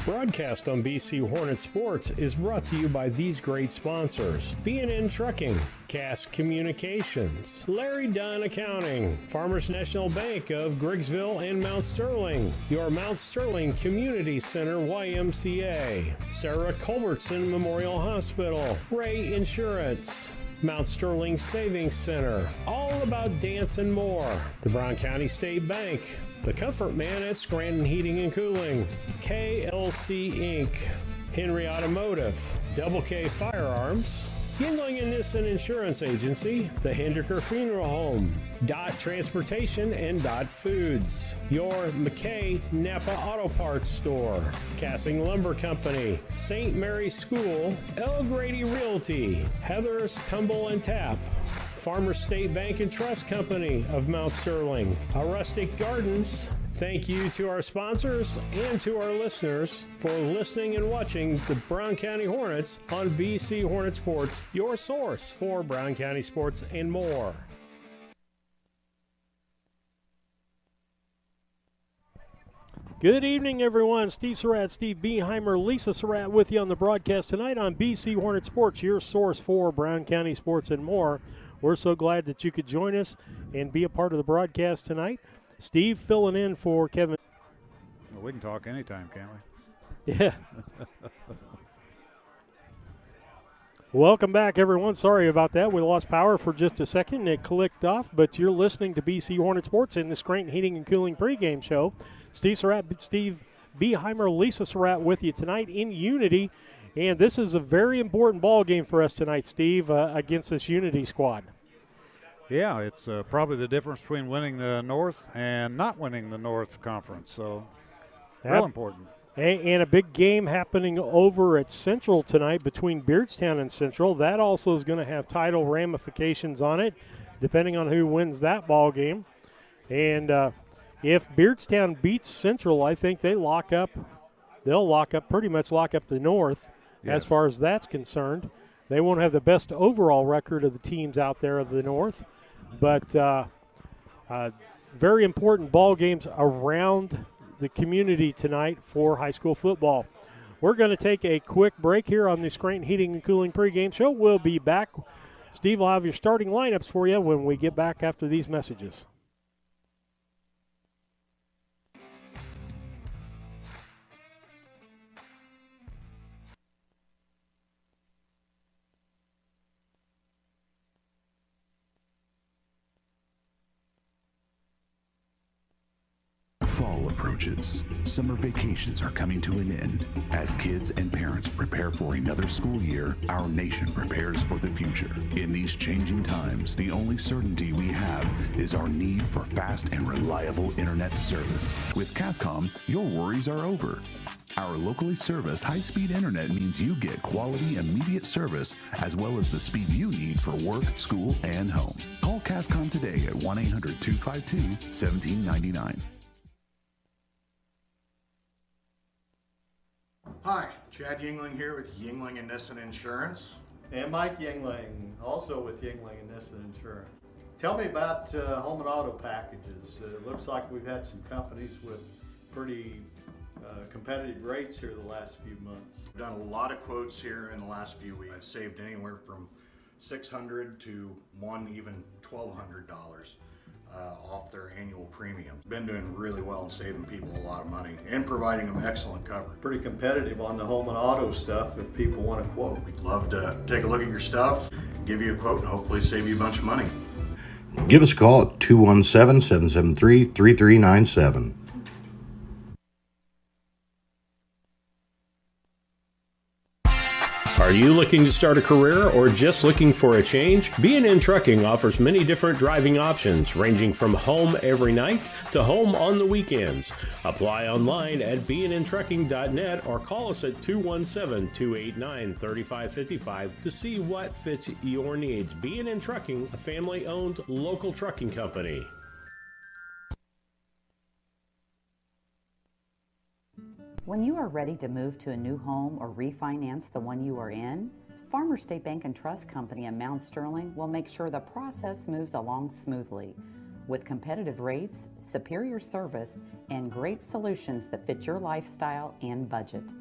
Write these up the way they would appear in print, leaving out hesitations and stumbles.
Broadcast on BC Hornet Sports is brought to you by these great sponsors: B&N Trucking, Cass Communications, Larry Dunn Accounting, Farmers National Bank of Griggsville and Mount Sterling, your Mount Sterling Community Center YMCA, Sarah Culbertson Memorial Hospital, Ray Insurance, Mount Sterling Savings Center, All About Dance and More, the Brown County State Bank, the Comfort Man at Scranton Heating and Cooling, KLC Inc., Henry Automotive, Double K Firearms, Yingling and Nissen Insurance Agency, the Hendricker Funeral Home, Dot Transportation and Dot Foods, your McKay Napa Auto Parts Store, Cassing Lumber Company, St. Mary's School, El Grady Realty, Heather's Tumble and Tap, Farmers State Bank and Trust Company of Mount Sterling, Rustic Gardens. Thank you to our sponsors and to our listeners for listening and watching the Brown County Hornets on BC Hornet Sports, your source for Brown County sports and more. Good evening, everyone. Steve Surratt, Steve Beheimer, Lisa Surratt with you on the broadcast tonight on BC Hornet Sports, your source for Brown County sports and more. We're so glad that you could join us and be a part of the broadcast tonight. Steve filling in for Kevin. Well, we can talk anytime, can't we? Yeah. Welcome back, everyone. Sorry about that. We lost power for just a second. It clicked off, but you're listening to BC Hornet Sports in the Scranton Heating and Cooling pregame show. Steve Surratt, Steve Beheimer, Lisa Surratt with you tonight in Unity. And this is a very important ball game for us tonight, Steve, against this Unity squad. Yeah, it's probably the difference between winning the North and not winning the North Conference. So, real important. And a big game happening over at Central tonight between Beardstown and Central. That also is going to have title ramifications on it, depending on who wins that ball game. And if Beardstown beats Central, I think they lock up. They'll pretty much lock up the North. Yes. As far as that's concerned. They won't have the best overall record of the teams out there of the North, but very important ball games around the community tonight for high school football. We're going to take a quick break here on the Scranton Heating and Cooling pregame show. We'll be back. Steve will have your starting lineups for you when we get back after these messages. Fall approaches. Summer vacations are coming to an end. As kids and parents prepare for another school year, our nation prepares for the future. In these changing times, the only certainty we have is our need for fast and reliable internet service. With Cascom, your worries are over. Our locally serviced high-speed internet means you get quality, immediate service, as well as the speed you need for work, school, and home. Call Cascom today at 1-800-252-1799. Hi, Chad Yingling here with Yingling and Nissen Insurance. And Mike Yingling, also with Yingling and Nissen Insurance. Tell me about home and auto packages. It looks like we've had some companies with pretty competitive rates here the last few months. We've done a lot of quotes here in the last few weeks. I've saved anywhere from $600 to even $1,200 off their annual premium. Been doing really well and saving people a lot of money and providing them excellent coverage. Pretty competitive on the home and auto stuff if people want to quote. We'd love to take a look at your stuff, give you a quote, and hopefully save you a bunch of money. Give us a call at 217-773-3397. Are you looking to start a career or just looking for a change? B&N Trucking offers many different driving options, ranging from home every night to home on the weekends. Apply online at bnntrucking.net or call us at 217-289-3555 to see what fits your needs. B&N Trucking, a family-owned local trucking company. When you are ready to move to a new home or refinance the one you are in, Farmers State Bank and Trust Company in Mount Sterling will make sure the process moves along smoothly. With competitive rates, superior service, and great solutions that fit your lifestyle and budget.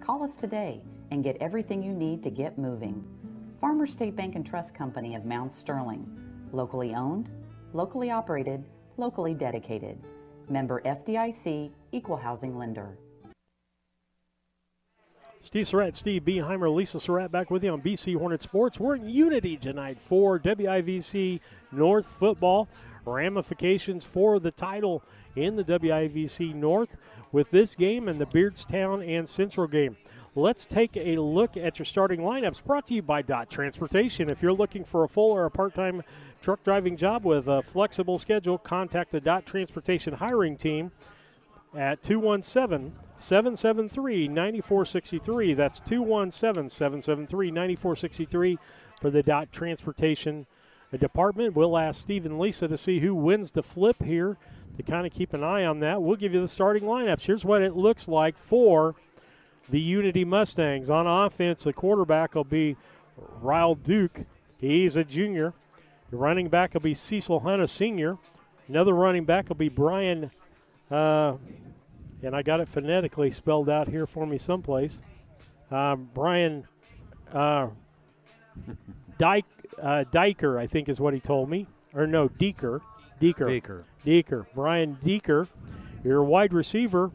Call us today and get everything you need to get moving. Farmers State Bank and Trust Company of Mount Sterling. Locally owned, locally operated, locally dedicated. Member FDIC, Equal Housing Lender. Steve Surratt, Steve Beheimer, Lisa Surratt back with you on BC Hornet Sports. We're in Unity tonight for WIVC North football. Ramifications for the title in the WIVC North with this game and the Beardstown and Central game. Let's take a look at your starting lineups, brought to you by Dot Transportation. If you're looking for a full or a part-time truck driving job with a flexible schedule, contact the Dot Transportation hiring team at 217-773-9463. That's 217-773-9463 for the Dot Transportation department. We'll ask Steve and Lisa to see who wins the flip here to kind of keep an eye on that. We'll give you the starting lineups. Here's what it looks like for the Unity Mustangs. On offense, the quarterback will be Ryle Duke. He's a junior. The running back will be Cecil Hunt, a senior. Another running back will be Brian, and I got it phonetically spelled out here for me someplace. Brian Diker, I think is what he told me. Or no, Deeker. Brian Deeker. Your wide receiver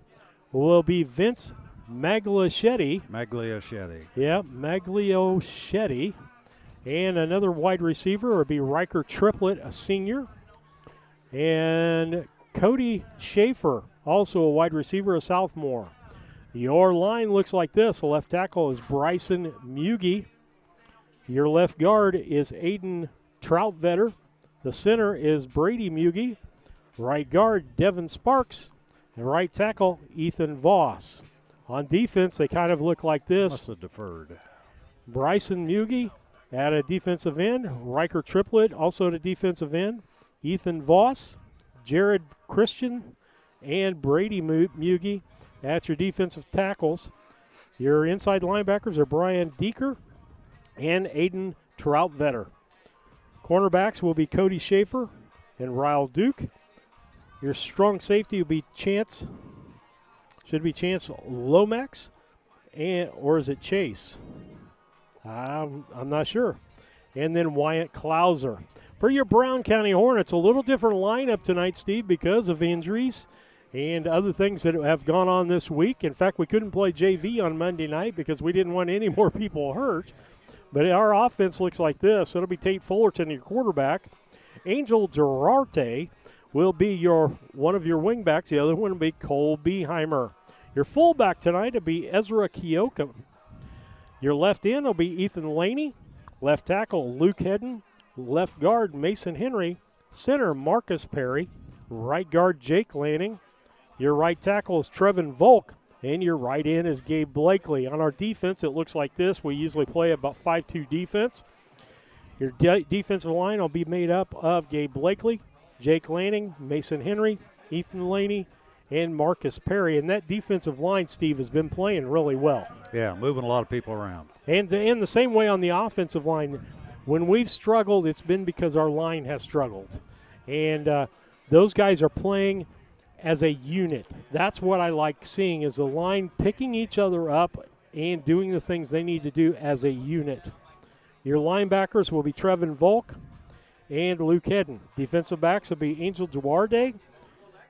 will be Vince Magliochetti. Yeah, Magliochetti. And another wide receiver will be Riker Triplett, a senior. And Cody Schaefer, also a wide receiver, a sophomore. Your line looks like this. The left tackle is Bryson Mugie. Your left guard is Aiden Troutvetter. The center is Brady Mugie. Right guard, Devin Sparks. And right tackle, Ethan Voss. On defense, they kind of look like this. Must have deferred. Bryson Mugie at a defensive end. Riker Triplett also at a defensive end. Ethan Voss, Jared Christian, and Brady Mugie at your defensive tackles. Your inside linebackers are Brian Deeker and Aiden Troutvetter. Cornerbacks will be Cody Schaefer and Ryle Duke. Your strong safety will be Chance Lomax, or is it Chase? I'm not sure. And then Wyatt Klauser. For your Brown County Hornets, a little different lineup tonight, Steve, because of injuries and other things that have gone on this week. In fact, we couldn't play JV on Monday night because we didn't want any more people hurt. But our offense looks like this. It'll be Tate Fullerton, your quarterback. Angel Durarte will be one of your wingbacks. The other one will be Cole Beheimer. Your fullback tonight will be Ezra Keokum. Your left end will be Ethan Laney. Left tackle, Luke Hedden. Left guard, Mason Henry. Center, Marcus Perry. Right guard, Jake Lanning. Your right tackle is Trevin Volk. And your right end is Gabe Blakely. On our defense, it looks like this. We usually play about 5-2 defense. Your defensive line will be made up of Gabe Blakely, Jake Lanning, Mason Henry, Ethan Laney, and Marcus Perry. And that defensive line, Steve, has been playing really well. Yeah, moving a lot of people around. And the same way on the offensive line. When we've struggled, it's been because our line has struggled. And those guys are playing as a unit. That's what I like seeing, is the line picking each other up and doing the things they need to do as a unit. Your linebackers will be Trevin Volk and Luke Hedden. Defensive backs will be Angel Duarte,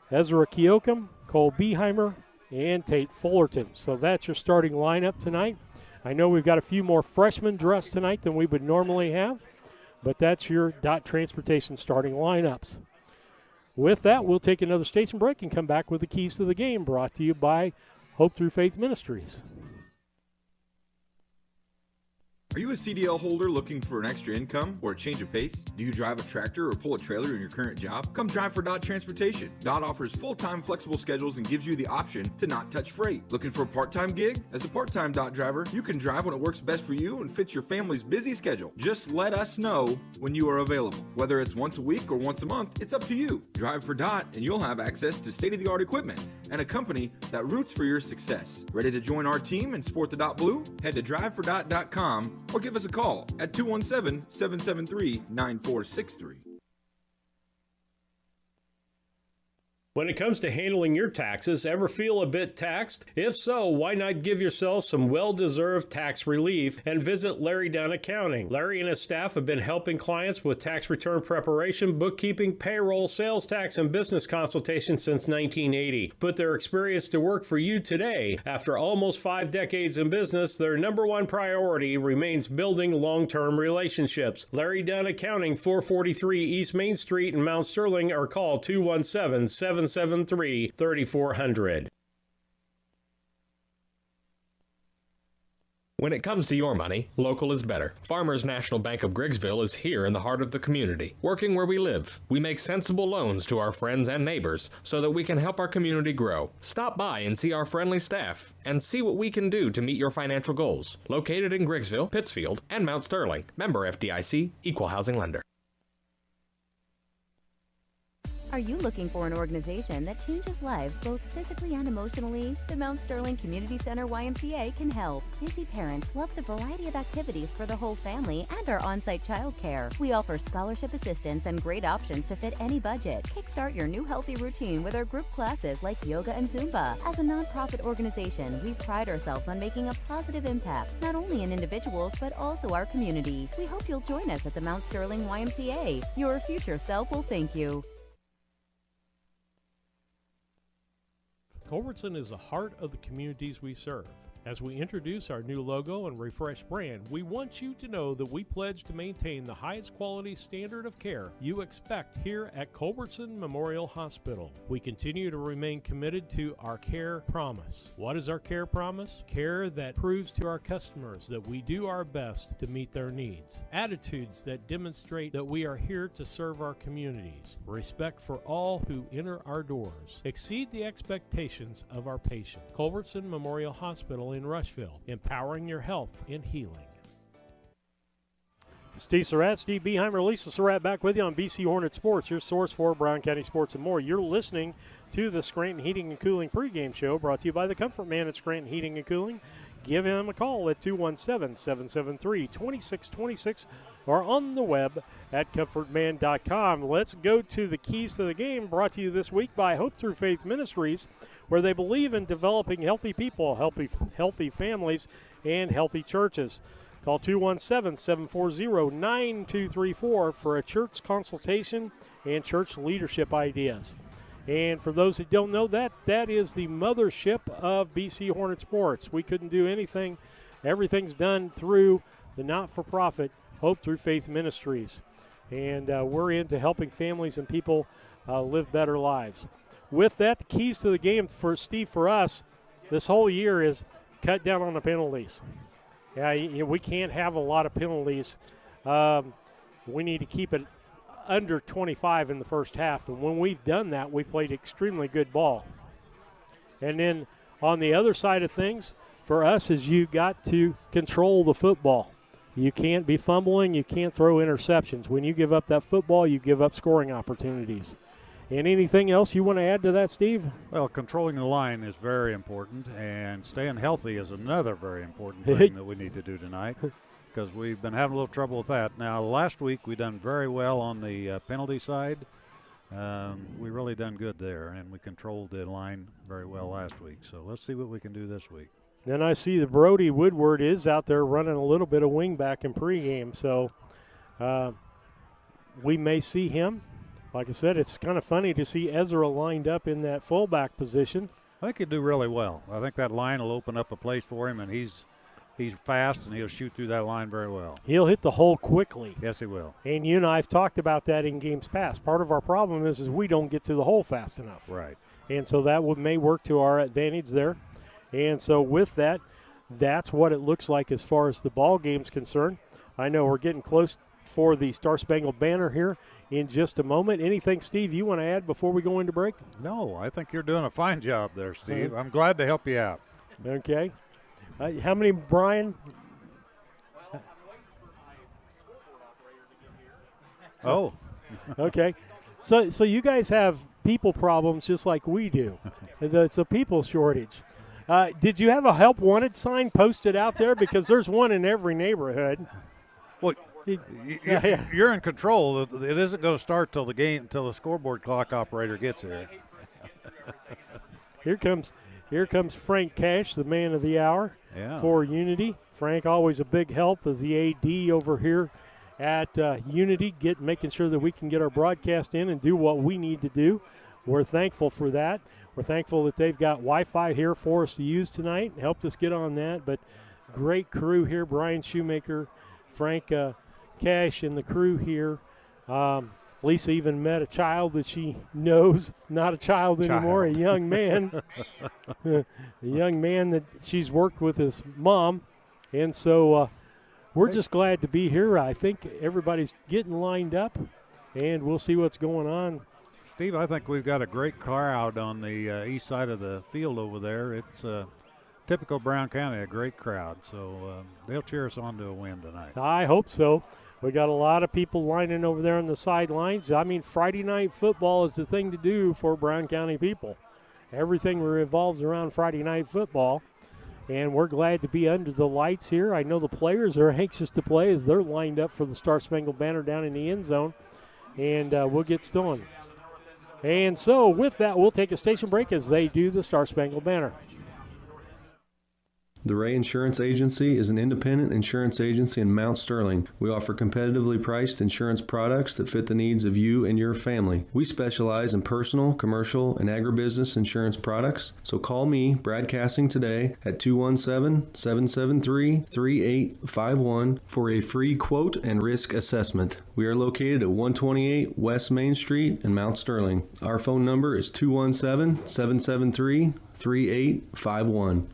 Ezra Keokum, Cole Beheimer, and Tate Fullerton. So that's your starting lineup tonight. I know we've got a few more freshmen dressed tonight than we would normally have, but that's your Dot Transportation starting lineups. With that, we'll take another station break and come back with the keys to the game, brought to you by Hope Through Faith Ministries. Are you a CDL holder looking for an extra income or a change of pace? Do you drive a tractor or pull a trailer in your current job? Come drive for Dot Transportation. Dot offers full-time flexible schedules and gives you the option to not touch freight. Looking for a part-time gig? As a part-time Dot driver, you can drive when it works best for you and fits your family's busy schedule. Just let us know when you are available. Whether it's once a week or once a month, it's up to you. Drive for Dot and you'll have access to state-of-the-art equipment and a company that roots for your success. Ready to join our team and sport the Dot Blue? Head to drivefordot.com or give us a call at 217-773-9463. When it comes to handling your taxes, ever feel a bit taxed? If so, why not give yourself some well-deserved tax relief and visit Larry Dunn Accounting. Larry and his staff have been helping clients with tax return preparation, bookkeeping, payroll, sales tax, and business consultation since 1980. Put their experience to work for you today. After almost 5 decades in business, their number one priority remains building long-term relationships. Larry Dunn Accounting, 443 East Main Street in Mount Sterling, or call 217-773-3400. When it comes to your money, local is better. Farmers National Bank of Griggsville is here in the heart of the community, working where we live. We make sensible loans to our friends and neighbors so that we can help our community grow. Stop by and see our friendly staff and see what we can do to meet your financial goals. Located in Griggsville, Pittsfield, and Mount Sterling. Member FDIC, Equal Housing Lender. Are you looking for an organization that changes lives both physically and emotionally? The Mount Sterling Community Center YMCA can help. Busy parents love the variety of activities for the whole family and our on-site childcare. We offer scholarship assistance and great options to fit any budget. Kickstart your new healthy routine with our group classes like yoga and Zumba. As a nonprofit organization, we pride ourselves on making a positive impact, not only in individuals, but also our community. We hope you'll join us at the Mount Sterling YMCA. Your future self will thank you. Culbertson is the heart of the communities we serve. As we introduce our new logo and refreshed brand, we want you to know that we pledge to maintain the highest quality standard of care you expect here at Culbertson Memorial Hospital. We continue to remain committed to our care promise. What is our care promise? Care that proves to our customers that we do our best to meet their needs. Attitudes that demonstrate that we are here to serve our communities. Respect for all who enter our doors. Exceed the expectations of our patients. Culbertson Memorial Hospital in Rushville, empowering your health and healing. Steve Surratt, Steve Beheimer, Lisa Surratt back with you on BC Hornet Sports, your source for Brown County sports and more. You're listening to the Scranton Heating and Cooling pregame show brought to you by the Comfort Man at Scranton Heating and Cooling. Give him a call at 217-773-2626 or on the web at comfortman.com. Let's go to the keys to the game, brought to you this week by Hope Through Faith Ministries, where they believe in developing healthy people, healthy families, and healthy churches. Call 217-740-9234 for a church consultation and church leadership ideas. And for those that don't know, that is the mothership of BC Hornet Sports. We couldn't do anything. Everything's done through the not-for-profit Hope Through Faith Ministries. And we're into helping families and people live better lives. With that, the keys to the game for Steve, for us, this whole year is cut down on the penalties. Yeah, we can't have a lot of penalties. We need to keep it under 25 in the first half. And when we've done that, we've played extremely good ball. And then on the other side of things, for us, is you got to control the football. You can't be fumbling. You can't throw interceptions. When you give up that football, you give up scoring opportunities. And anything else you want to add to that, Steve? Well, controlling the line is very important, and staying healthy is another very important thing that we need to do tonight, because we've been having a little trouble with that. Now, last week we done very well on the penalty side. We really done good there, and we controlled the line very well last week. So let's see what we can do this week. Then I see that Brody Woodward is out there running a little bit of wingback in pregame, so we may see him. Like I said, it's kind of funny to see Ezra lined up in that fullback position. I think he'll do really well. I think that line will open up a place for him, and he's fast, and he'll shoot through that line very well. He'll hit the hole quickly. Yes, he will. And you and I have talked about that in games past. Part of our problem is we don't get to the hole fast enough. Right. And so that may work to our advantage there. And so with that, that's what it looks like as far as the ball game's concerned. I know we're getting close for the Star Spangled Banner here in just a moment. Anything, Steve, you want to add before we go into break? No, I think you're doing a fine job there, Steve. I'm glad to help you out. Okay. How many, Brian? Oh. Okay. So you guys have people problems just like we do. It's a people shortage. Did you have a help wanted sign posted out there? Because there's one in every neighborhood. Well, you're in control. It isn't going to start till the scoreboard clock operator gets here. Here comes Frank Cash, the man of the hour for Unity. Frank, always a big help as the AD over here at Unity, making sure that we can get our broadcast in and do what we need to do. We're thankful for that. We're thankful that they've got Wi-Fi here for us to use tonight, helped us get on that. But great crew here, Brian Shoemaker, Frank Cash, and the crew here. Lisa even met a child that she knows, not a child anymore, a young man. A young man that she's worked with his mom. And so we're just glad to be here. I think everybody's getting lined up, and we'll see what's going on. Steve, I think we've got a great crowd on the east side of the field over there. It's typical Brown County, a great crowd. So they'll cheer us on to a win tonight. I hope so. We got a lot of people lining over there on the sidelines. I mean, Friday night football is the thing to do for Brown County people. Everything revolves around Friday night football, and we're glad to be under the lights here. I know the players are anxious to play as they're lined up for the Star Spangled Banner down in the end zone, and we'll get started. And so with that, we'll take a station break as they do the Star Spangled Banner. The Ray Insurance Agency is an independent insurance agency in Mount Sterling. We offer competitively priced insurance products that fit the needs of you and your family. We specialize in personal, commercial, and agribusiness insurance products. So call me, Brad Cassing, today at 217-773-3851 for a free quote and risk assessment. We are located at 128 West Main Street in Mount Sterling. Our phone number is 217-773-3851.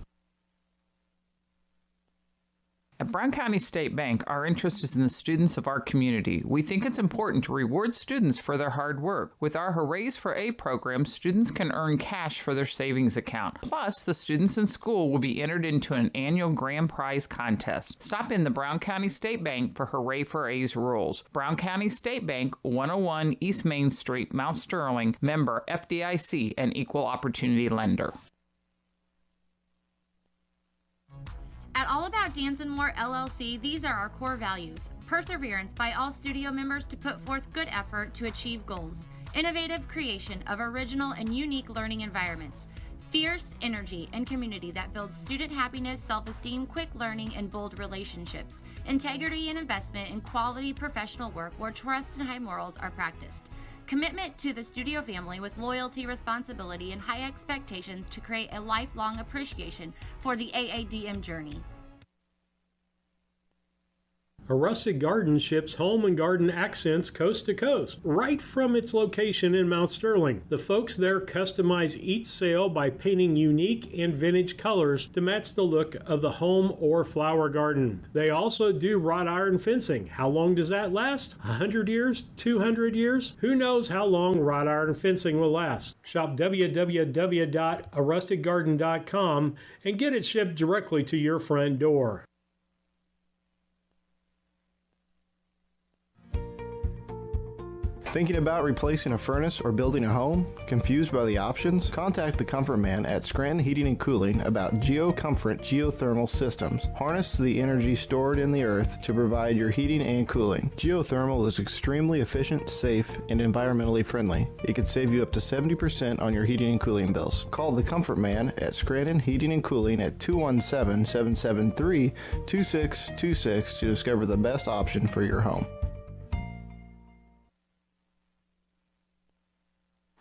At Brown County State Bank, our interest is in the students of our community. We think it's important to reward students for their hard work. With our Hoorays for A program, students can earn cash for their savings account. Plus, the students in school will be entered into an annual grand prize contest. Stop in the Brown County State Bank for Hooray for A's rules. Brown County State Bank, 101 East Main Street, Mount Sterling, member FDIC, and equal opportunity lender. At All About Dance and More LLC, these are our core values. Perseverance by all studio members to put forth good effort to achieve goals. Innovative creation of original and unique learning environments. Fierce energy and community that builds student happiness, self-esteem, quick learning, and bold relationships. Integrity and investment in quality professional work where trust and high morals are practiced. Commitment to the studio family with loyalty, responsibility, and high expectations to create a lifelong appreciation for the AADM journey. A Rustic Garden ships home and garden accents coast to coast, right from its location in Mount Sterling. The folks there customize each sail by painting unique and vintage colors to match the look of the home or flower garden. They also do wrought iron fencing. How long does that last? 100 years? 200 years? Who knows how long wrought iron fencing will last? Shop www.arusticgarden.com and get it shipped directly to your front door. Thinking about replacing a furnace or building a home? Confused by the options? Contact the Comfort Man at Scranton Heating and Cooling about GeoComfort geothermal systems. Harness the energy stored in the earth to provide your heating and cooling. Geothermal is extremely efficient, safe, and environmentally friendly. It can save you up to 70% on your heating and cooling bills. Call the Comfort Man at Scranton Heating and Cooling at 217-773-2626 to discover the best option for your home.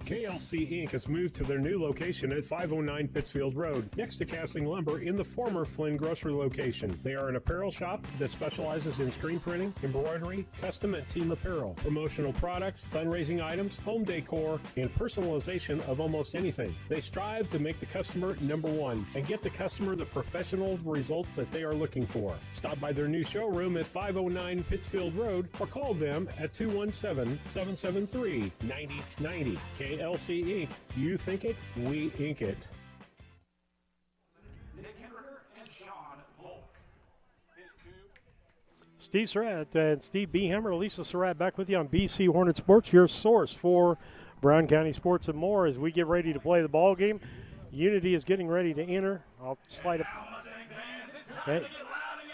KLC KLC Inc. has moved to their new location at 509 Pittsfield Road, next to Casting Lumber in the former Flynn Grocery location. They are an apparel shop that specializes in screen printing, embroidery, custom and team apparel, promotional products, fundraising items, home decor, and personalization of almost anything. They strive to make the customer number one and get the customer the professional results that they are looking for. Stop by their new showroom at 509 Pittsfield Road or call them at 217-773-9090. KLC Inc. You think it, we ink it. Steve Surratt and Steve Behammer, Lisa Surratt back with you on BC Hornet Sports, your source for Brown County sports and more as we get ready to play the ball game. Unity is getting ready to enter. I'll slide up.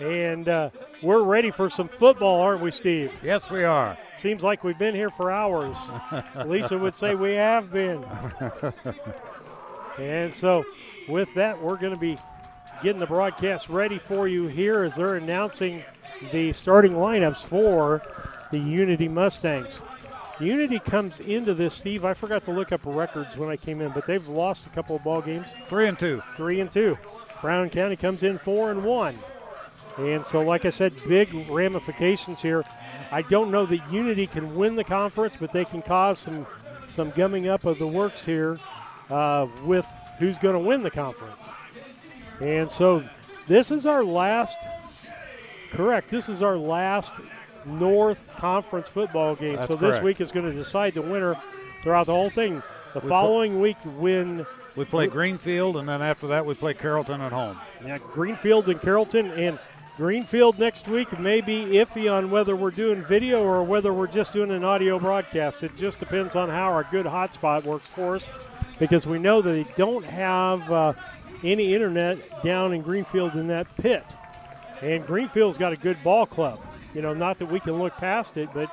And we're ready for some football, aren't we, Steve? Yes, we are. Seems like we've been here for hours. Lisa would say we have been. And so with that, we're going to be getting the broadcast ready for you here as they're announcing the starting lineups for the Unity Mustangs. Unity comes into this, Steve. I forgot to look up records when I came in, but they've lost a couple of ball games. 3-2. 3-2. Brown County comes in 4-1. And so, like I said, big ramifications here. I don't know that Unity can win the conference, but they can cause some gumming up of the works here with who's going to win the conference. And so this is our last, this is our last North Conference football game. That's so correct. This week is going to decide the winner throughout the whole thing. The following week, when we play Greenfield, and then after that we play Carrollton at home. Yeah, Greenfield and Carrollton, and Greenfield next week may be iffy on whether we're doing video or whether we're just doing an audio broadcast. It just depends on how our good hotspot works for us, because we know that they don't have any internet down in Greenfield in that pit. And Greenfield's got a good ball club. You know, not that we can look past it, but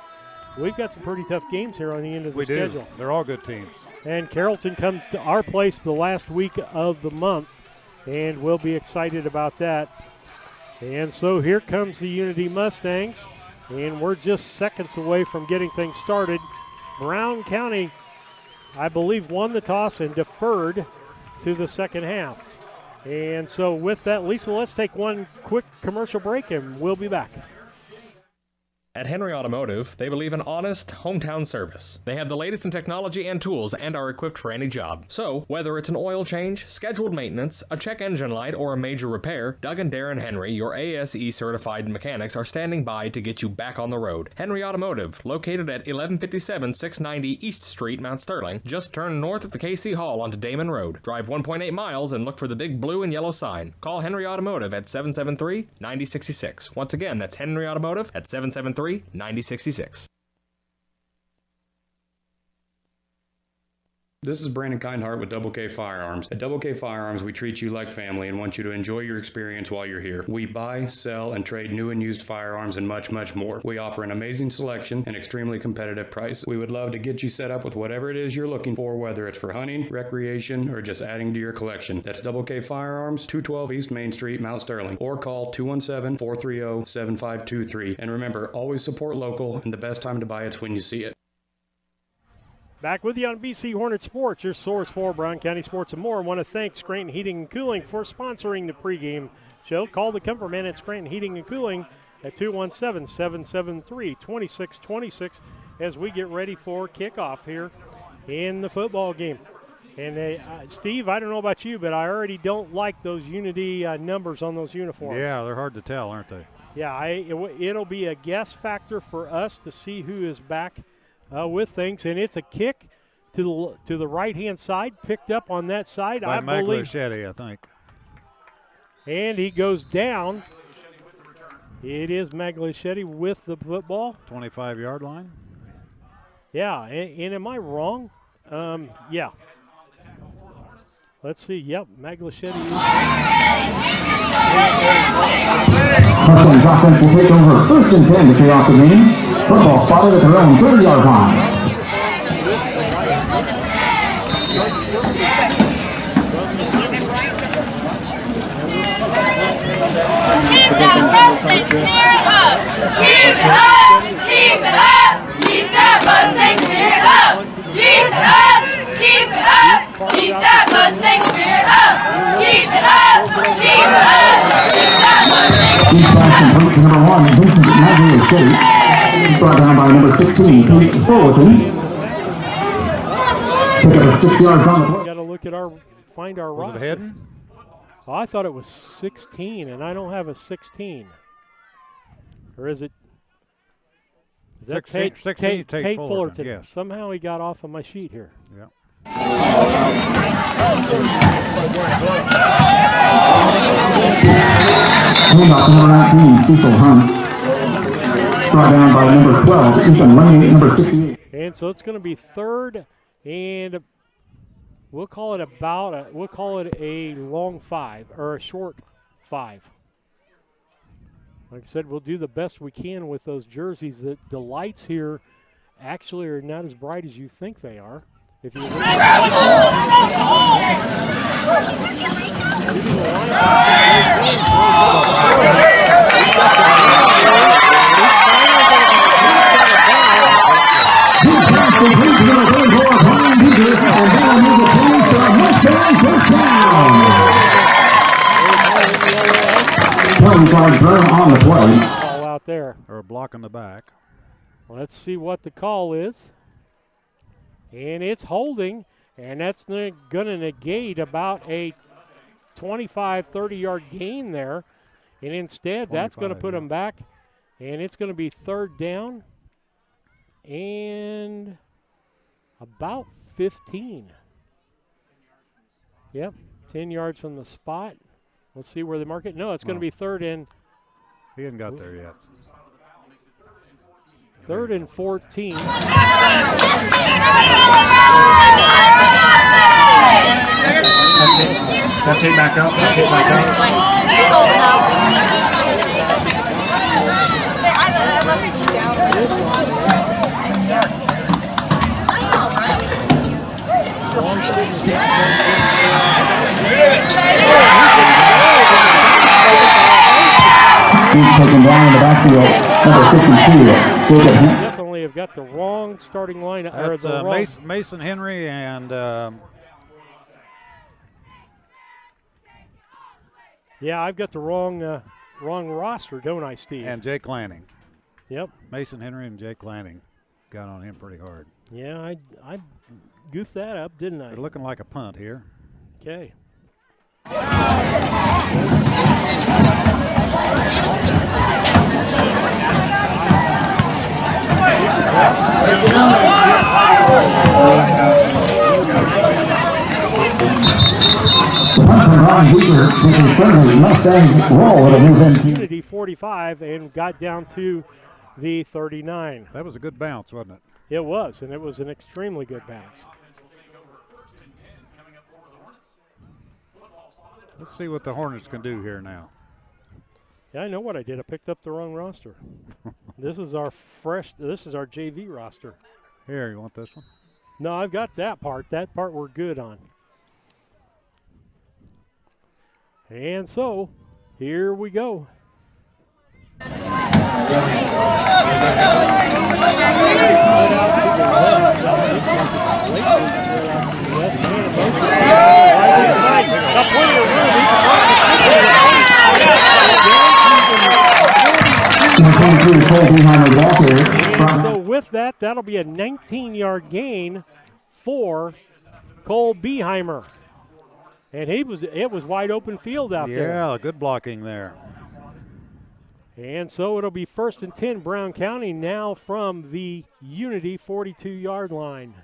we've got some pretty tough games here on the end of the schedule. We do. They're all good teams. And Carrollton comes to our place the last week of the month, and we'll be excited about that. And so here comes the Unity Mustangs, and we're just seconds away from getting things started. Brown County, I believe, won the toss and deferred to the second half. And so with that, Lisa, let's take one quick commercial break, and we'll be back. At Henry Automotive, they believe in honest, hometown service. They have the latest in technology and tools and are equipped for any job. So, whether it's an oil change, scheduled maintenance, a check engine light, or a major repair, Doug and Darren Henry, your ASE certified mechanics, are standing by to get you back on the road. Henry Automotive, located at 1157 690 East Street, Mount Sterling. Just turn north at the KC Hall onto Damon Road. Drive 1.8 miles and look for the big blue and yellow sign. Call Henry Automotive at 773-9066. Once again, that's Henry Automotive at 773-9066. This is Brandon Kindheart with Double K Firearms. At Double K Firearms, we treat you like family and want you to enjoy your experience while you're here. We buy, sell, and trade new and used firearms and much, much more. We offer an amazing selection and extremely competitive price. We would love to get you set up with whatever it is you're looking for, whether it's for hunting, recreation, or just adding to your collection. That's Double K Firearms, 212 East Main Street, Mount Sterling, or call 217-430-7523. And remember, always support local, and the best time to buy it's when you see it. Back with you on BC Hornet Sports, your source for Brown County sports and more. I want to thank Scranton Heating and Cooling for sponsoring the pregame show. Call the Comfort Man at Scranton Heating and Cooling at 217-773-2626 as we get ready for kickoff here in the football game. And Steve, I don't know about you, but I already don't like those Unity numbers on those uniforms. Yeah, they're hard to tell, aren't they? Yeah, it'll be a guess factor for us to see who is back with things, and it's a kick to the right-hand side, picked up on that side, by I believe. Magliachetti, I think. And he goes down. It is Magliachetti with the football. 25-yard line? Yeah, and am I wrong? Yeah. Let's see. Yep, Magliachetti. Mustangs offense will take over 1st and 10 to kick off the game. Football spotted at their own 30-yard line. Keep that Mustang spirit up! Keep it up! Keep it up! Keep that Mustang spirit up! Keep it up! Keep it Keep that Mustang spirit up! Keep it up! Keep it up! Keep that Mustang spirit up! Number 1, Vincent Magnolia State. Brought down by number 16, Pete Fullerton. Pick up a 6 yards on the play. Got to look at find our roster. Was it hidden? Oh, I thought it was 16, and I don't have a 16. Or is it? Is that 16, Tate Fullerton? Yes. Somehow he got off of my sheet here. Yeah. Handoff to number 19, Cecil Hunt. Brought down by number 12, Ethan Laney, number 68. And so it's going to be third, and we'll call it a long 5 or a short 5. Like I said, we'll do the best we can with those jerseys. The lights here actually are not as bright as you think they are. If you on the play. Call out there. Or a block in the back. Let's see what the call is. And it's holding, and that's going to negate about a 25, 30-yard gain there. And instead, that's going to put them back, and it's going to be third down and about 15. Yep, 10 yards from the spot. Let's see where they mark it. No, it's going to be third and. He hasn't got there yet. Third and 14. Gotta take back up. Take back up. She's old enough. He's taken down in the backfield, number 52. Definitely have got the wrong starting lineup. That's Mason Henry and yeah, I've got the wrong roster, don't I, Steve? And Jake Lanning. Yep. Mason Henry and Jake Lanning got on him pretty hard. Yeah, I goofed that up, didn't I? They're looking like a punt here. Okay. Unity 45 and got down to the 39. That was a good bounce, wasn't it? It was, and it was an extremely good bounce. Let's see what the Hornets can do here now. Yeah, I know what I did. I picked up the wrong roster. This is our JV roster. Here, you want this one? No, I've got that part. That part we're good on. And so, here we go. So with that, that'll be a 19-yard gain for Cole Beheimer. And it was wide open field out there. Yeah, good blocking there. And so it'll be 1st and 10 Brown County now from the Unity 42-yard line.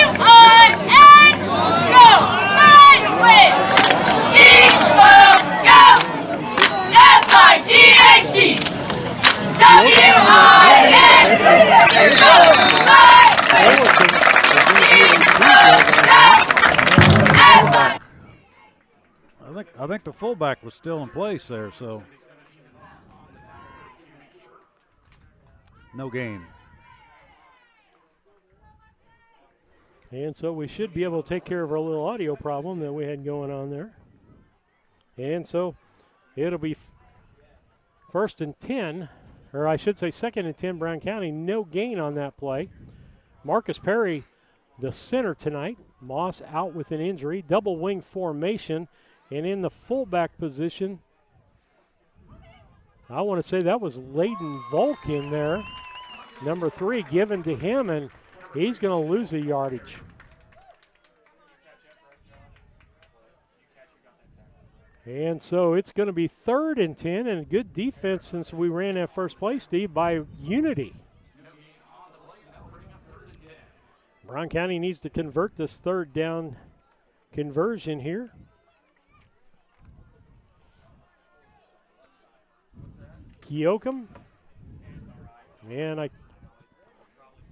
W-I-N, go, right with G-O-Go, F-I-G-H-T, W-I-N, go, right with G-O-Go, I think the fullback was still in place there, so no gain. And so we should be able to take care of our little audio problem that we had going on there. And so it'll be First and 10, or I should say second and 10, Brown County. No gain on that play. Marcus Perry, the center tonight. Moss out with an injury. Double wing formation. And in the fullback position, I want to say that was Layden Volk in there. Number 3 given to him, and he's going to lose a yardage. And so it's going to be 3rd and 10, and good defense since we ran that first play, Steve, by Unity. Brown County needs to convert this 3rd down conversion here. Keokum. And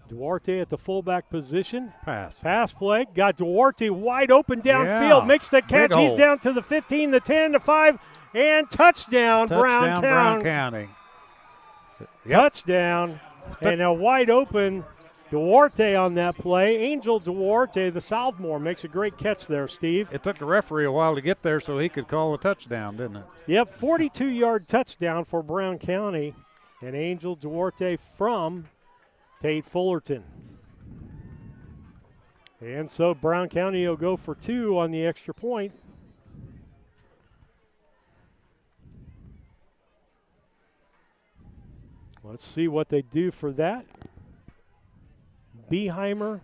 Duarte at the fullback position. Pass play. Got Duarte wide open downfield. Makes the catch. He's down to the 15, the 10, the 5, and touchdown Brown County. Touchdown. And a wide open Duarte on that play. Angel Duarte, the sophomore, makes a great catch there, Steve. It took the referee a while to get there so he could call a touchdown, didn't it? Yep, 42-yard touchdown for Brown County. And Angel Duarte from Tate Fullerton. And so Brown County will go for 2 on the extra point. Let's see what they do for that. Beheimer,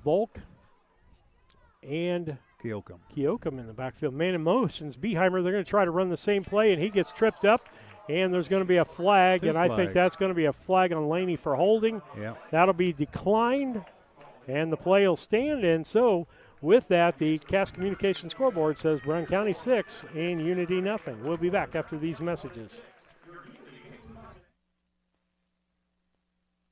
Volk, and Keokum in the backfield. Man in motions. Beheimer, they're going to try to run the same play, and he gets tripped up, and there's going to be a flag, and I think that's going to be a flag on Laney for holding. Yeah. That'll be declined, and the play will stand. And so with that, the Cass Communication scoreboard says Brown County 6 and Unity nothing. We'll be back after these messages.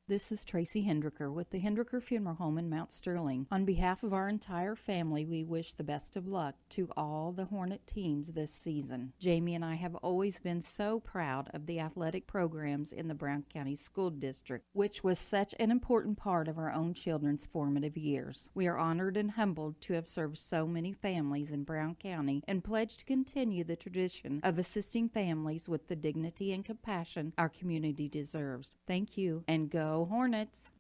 This is Tracy Hendricker with the Hendricker Funeral Home in Mount Sterling. On behalf of our entire family, we wish the best of luck to all the Hornet teams this season. Jamie and I have always been so proud of the athletic programs in the Brown County School District, which was such an important part of our own children's formative years. We are honored and humbled to have served so many families in Brown County and pledge to continue the tradition of assisting families with the dignity and compassion our community deserves. Thank you, and go Hornets.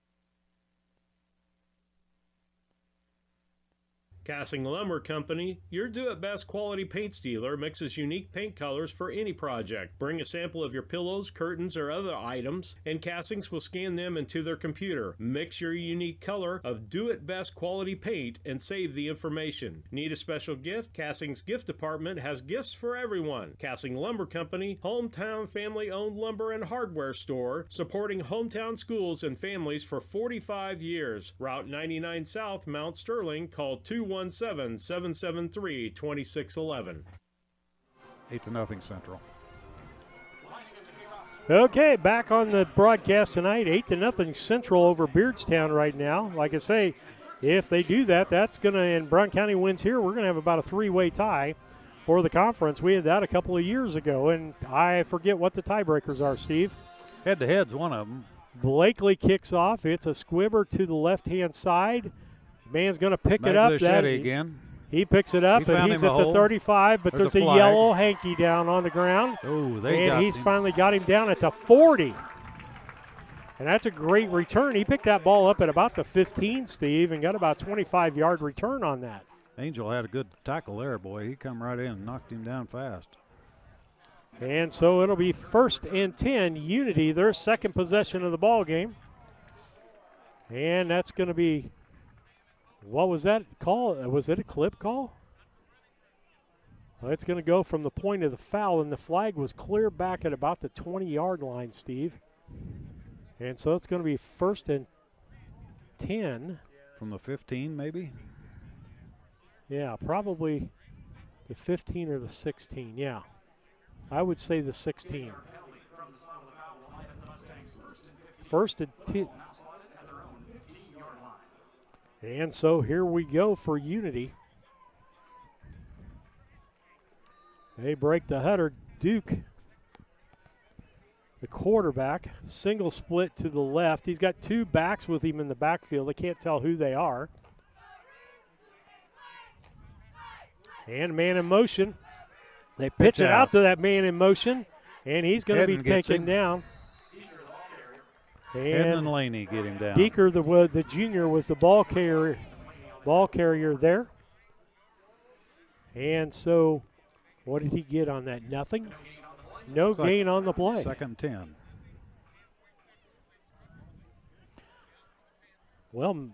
Cassing Lumber Company, your do-it-best quality paint dealer, mixes unique paint colors for any project. Bring a sample of your pillows, curtains, or other items, and Cassings will scan them into their computer. Mix your unique color of do-it-best quality paint and save the information. Need a special gift? Cassing's gift department has gifts for everyone. Cassing Lumber Company, hometown family-owned lumber and hardware store, supporting hometown schools and families for 45 years. Route 99 South, Mount Sterling. Call 217-773-2611. 8-0 Central. Okay, back on the broadcast tonight, 8-0 Central over Beardstown right now. Like I say, if they do that, that's going to, and Brown County wins here, we're going to have about a 3-way tie for the conference. We had that a couple of years ago, and I forget what the tiebreakers are, Steve. Head-to-head's one of them. Blakely kicks off. It's a squibber to the left-hand side. Man's going to pick it up. Again. He picks it up, and he's at the 35, but there's a yellow hanky down on the ground. Oh, and he's finally got him down at the 40. And that's a great return. He picked that ball up at about the 15, Steve, and got about a 25-yard return on that. Angel had a good tackle there, boy. He come right in and knocked him down fast. And so it'll be 1st and 10, Unity, their second possession of the ball game. And that's going to be, what was that call? Was it a clip call? Well, it's going to go from the point of the foul, and the flag was clear back at about the 20-yard line, Steve. And so it's going to be 1st and 10. From the 15, maybe? Yeah, probably the 15 or the 16, yeah. I would say the 16. 1st and 10. And so here we go for Unity. They break the header. Duke, the quarterback, single split to the left. He's got 2 backs with him in the backfield. I can't tell who they are. And man in motion. They pitch it out to that man in motion. And he's going to be taken down. And Laney get him down. Deeker, the junior, was the ball carrier there. And so what did he get on that? Nothing? No gain on the play. 2nd and 10. Well,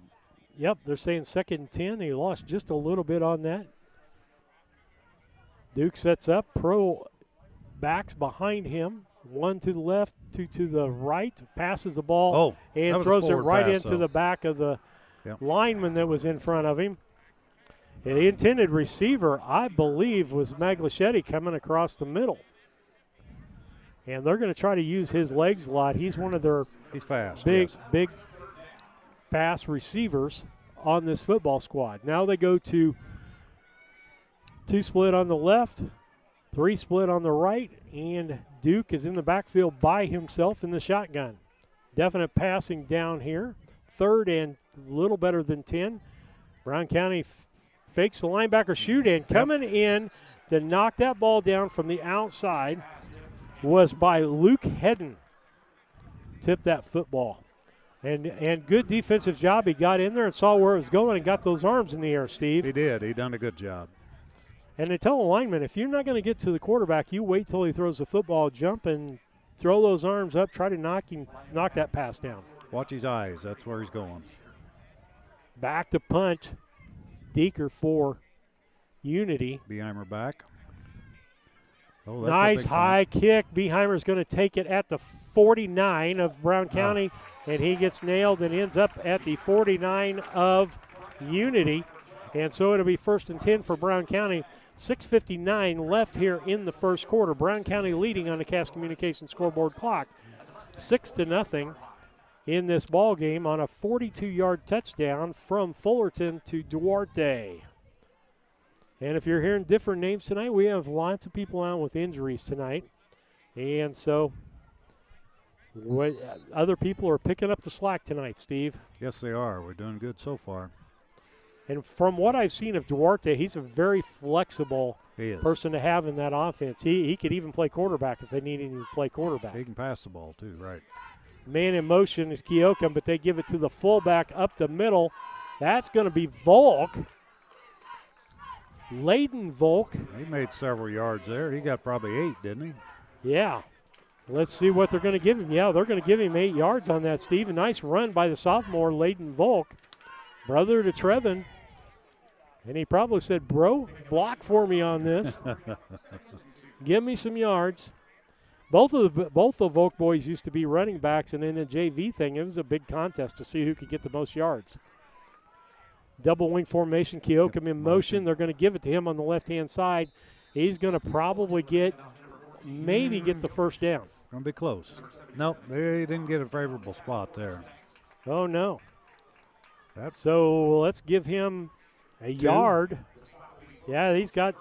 yep, they're saying 2nd and 10. He lost just a little bit on that. Duke sets up. Pro backs behind him. One to the left, two to the right. Passes the ball and throws it right into the back of the lineman that was in front of him. And the intended receiver, I believe, was Maglichetti coming across the middle. And they're going to try to use his legs a lot. He's one of their big pass receivers on this football squad. Now they go to 2 split on the left, 3 split on the right, and Duke is in the backfield by himself in the shotgun. Definite passing down here. 3rd and a little better than 10. Brown County fakes the linebacker shoot, and coming in to knock that ball down from the outside was by Luke Hedden. Tipped that football. And good defensive job. He got in there and saw where it was going and got those arms in the air, Steve. He did. He done a good job. And they tell the lineman, if you're not going to get to the quarterback, you wait till he throws the football, jump and throw those arms up, try to knock that pass down. Watch his eyes. That's where he's going. Back to punt. Deeker for Unity. Beheimer back. Oh, that's nice high kick. Beheimer's going to take it at the 49 of Brown County, and he gets nailed and ends up at the 49 of Unity. And so it'll be 1st and 10 for Brown County. 6:59 left here in the first quarter. Brown County leading on the Cass Communications scoreboard clock, 6-0 in this ball game on a 42-yard touchdown from Fullerton to Duarte. And if you're hearing different names tonight, we have lots of people out with injuries tonight. And so other people are picking up the slack tonight, Steve. Yes, they are. We're doing good so far. And from what I've seen of Duarte, he's a very flexible person to have in that offense. He could even play quarterback if they needed him to play quarterback. He can pass the ball too, right. Man in motion is Keokum, but they give it to the fullback up the middle. That's going to be Volk. Layden Volk. He made several yards there. He got probably 8, didn't he? Yeah. Let's see what they're going to give him. Yeah, they're going to give him 8 yards on that, Steve. A nice run by the sophomore, Layden Volk. Brother to Trevin. And he probably said, bro, block for me on this. Give me some yards. Both of the Volk boys used to be running backs, and in the JV thing, it was a big contest to see who could get the most yards. Double wing formation, Keokum in motion. They're going to give it to him on the left-hand side. He's going to probably maybe get the first down. Going to be close. Nope, they didn't get a favorable spot there. Oh, no. So let's give him a yard. Yeah, he's got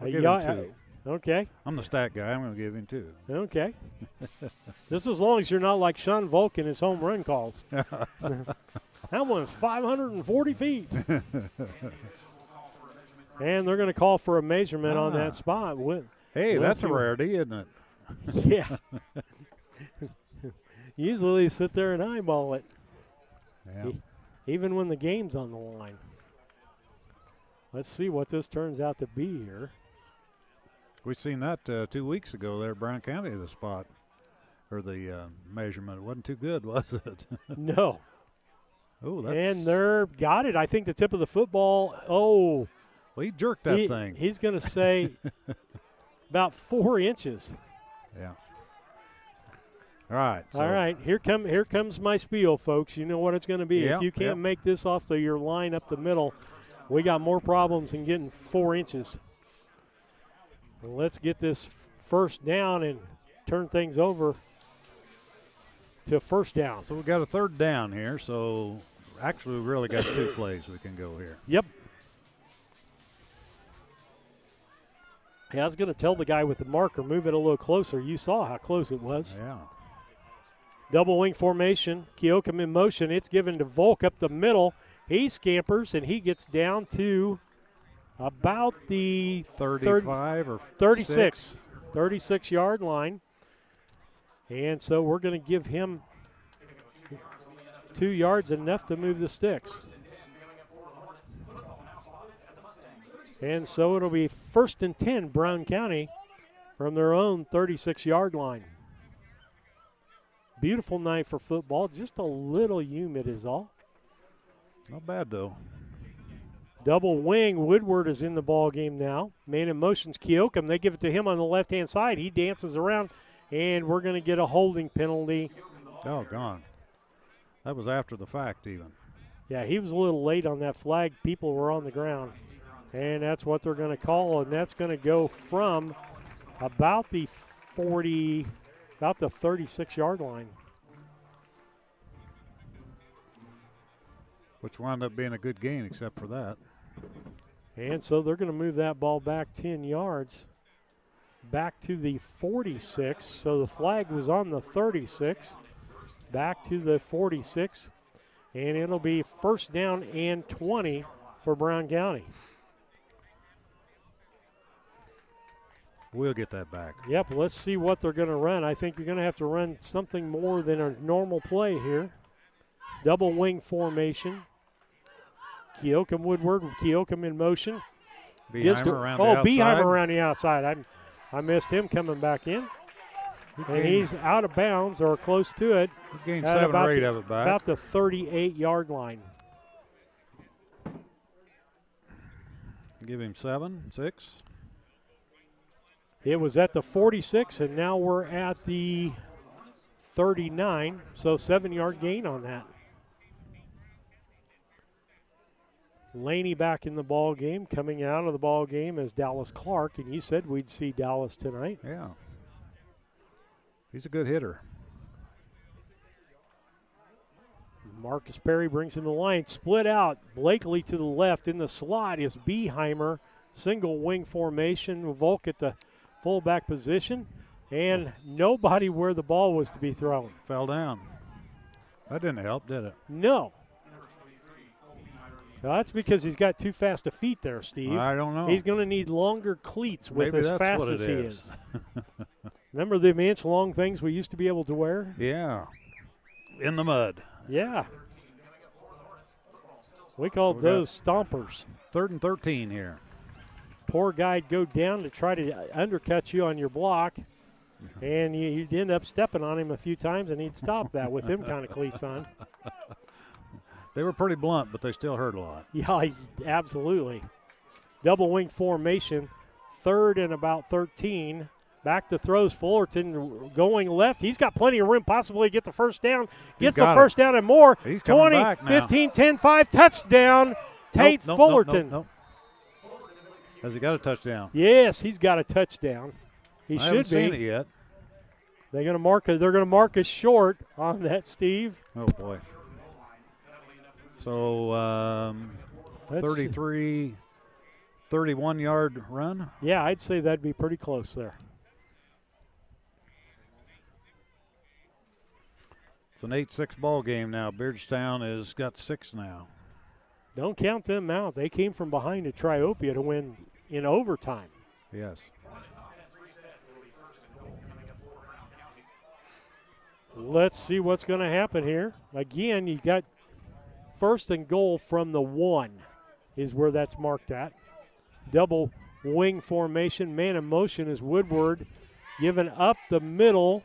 a yard. Okay. I'm the stat guy. I'm going to give him 2. Okay. Just as long as you're not like Sean Volk in his home run calls. That one's 540 feet. And they're going to call for a measurement on that spot. Hey, that's a rarity, isn't it? Yeah. Usually they sit there and eyeball it. Yeah. Even when the game's on the line. Let's see what this turns out to be here. We seen that 2 weeks ago there at Brown County, the spot, or the measurement. It wasn't too good, was it? No. Oh, and they're got it. I think the tip of the football. Oh. Well, he jerked that thing. He's going to say about 4 inches. Yeah. All right. All right. Here comes my spiel, folks. You know what it's going to be. Yep, if you can't make this off to your line up the middle, we got more problems than getting 4 inches. Let's get this first down and turn things over to first down. So we got a 3rd down here. So actually, we really got 2 plays we can go here. Yep. Yeah, I was going to tell the guy with the marker, move it a little closer. You saw how close it was. Yeah. Double wing formation. Keokum in motion. It's given to Volk up the middle. He scampers, and he gets down to about the 35 or 36. 36-yard line. And so we're going to give him 2 yards, enough to move the sticks. And so it'll be 1st and 10, Brown County, from their own 36-yard line. Beautiful night for football. Just a little humid is all. Not bad, though. Double wing. Woodward is in the ball game now. Man in motion's Keokum. They give it to him on the left-hand side. He dances around, and we're going to get a holding penalty. Oh, gone. That was after the fact even. Yeah, he was a little late on that flag. People were on the ground. And that's what they're going to call, and that's going to go from about the 36-yard line. Which wound up being a good gain except for that. And so they're going to move that ball back 10 yards, back to the 46. So the flag was on the 36, back to the 46, and it'll be 1st down and 20 for Brown County. We'll get that back. Yep, let's see what they're going to run. I think you're going to have to run something more than a normal play here. Double wing formation. Keokum Woodward, Keokum in motion. Beeheimer around the outside. Beeheimer around the outside. I missed him coming back in. And he's out of bounds or close to it. He gained 7 or 8 of it back. About the 38-yard line. Give him 7, 6. It was at the 46, and now we're at the 39, so 7-yard gain on that. Laney back in the ball game. Coming out of the ball game is Dallas Clark, and you said we'd see Dallas tonight. Yeah. He's a good hitter. Marcus Perry brings him the line. Split out. Blakely to the left. In the slot is Beeheimer. Single wing formation. Volk at the fullback position. And nobody where the ball was to be thrown. Fell down. That didn't help, did it? No. Well, that's because he's got too fast a feet there, Steve. I don't know. He's going to need longer cleats with Maybe as fast what as he it is. Remember the inch-long things we used to be able to wear? Yeah. In the mud. Yeah. We called those stompers. 3rd and 13 here. Poor guy'd go down to try to undercut you on your block, and you'd end up stepping on him a few times, and he'd stop that with them kind of cleats on. They were pretty blunt, but they still hurt a lot. Yeah, absolutely. Double wing formation, 3rd and about 13. Back to throws. Fullerton going left. He's got plenty of room possibly to get the first down. Gets the first down and more. He's 20, 15, 10, 5. Touchdown, Tate Fullerton. Nope. Has he got a touchdown? Yes, he's got a touchdown. He I should haven't be. seen it yet. They're going to mark us short on that, Steve. Oh, boy. So 33, 31-yard run? Yeah, I'd say that'd be pretty close there. It's an 8-6 ball game now. Beardstown has got 6 now. Don't count them out. They came from behind to Triopia to win in overtime. Yes. Let's see what's going to happen here. Again, you got 1st and goal from the 1 is where that's marked at. Double wing formation. Man in motion is Woodward. Giving up the middle.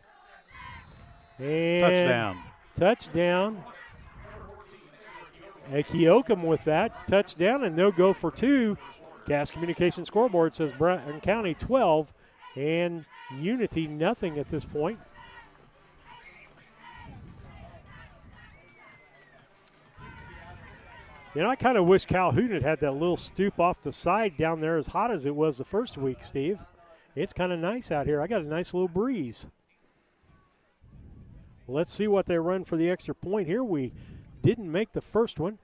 And touchdown. Keokum with that. Touchdown, and they'll go for 2. Gas Communication scoreboard says Brown County 12 and Unity nothing at this point. You know, I kind of wish Calhoun had that little stoop off the side down there as hot as it was the first week, Steve. It's kind of nice out here. I got a nice little breeze. Let's see what they run for the extra point here. We didn't make the first one.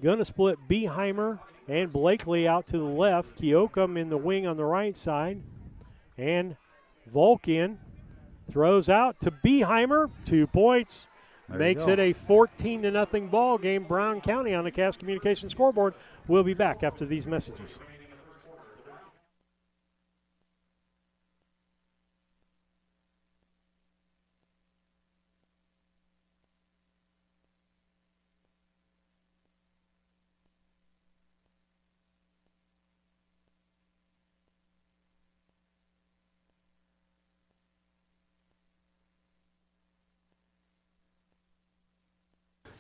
Going to split Beeheimer and Blakely out to the left. Keokum in the wing on the right side. And Volk in. Throws out to Beeheimer. 2 points. Makes it a 14-0 ball game. Brown County on the Cass Communication scoreboard. We'll be back after these messages.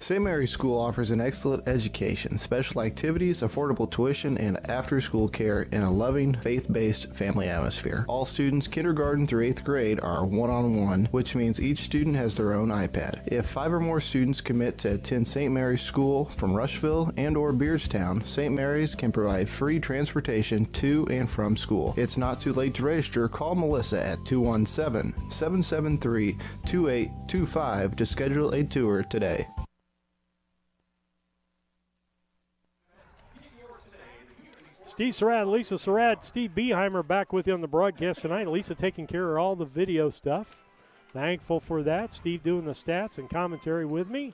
St. Mary's School offers an excellent education, special activities, affordable tuition, and after-school care in a loving, faith-based family atmosphere. All students, kindergarten through 8th grade, are one-on-one, which means each student has their own iPad. If 5 or more students commit to attend St. Mary's School from Rushville and or Beardstown, St. Mary's can provide free transportation to and from school. It's not too late to register. Call Melissa at 217-773-2825 to schedule a tour today. Steve Surratt, Lisa Surratt, Steve Beheimer back with you on the broadcast tonight. Lisa taking care of all the video stuff. Thankful for that. Steve doing the stats and commentary with me.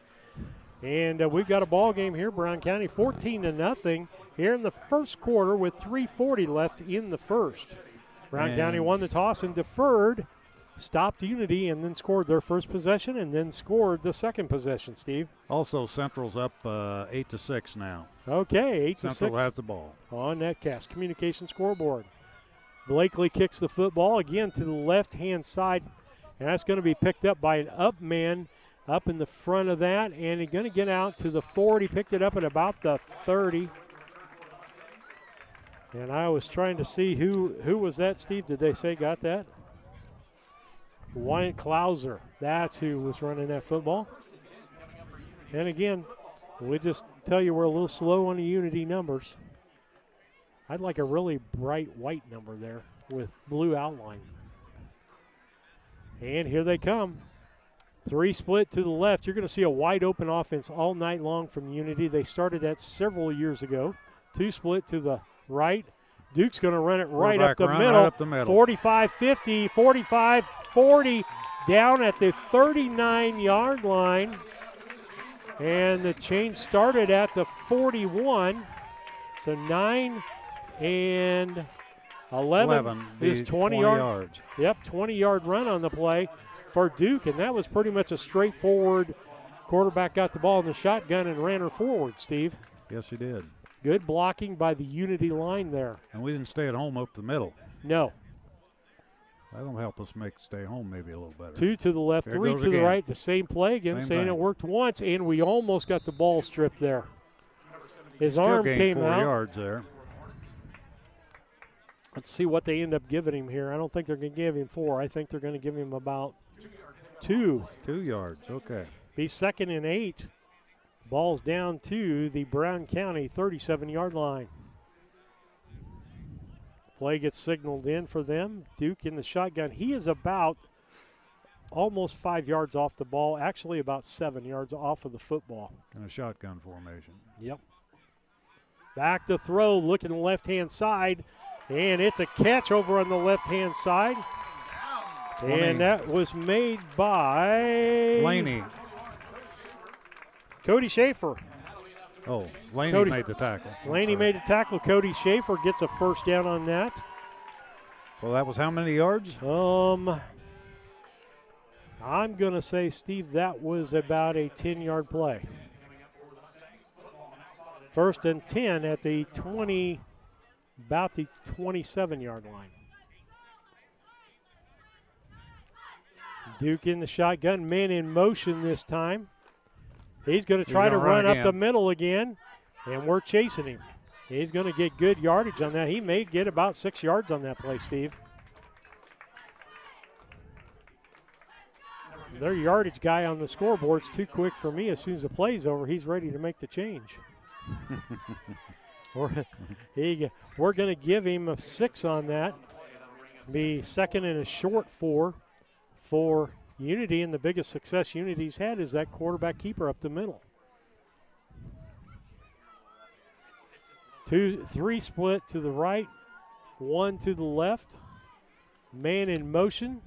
And we've got a ball game here, Brown County 14-0 here in the first quarter with 3:40 left in the first. Brown County won the toss and deferred, stopped Unity, and then scored their first possession and then scored the second possession, Steve. Also, Central's up 8-6 now. Okay, 8-6. Central has the ball. On Netcast Communication scoreboard. Blakely kicks the football again to the left-hand side, and that's going to be picked up by an up man up in the front of that, and he's going to get out to the 40. Picked it up at about the 30. And I was trying to see who was that, Steve? Did they say got that? Wyatt Klauser. That's who was running that football. And again, we just tell you we're a little slow on the Unity numbers. I'd like a really bright white number there with blue outline. And here they come. 3 split to the left. You're going to see a wide open offense all night long from Unity. They started that several years ago. 2 split to the right. Duke's going to run it right up the middle. 45-50, 45-40, down at the 39-yard line. And the change started at the 41. So 9 and 11 is 20 yards. Yep, 20-yard run on the play for Duke, and that was pretty much a straightforward quarterback got the ball in the shotgun and ran her forward, Steve. Yes, he did. Good blocking by the Unity line there. And we didn't stay at home up the middle. No. That'll help us stay home maybe a little better. 2 to the left, 3 to the right. The same play again, saying it worked once, and we almost got the ball stripped there. His arm came out. 4 yards there. Let's see what they end up giving him here. I don't think they're going to give him 4. I think they're going to give him about 2. 2 yards, okay. Be 2nd and 8. Ball's down to the Brown County 37-yard line. Play gets signaled in for them. Duke in the shotgun. He is about almost 5 yards off the ball, actually about 7 yards off of the football. In a shotgun formation. Yep. Back to throw, looking the left-hand side, and it's a catch over on the left-hand side. 20. And that was made by Laney. Cody Schaefer. Oh, Laney made the tackle. Laney made the tackle. Cody Schaefer gets a first down on that. So that was how many yards? I'm going to say, Steve, that was about a 10-yard play. 1st and 10 at the 20, about the 27-yard line. Duke in the shotgun, man in motion this time. He's going to try to run up the middle again, and we're chasing him. He's going to get good yardage on that. He may get about 6 yards on that play, Steve. Their yardage guy on the scoreboard's too quick for me. As soon as the play's over, he's ready to make the change. We're going to give him a 6 on that. Be 2nd and a short 4 for Unity, and the biggest success Unity's had is that quarterback keeper up the middle. 2-3 split to the right, 1 to the left. Man in motion.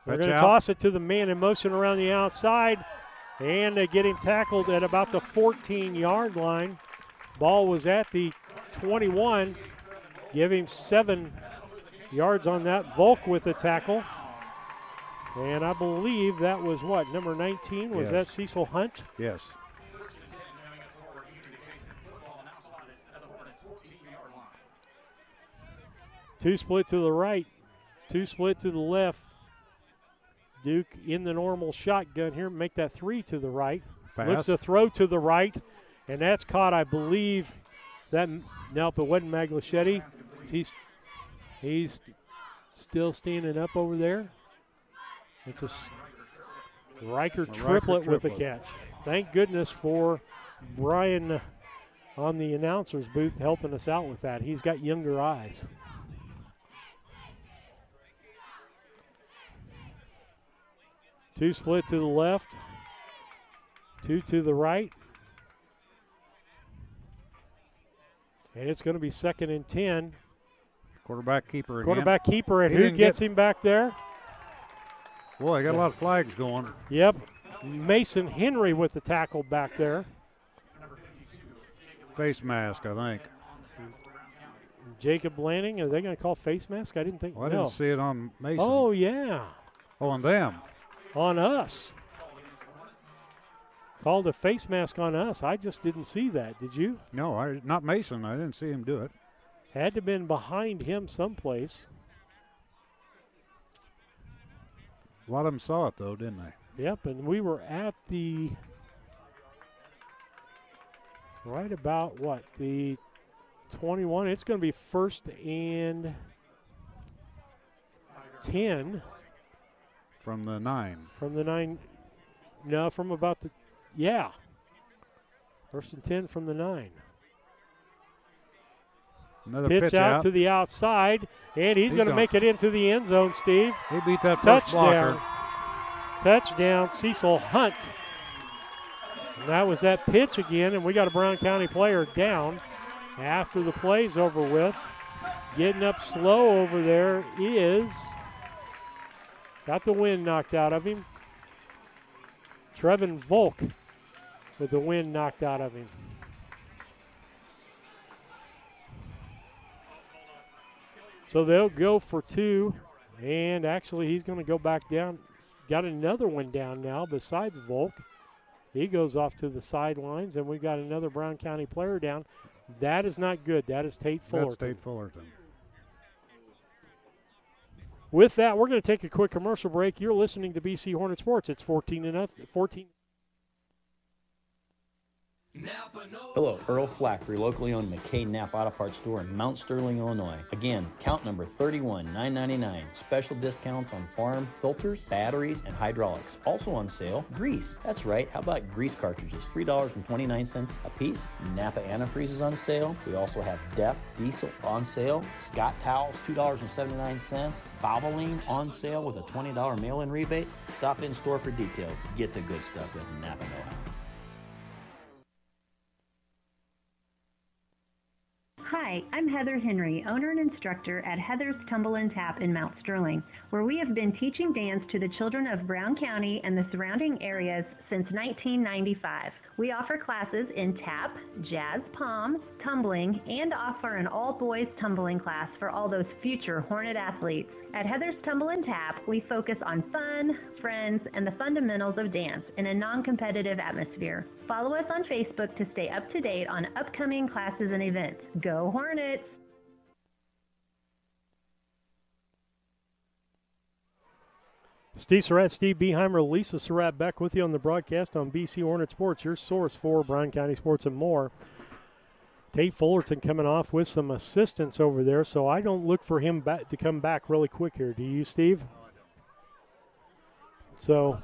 They're going to toss it to the man in motion around the outside, and they get him tackled at about the 14-yard line. Ball was at the 21. Give him 7 yards on that. Volk with the tackle. And I believe that was what, number 19? Was that Cecil Hunt? Yes. Two split to the right, 2 split to the left. Duke in the normal shotgun here, make that 3 to the right. Pass. Looks to throw to the right, and that's caught, I believe. Nope, it wasn't Maglichetti. He's still standing up over there. It's a Riker triplet with a catch. Thank goodness for Brian on the announcer's booth helping us out with that. He's got younger eyes. Two split to the left, 2 to the right. And it's going to be 2nd and 10. Quarterback keeper again. Quarterback keeper, and who gets him back there? Boy, I got a lot of flags going. Yep. Mason Henry with the tackle back there. Face mask, I think. Jacob Lanning, are they going to call face mask? I didn't think. Well, I no. didn't see it on Mason. Oh, yeah. Oh, on them. On us. Called a face mask on us. I just didn't see that. Did you? No, not Mason. I didn't see him do it. Had to have been behind him someplace. A lot of them saw it, though, didn't they? Yep, and we were at the right about, what, the 21. It's going to be 1st and 10. From the 9. From the 9. No, from about the, yeah. 1st and 10 from the 9. Another pitch out to the outside, and he's going to make it into the end zone, Steve. He beat that first blocker. Touchdown, Cecil Hunt. And that was that pitch again, and we got a Brown County player down after the play's over with. Getting up slow over there is, got the wind knocked out of him, Trevin Volk with the wind knocked out of him. So they'll go for 2, and actually he's going to go back down. Got another one down now besides Volk. He goes off to the sidelines, and we've got another Brown County player down. That is not good. That is Tate Fullerton. That's Tate Fullerton. With that, we're going to take a quick commercial break. You're listening to BC Hornet Sports. It's 14-0. Hello, Earl Flack for your locally owned McKay Knapp Auto Parts store in Mount Sterling, Illinois. Again, count number 31999. Special discounts on farm filters, batteries, and hydraulics. Also on sale, grease. That's right, how about grease cartridges? $3.29 a piece. Napa antifreeze is on sale. We also have Def Diesel on sale. Scott Towels, $2.79. Valvoline on sale with a $20 mail-in rebate. Stop in store for details. Get the good stuff with Napa know-how. Hi, I'm Heather Henry, owner and instructor at Heather's Tumble and Tap in Mount Sterling, where we have been teaching dance to the children of Brown County and the surrounding areas since 1995. We offer classes in tap, jazz palm, tumbling, and offer an all-boys tumbling class for all those future Hornet athletes. At Heather's Tumble and Tap, we focus on fun, friends, and the fundamentals of dance in a non-competitive atmosphere. Follow us on Facebook to stay up to date on upcoming classes and events. Go Hornets! Steve Surratt, Steve Beheimer, Lisa Surratt back with you on the broadcast on BC Hornet Sports, your source for Brown County sports and more. Tate Fullerton coming off with some assistance over there, so I don't look for him to come back really quick here. Do you, Steve? So,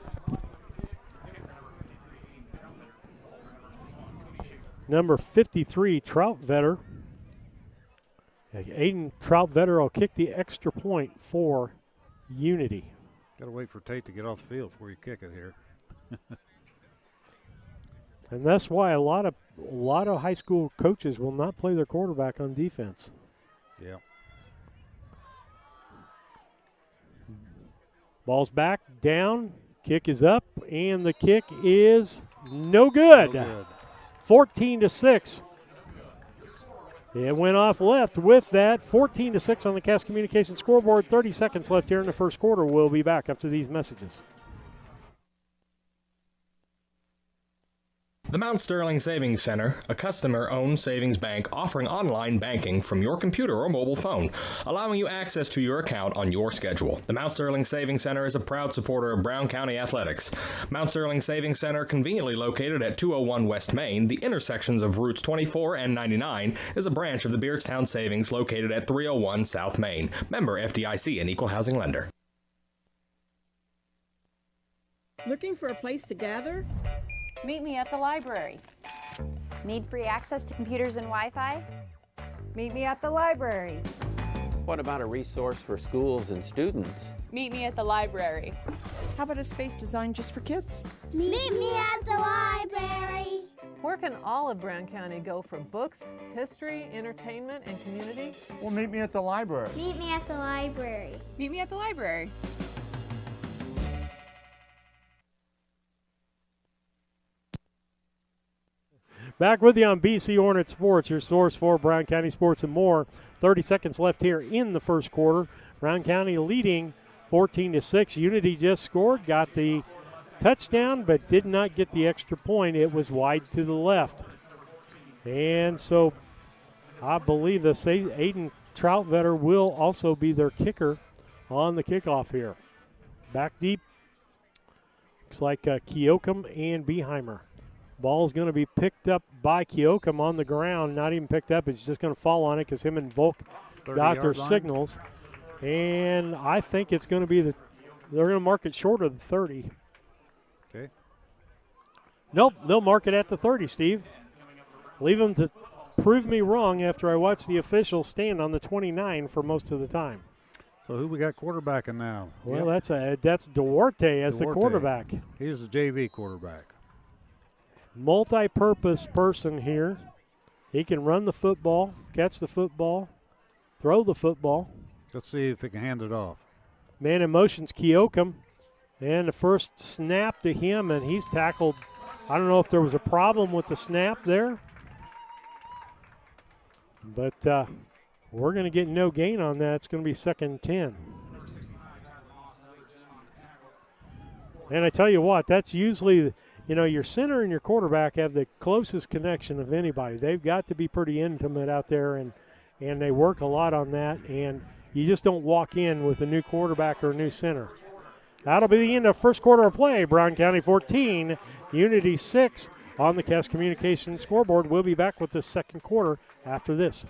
number 53, Troutvetter. Aiden Troutvetter will kick the extra point for Unity. Got to wait for Tate to get off the field before you kick it here. And that's why a lot of high school coaches will not play their quarterback on defense. Yeah. Ball's back, down, kick is up, and the kick is no good. 14-6. It went off left with that. 14-6 on the Cass Communications scoreboard. 30 seconds left here in the first quarter. We'll be back after these messages. The Mount Sterling Savings Center, a customer-owned savings bank offering online banking from your computer or mobile phone, allowing you access to your account on your schedule. The Mount Sterling Savings Center is a proud supporter of Brown County athletics. Mount Sterling Savings Center, conveniently located at 201 West Main, the intersections of routes 24 and 99, is a branch of the Beardstown Savings located at 301 South Main. Member FDIC and Equal Housing Lender. Looking for a place to gather? Meet me at the library. Need free access to computers and Wi-Fi? Meet me at the library. What about a resource for schools and students? Meet me at the library. How about a space designed just for kids? Meet me at the library. Where can all of Brown County go for books, history, entertainment, and community? Well, meet me at the library. Meet me at the library. Meet me at the library. Back with you on BC Hornet Sports, your source for Brown County sports and more. 30 seconds left here in the first quarter. Brown County leading 14-6. Unity just scored, got the touchdown, but did not get the extra point. It was wide to the left. And so I believe the Aiden Troutvetter will also be their kicker on the kickoff here. Back deep. Looks like Keokum and Beheimer. Ball's going to be picked up by Keokum on the ground. Not even picked up. It's just going to fall on it because him and Volk got their signals. And I think it's going to be they're going to mark it short of the 30. Okay. Nope, they'll mark it at the 30, Steve. Leave them to prove me wrong after I watch the officials stand on the 29 for most of the time. So who we got quarterbacking now? Well, that's Duarte as the quarterback. He's the JV quarterback. Multi-purpose person here. He can run the football, catch the football, throw the football. Let's see if he can hand it off. Man in motion's Keokum. And the first snap to him, and he's tackled. I don't know if there was a problem with the snap there. But we're going to get no gain on that. It's going to be 2nd and 10. And I tell you what, that's usually, your center and your quarterback have the closest connection of anybody. They've got to be pretty intimate out there, and they work a lot on that. And you just don't walk in with a new quarterback or a new center. That'll be the end of first quarter of play. Brown County 14, Unity 6 on the Cass Communications scoreboard. We'll be back with the second quarter after this.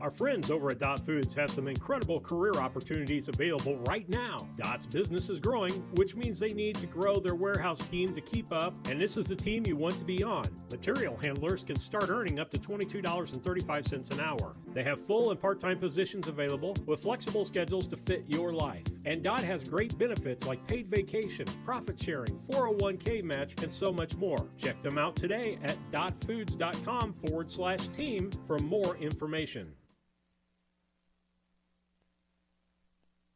Our friends over at Dot Foods have some incredible career opportunities available right now. Dot's business is growing, which means they need to grow their warehouse team to keep up, and this is the team you want to be on. Material handlers can start earning up to $22.35 an hour. They have full and part-time positions available with flexible schedules to fit your life. And Dot has great benefits like paid vacation, profit sharing, 401k match, and so much more. Check them out today at dotfoods.com/team for more information.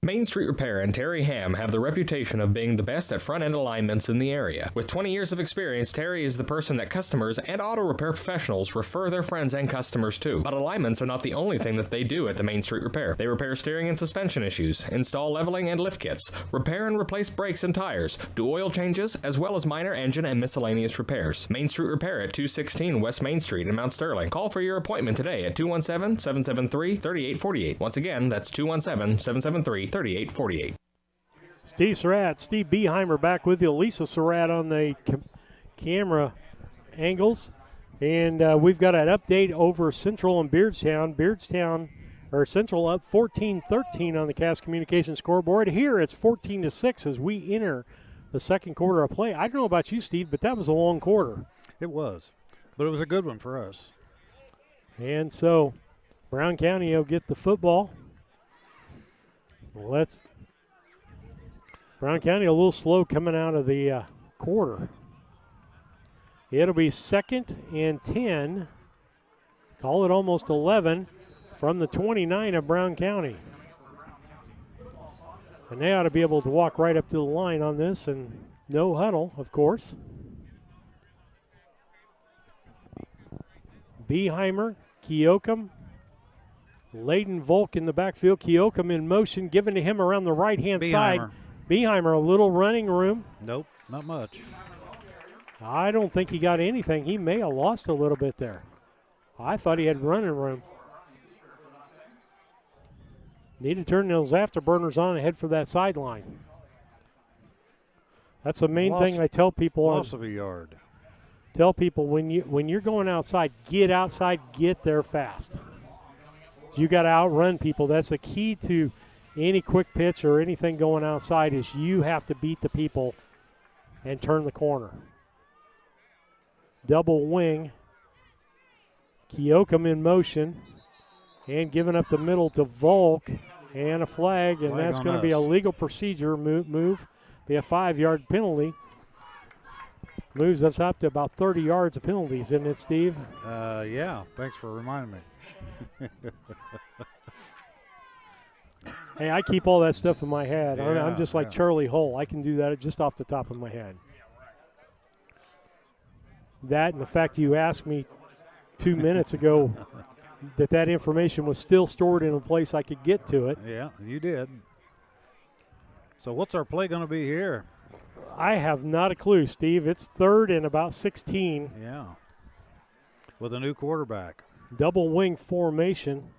Main Street Repair and Terry Ham have the reputation of being the best at front-end alignments in the area. With 20 years of experience, Terry is the person that customers and auto repair professionals refer their friends and customers to. But alignments are not the only thing that they do at the Main Street Repair. They repair steering and suspension issues, install leveling and lift kits, repair and replace brakes and tires, do oil changes, as well as minor engine and miscellaneous repairs. Main Street Repair at 216 West Main Street in Mount Sterling. Call for your appointment today at 217-773-3848. Once again, that's 217-773-3848. Steve Surratt, Steve Beheimer back with you. Lisa Surratt on the camera angles. And we've got an update over Central and Beardstown. Central up 14-13 on the Cass Communications scoreboard. Here it's 14-6 as we enter the second quarter of play. I don't know about you, Steve, but that was a long quarter. It was, but it was a good one for us. And so Brown County will get the football. Brown County a little slow coming out of the quarter. It'll be 2nd and 10. Call it almost 11 from the 29 of Brown County. And they ought to be able to walk right up to the line on this, and no huddle, of course. Beheimer, Keokum, Layden Volk in the backfield. Keokum in motion, given to him around the right-hand side. Beheimer, a little running room. Nope, not much. I don't think he got anything. He may have lost a little bit there. I thought he had running room. Need to turn those afterburners on and head for that sideline. That's the main thing I tell people. Loss of a yard. Tell people when you're going outside, get outside, get there fast. You got to outrun people. That's the key to any quick pitch or anything going outside is you have to beat the people and turn the corner. Double wing. Keokum in motion and giving up the middle to Volk and a flag, and that's going to be a legal procedure move. Be a 5-yard penalty. Moves us up to about 30 yards of penalties, isn't it, Steve? Yeah, thanks for reminding me. Hey, I keep all that stuff in my head. Yeah, I'm just like Charlie Hull. I can do that just off the top of my head. That and the fact you asked me 2 minutes ago that information was still stored in a place I could get to it. Yeah, you did. So what's our play going to be here? I have not a clue, Steve. It's 3rd and about 16. Yeah. With a new quarterback. Double wing formation.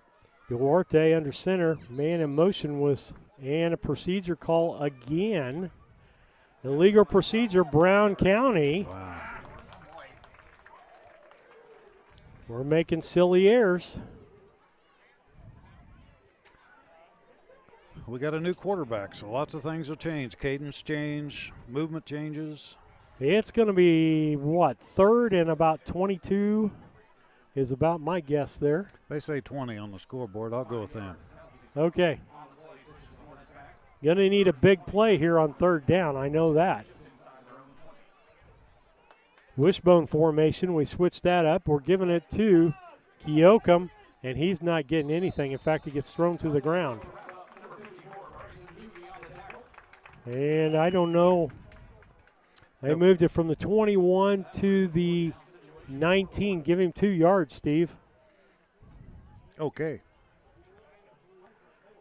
Duarte under center. Man in motion and a procedure call again. Illegal procedure, Brown County. Wow. We're making silly errors. We got a new quarterback, so lots of things will change. Cadence change, movement changes. It's going to be, 3rd and about 22 is about my guess there. They say 20 on the scoreboard. I'll go with them. Okay. Going to need a big play here on 3rd down. I know that. Wishbone formation. We switched that up. We're giving it to Keokum, and he's not getting anything. In fact, he gets thrown to the ground. And I don't know. They moved it from the 21 to the 19. Give him 2 yards, Steve. Okay.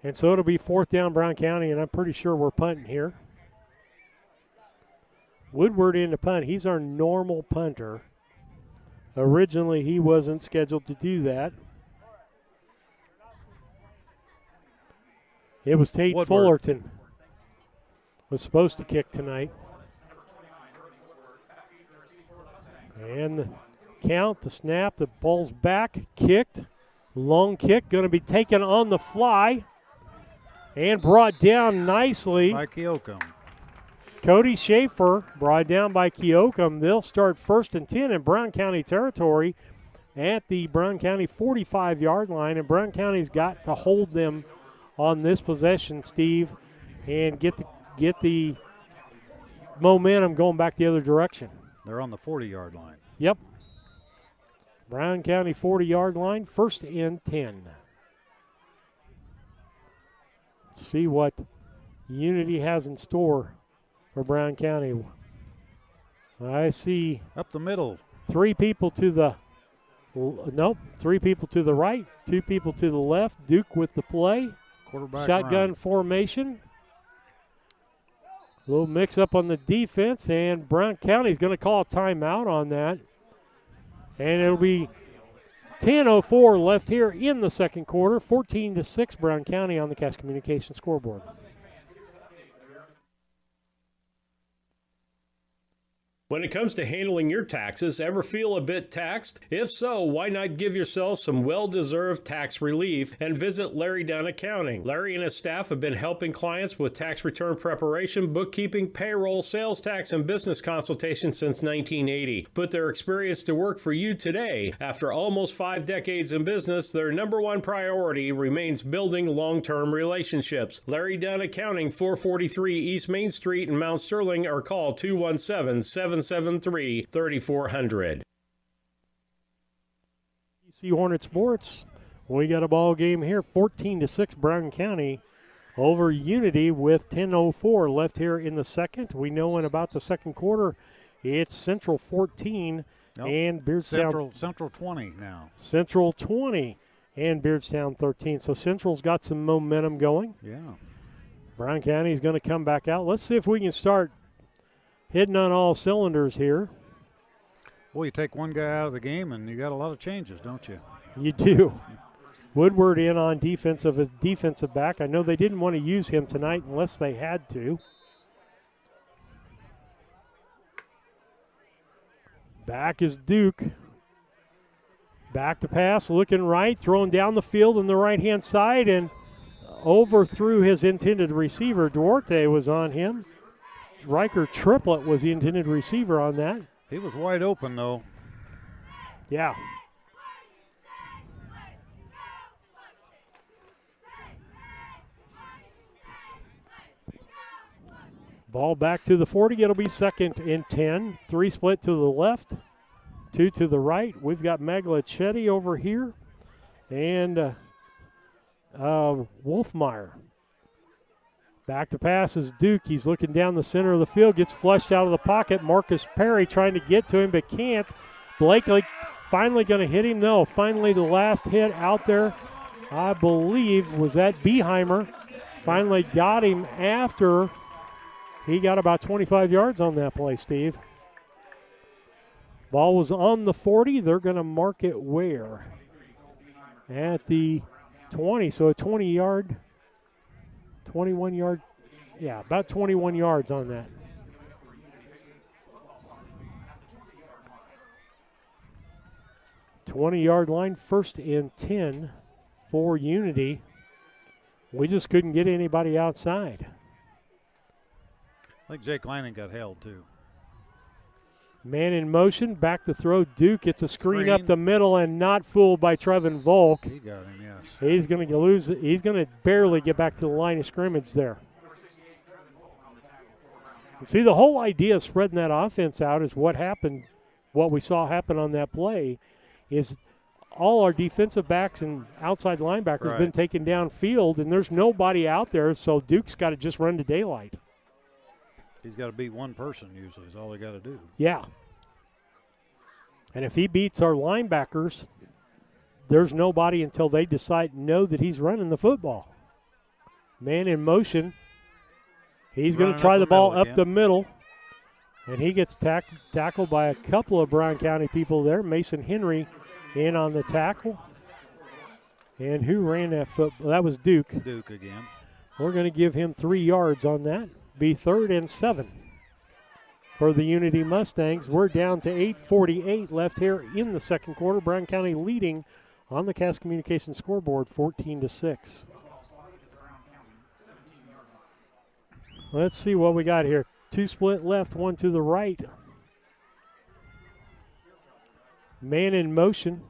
And so it'll be 4th down, Brown County, and I'm pretty sure we're punting here. Woodward in the punt. He's our normal punter. Originally, he wasn't scheduled to do that. It was Tate Woodward. Fullerton was supposed to kick tonight. And the count, the snap, the ball's back, kicked. Long kick, going to be taken on the fly and brought down nicely by Keokum. Cody Schaefer brought down by Keokum. They'll start 1st and 10 in Brown County territory at the Brown County 45-yard line, and Brown County's got to hold them on this possession, Steve, and get the momentum going back the other direction. They're on the 40-yard line. Yep. Brown County 40-yard line, 1st and 10. See what Unity has in store for Brown County. I see up the middle. 3 people to the nope, 3 people to the right, 2 people to the left. Duke with the play. Quarterback shotgun run. formation. A little mix up on the defense, and Brown County's going to call a timeout on that. And it'll be 10:04 left here in the second quarter. 14-6 Brown County on the Cash Communications scoreboard. When it comes to handling your taxes, ever feel a bit taxed? If so, why not give yourself some well-deserved tax relief and visit Larry Dunn Accounting. Larry and his staff have been helping clients with tax return preparation, bookkeeping, payroll, sales tax, and business consultation since 1980. Put their experience to work for you today. After almost 5 decades in business, their #1 priority remains building long-term relationships. Larry Dunn Accounting, 443 East Main Street in Mount Sterling, or call 217-773-3400. BC Hornet Sports, we got a ball game here, 14-6 Brown County over Unity with 10:04 left here in the second. We know in about the second quarter, it's Central 14 and Beardstown. Central 20 now. Central 20 and Beardstown 13. So Central's got some momentum going. Yeah. Brown County's going to come back out. Let's see if we can start hitting on all cylinders here. Boy, you take one guy out of the game, and you got a lot of changes, don't you? You do. Woodward in on defensive back. I know they didn't want to use him tonight unless they had to. Back is Duke. Back to pass, looking right, throwing down the field on the right-hand side, and overthrew his intended receiver. Duarte was on him. Riker Triplett was the intended receiver on that. He was wide open, though. Yeah. Ball back to the 40. It'll be 2nd and 10. 3 split to the left, 2 to the right. We've got Maglicetti over here and Wolfmeyer. Back to pass is Duke. He's looking down the center of the field, gets flushed out of the pocket. Marcus Perry trying to get to him but can't. Blakely finally going to hit him. No, finally the last hit out there, I believe, was that Beheimer. Finally got him after he got about 25 yards on that play, Steve. Ball was on the 40. They're going to mark it where? At the 20. So a 20-yard, 21-yard, yeah, about 21 yards on that. $20-yard line, 1st and 10 for Unity. We just couldn't get anybody outside. I think Jake Lanning got held, too. Man in motion, back to throw. Duke gets a screen up the middle and not fooled by Trevin Volk. He got him, yes. He's going to lose it. He's going to barely get back to the line of scrimmage there. And see, the whole idea of spreading that offense out is what happened, what we saw happen on that play is all our defensive backs and outside linebackers have been taken downfield, and there's nobody out there, so Duke's got to just run to daylight. He's got to beat one person usually is all he got to do. Yeah. And if he beats our linebackers, there's nobody until they know that he's running the football. Man in motion. He's going to try the ball up the middle. And he gets tackled by a couple of Brown County people there. Mason Henry in on the tackle. And who ran that football? That was Duke. Duke again. We're going to give him 3 yards on that. Be 3rd and 7 for the Unity Mustangs. We're down to 8:48 left here in the second quarter. Brown County leading on the Cass Communications scoreboard 14-6. Let's see what we got here. 2 split left, 1 to the right. Man in motion.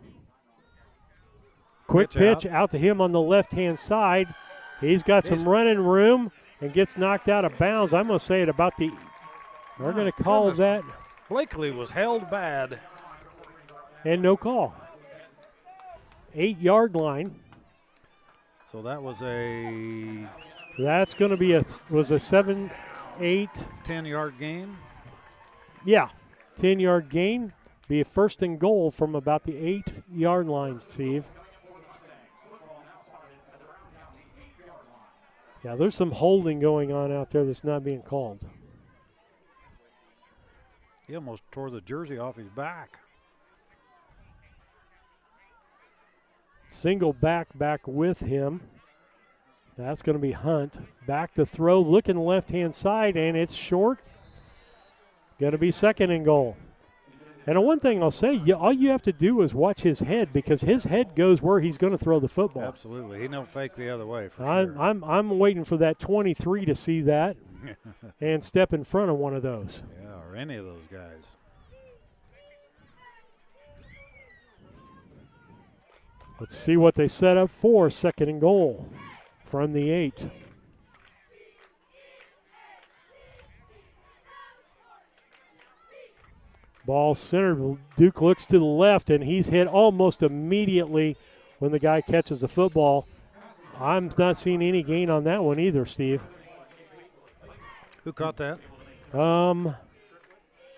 Quick pitch out to him on the left-hand side. He's got some running room and gets knocked out of bounds. I'm going to say it about the – we're going to call that. Blakely was held bad. And no call. 8-yard line. So that was a – that's going to be a 7, 8. 10-yard gain? Yeah, 10-yard gain. Be a 1st and goal from about the 8-yard line, Steve. Yeah, there's some holding going on out there that's not being called. He almost tore the jersey off his back. Single back with him. That's going to be Hunt. Back to throw, looking left-hand side, and it's short. Going to be 2nd and goal. And one thing I'll say, all you have to do is watch his head because his head goes where he's going to throw the football. Absolutely. He don't fake the other way for sure. I'm waiting for that 23 to see that and step in front of one of those. Yeah, or any of those guys. Let's see what they set up for 2nd and goal from the 8. Ball centered. Duke looks to the left, and he's hit almost immediately when the guy catches the football. I'm not seeing any gain on that one either, Steve. Who caught that?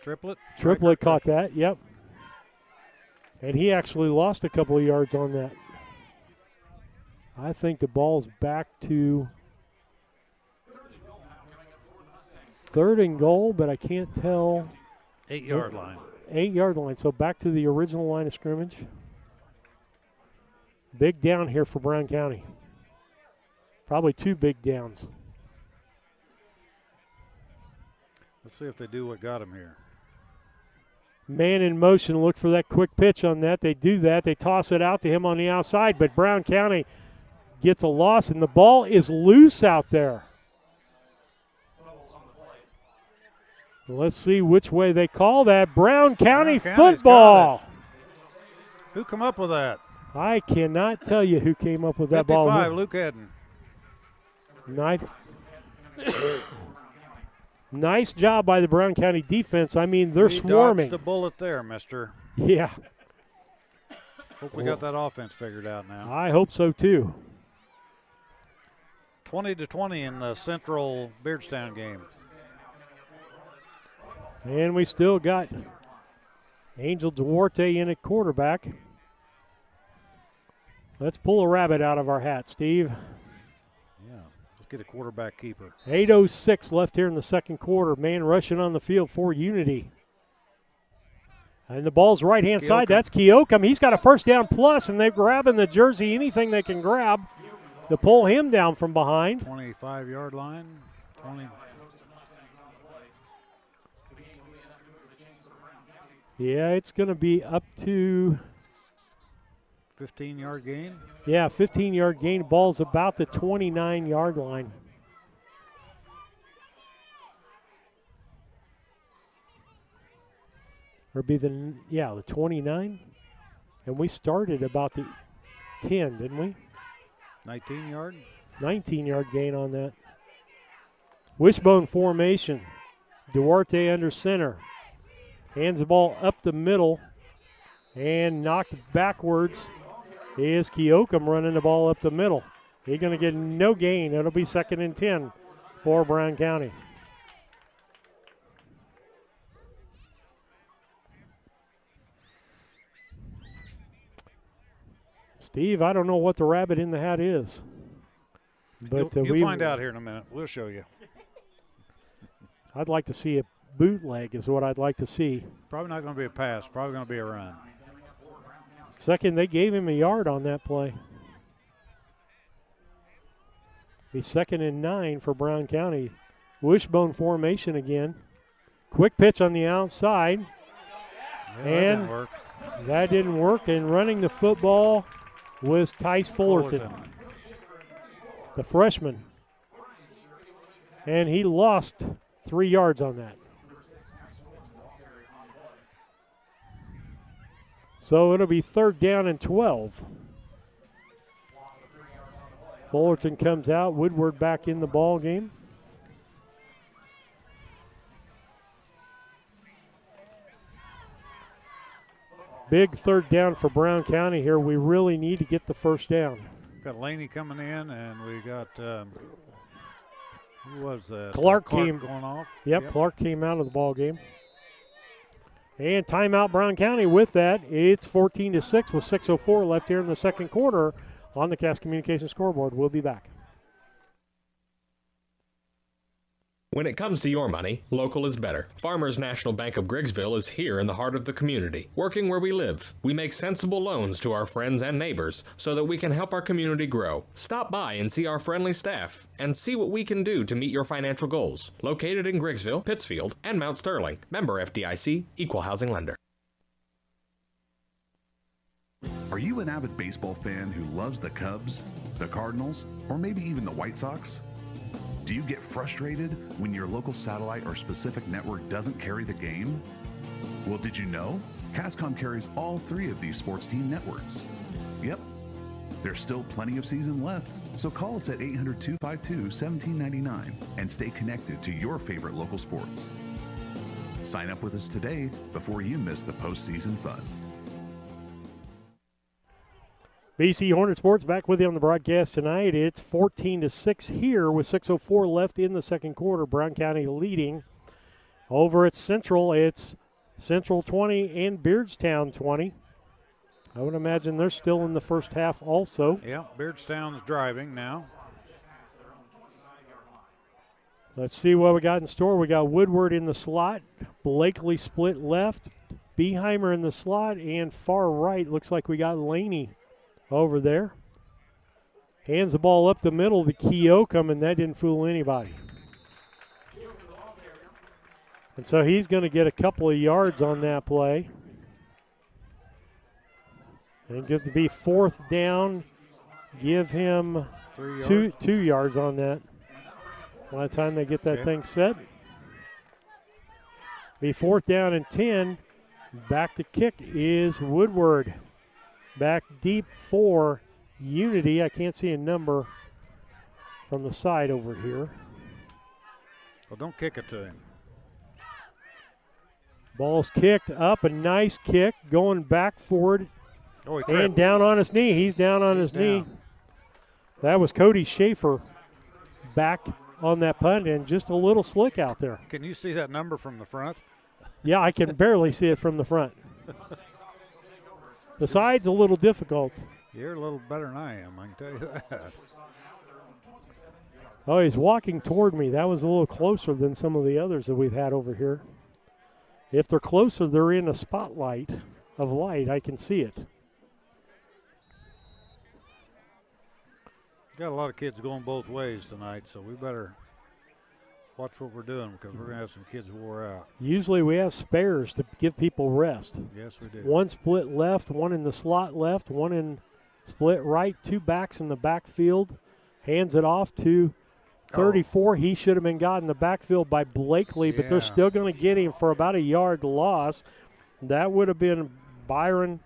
Triplett? Triplett caught that, yep. And he actually lost a couple of yards on that. I think the ball's back to 3rd and goal, but I can't tell. 8-yard line. 8-yard line. So back to the original line of scrimmage. Big down here for Brown County. Probably 2 big downs. Let's see if they do what got him here. Man in motion, look for that quick pitch on that. They do that. They toss it out to him on the outside, but Brown County gets a loss, and the ball is loose out there. Let's see which way they call that. Brown County football. Who come up with that? I cannot tell you who came up with that 55, ball. 55, Luke Eden. Nice job by the Brown County defense. I mean, they're We swarming. dodged the bullet there, mister. Yeah. Hope we got that offense figured out now. I hope so, too. 20-20 in the Central Beardstown game. And we still got Angel Duarte in at quarterback. Let's pull a rabbit out of our hat, Steve. Yeah, let's get a quarterback keeper. 8:06 left here in the second quarter. Man rushing on the field for Unity. And the ball's right-hand side. That's Keokum. He's got a first down plus, and they're grabbing the jersey, anything they can grab to pull him down from behind. 25-yard line. 20. Yeah, it's going to be up to 15-yard gain. Yeah, 15-yard gain. Ball's about the 29-yard line. Or be the 29. And we started about the 10, didn't we? 19-yard. 19-yard gain on that. Wishbone formation. Duarte under center. Hands the ball up the middle and knocked backwards is Keokum running the ball up the middle. He's going to get no gain. It'll be 2nd and 10 for Brown County. Steve, I don't know what the rabbit in the hat is. But you'll find out here in a minute. We'll show you. I'd like to see a bootleg is what I'd like to see. Probably not going to be a pass. Probably going to be a run. Second, they gave him a yard on that play. Be 2nd and 9 for Brown County. Wishbone formation again. Quick pitch on the outside. Yeah, and that didn't work. And running the football was Tice Fullerton, the freshman. And he lost 3 yards on that. So it'll be 3rd down and 12. Fullerton comes out. Woodward back in the ball game. Big 3rd down for Brown County here. We really need to get the first down. Got Laney coming in, and we got who was that? Clark came going off. Yep, Clark came out of the ball game. And timeout Brown County with that. It's 14-6 with 6:04 left here in the second quarter on the Cass Communications scoreboard. We'll be back. When it comes to your money, local is better. Farmers National Bank of Griggsville is here in the heart of the community, working where we live. We make sensible loans to our friends and neighbors so that we can help our community grow. Stop by and see our friendly staff and see what we can do to meet your financial goals. Located in Griggsville, Pittsfield, and Mount Sterling. Member FDIC, Equal Housing Lender. Are you an avid baseball fan who loves the Cubs, the Cardinals, or maybe even the White Sox? Do you get frustrated when your local satellite or specific network doesn't carry the game? Well, did you know? Cascom carries all 3 of these sports team networks. Yep, there's still plenty of season left, so call us at 800-252-1799 and stay connected to your favorite local sports. Sign up with us today before you miss the postseason fun. BC Hornet Sports back with you on the broadcast tonight. It's 14-6 here with 6:04 left in the second quarter. Brown County leading over at Central. It's Central 20 and Beardstown 20. I would imagine they're still in the first half also. Yeah, Beardstown's driving now. Let's see what we got in store. We got Woodward in the slot. Blakely split left. Beheimer in the slot, and far right looks like we got Laney over there. Hands the ball up the middle to Keokum, and that didn't fool anybody. And so he's going to get a couple of yards on that play. And good to be 4th down. Give him 2 yards on that. By the time they get that thing set. Be 4th down and 10. Back to kick is Woodward. Back deep for Unity. I can't see a number from the side over here. Well, don't kick it to him. Ball's kicked up, a nice kick, going back forward. Oh, and down on his knee. He's down on his knee. That was Cody Schaefer back on that punt, and just a little slick out there. Can you see that number from the front? Yeah, I can barely see it from the front. The side's a little difficult. You're a little better than I am, I can tell you that. Oh, he's walking toward me. That was a little closer than some of the others that we've had over here. If they're closer, they're in a spotlight of light. I can see it. Got a lot of kids going both ways tonight, so we better watch what we're doing because we're going to have some kids wore out. Usually we have spares to give people rest. Yes, we do. One split left, one in the slot left, one in split right, 2 backs in the backfield. Hands it off to 34. He should have been got in the backfield by Blakely, but they're still going to get him for about a yard loss. That would have been Brian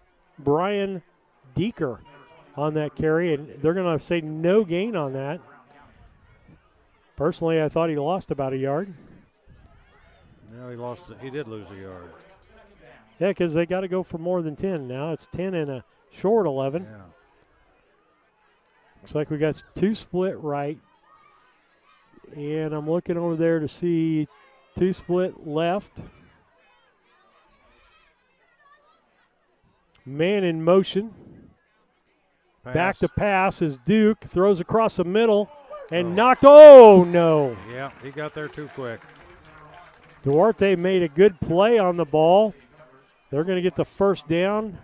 Deeker on that carry, and they're going to say no gain on that. Personally, I thought he lost about a yard. Yeah, he did lose a yard. Yeah, because they got to go for more than 10 now. It's 10 and a short 11. Yeah. Looks like we got 2 split right. And I'm looking over there to see 2 split left. Man in motion. Pass. Back to pass is Duke. Throws across the middle and knocked. Oh, no. Yeah, he got there too quick. Duarte made a good play on the ball. They're going to get the first down.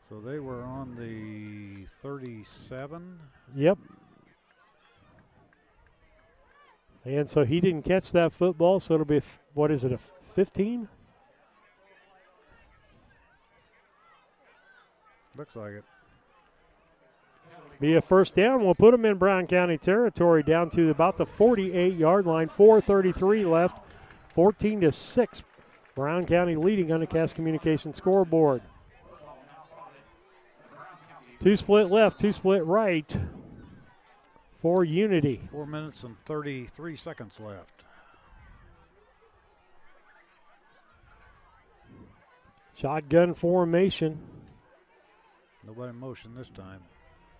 So they were on the 37. Yep. And so he didn't catch that football, so it'll be, what is it, a 15? Looks like it. Be a first down. We'll put them in Brown County territory down to about the 48-yard line. 4:33 left, 14-6. Brown County leading on the Cass Communications scoreboard. 2 split left, 2 split right for Unity. 4 minutes and 33 seconds left. Shotgun formation. Nobody in motion this time.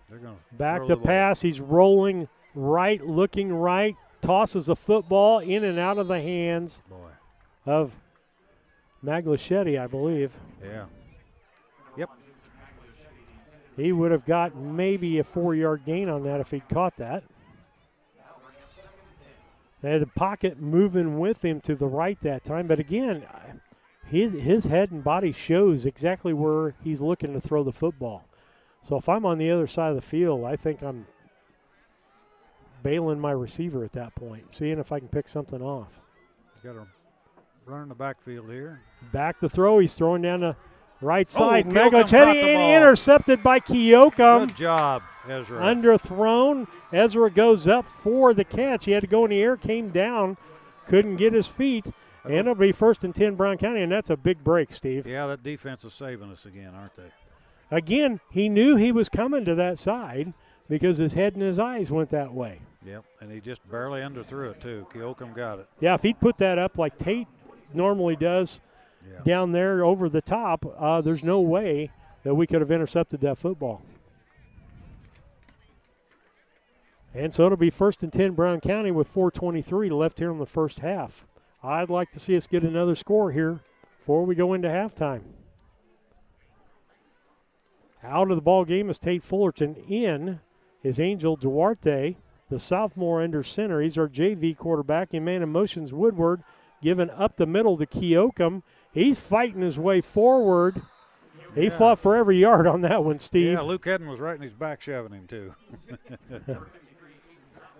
They're going to back to pass. He's rolling right, looking right, tosses the football in and out of the hands of Maglischetti, I believe. Yeah. Yep. He would have got maybe a 4-yard gain on that if he'd caught that. They had the pocket moving with him to the right that time. But again, his head and body shows exactly where he's looking to throw the football. So if I'm on the other side of the field, I think I'm bailing my receiver at that point, seeing if I can pick something off. Got to run in the backfield here. Back to throw. He's throwing down the right side. Keokum Maglichetti intercepted by Keokum. Good job, Ezra. Underthrown. Ezra goes up for the catch. He had to go in the air, came down, couldn't get his feet. And it'll be 1st and 10 Brown County, and that's a big break, Steve. Yeah, that defense is saving us again, aren't they? Again, he knew he was coming to that side because his head and his eyes went that way. Yep, and he just barely underthrew it, too. Keokum got it. Yeah, if he'd put that up like Tate normally does down there over the top, there's no way that we could have intercepted that football. And so it'll be 1st and 10 Brown County with 4:23 left here in the first half. I'd like to see us get another score here before we go into halftime. Out of the ball game is Tate Fullerton. In is Angel Duarte, the sophomore under center. He's our JV quarterback. In man in motion's Woodward, given up the middle to Keokum. He's fighting his way forward. He fought for every yard on that one, Steve. Yeah, Luke Eden was right in his back shoving him, too.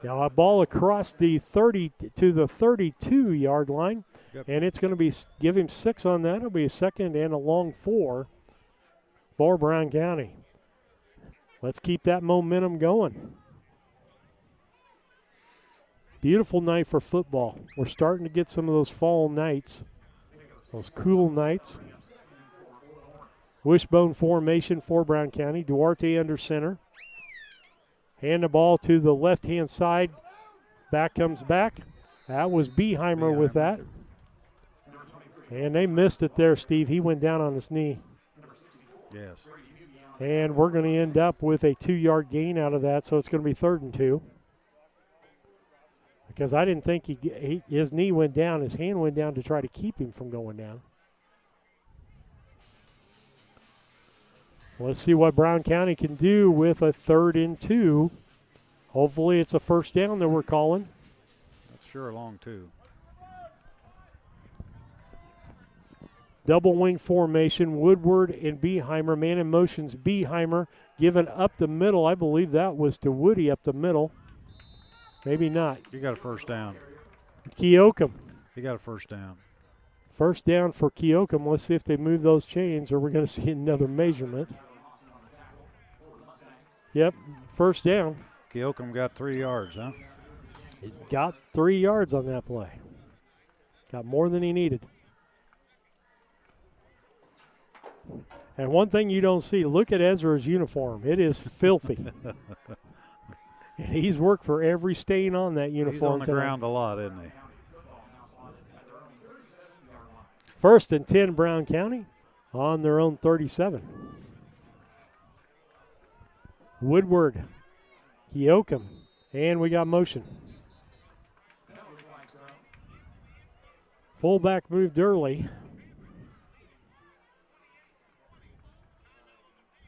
Now a ball across the 30 to the 32-yard line, and it's going to be give him 6 on that. It'll be a second and a long 4 for Brown County. Let's keep that momentum going. Beautiful night for football. We're starting to get some of those fall nights, those cool nights. Wishbone formation for Brown County. Duarte under center. Hand the ball to the left-hand side. Back comes back. That was Beheimer with that. And they missed it there, Steve. He went down on his knee. Yes. And we're going to end up with a 2-yard gain out of that, so it's going to be 3rd and 2. Because I didn't think his knee went down. His hand went down to try to keep him from going down. Let's see what Brown County can do with a 3rd and 2. Hopefully it's a first down that we're calling. That's sure a long 2. Double wing formation, Woodward and Beheimer. Man in motion's Beheimer given up the middle. I believe that was to Woody up the middle. Maybe not. You got a first down. Keokum. You got a first down. First down for Keokum. Let's see if they move those chains or we're going to see another measurement. Yep, first down. Keokum got 3 yards, huh? He got 3 yards on that play. Got more than he needed. And one thing you don't see, look at Ezra's uniform. It is filthy. And he's worked for every stain on that uniform. He's on the tonight. ground a lot, isn't he? 1st and 10, Brown County on their own 37. Woodward, Keokum, and we got motion. Fullback moved early.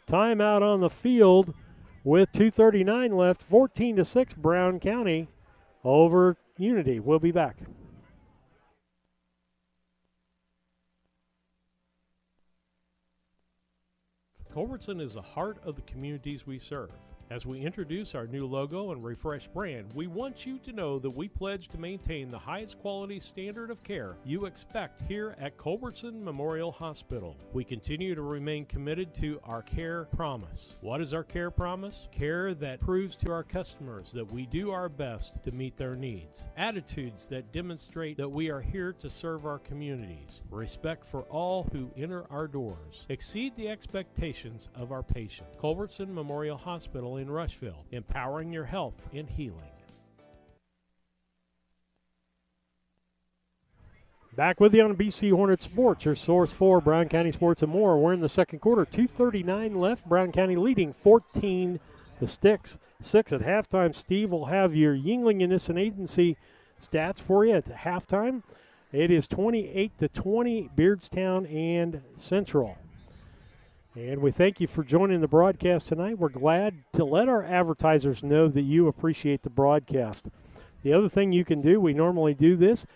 Timeout on the field with 2:39 left. 14-6, Brown County over Unity. We'll be back. Culbertson is the heart of the communities we serve. As we introduce our new logo and refresh brand, we want you to know that we pledge to maintain the highest quality standard of care you expect here at Culbertson Memorial Hospital. We continue to remain committed to our care promise. What is our care promise? Care that proves to our customers that we do our best to meet their needs. Attitudes that demonstrate that we are here to serve our communities. Respect for all who enter our doors. Exceed the expectations of our patient. Culbertson Memorial Hospital in Rushville, empowering your health and healing. Back with you on BC Hornet Sports, your source for Brown County sports and more. We're in the second quarter, 2:39 left. Brown County leading 14-6 at halftime. Steve will have your Yuengling Innocent Agency stats for you at halftime. It is 28-20, Beardstown and Central. And we thank you for joining the broadcast tonight. We're glad to let our advertisers know that you appreciate the broadcast. The other thing you can do, we normally do this.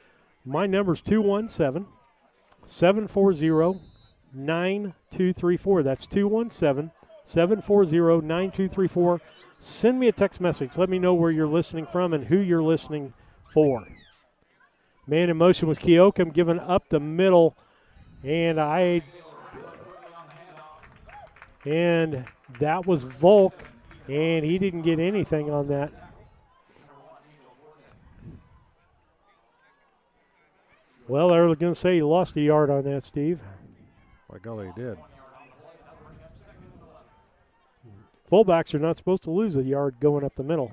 My number's 217-740-9234. That's 217-740-9234. Send me a text message. Let me know where you're listening from and who you're listening for. Man in motion was Keokum giving up the middle, and that was Volk, and he didn't get anything on that. Well, they're going to say he lost a yard on that, Steve. By golly, he did. Fullbacks are not supposed to lose a yard going up the middle.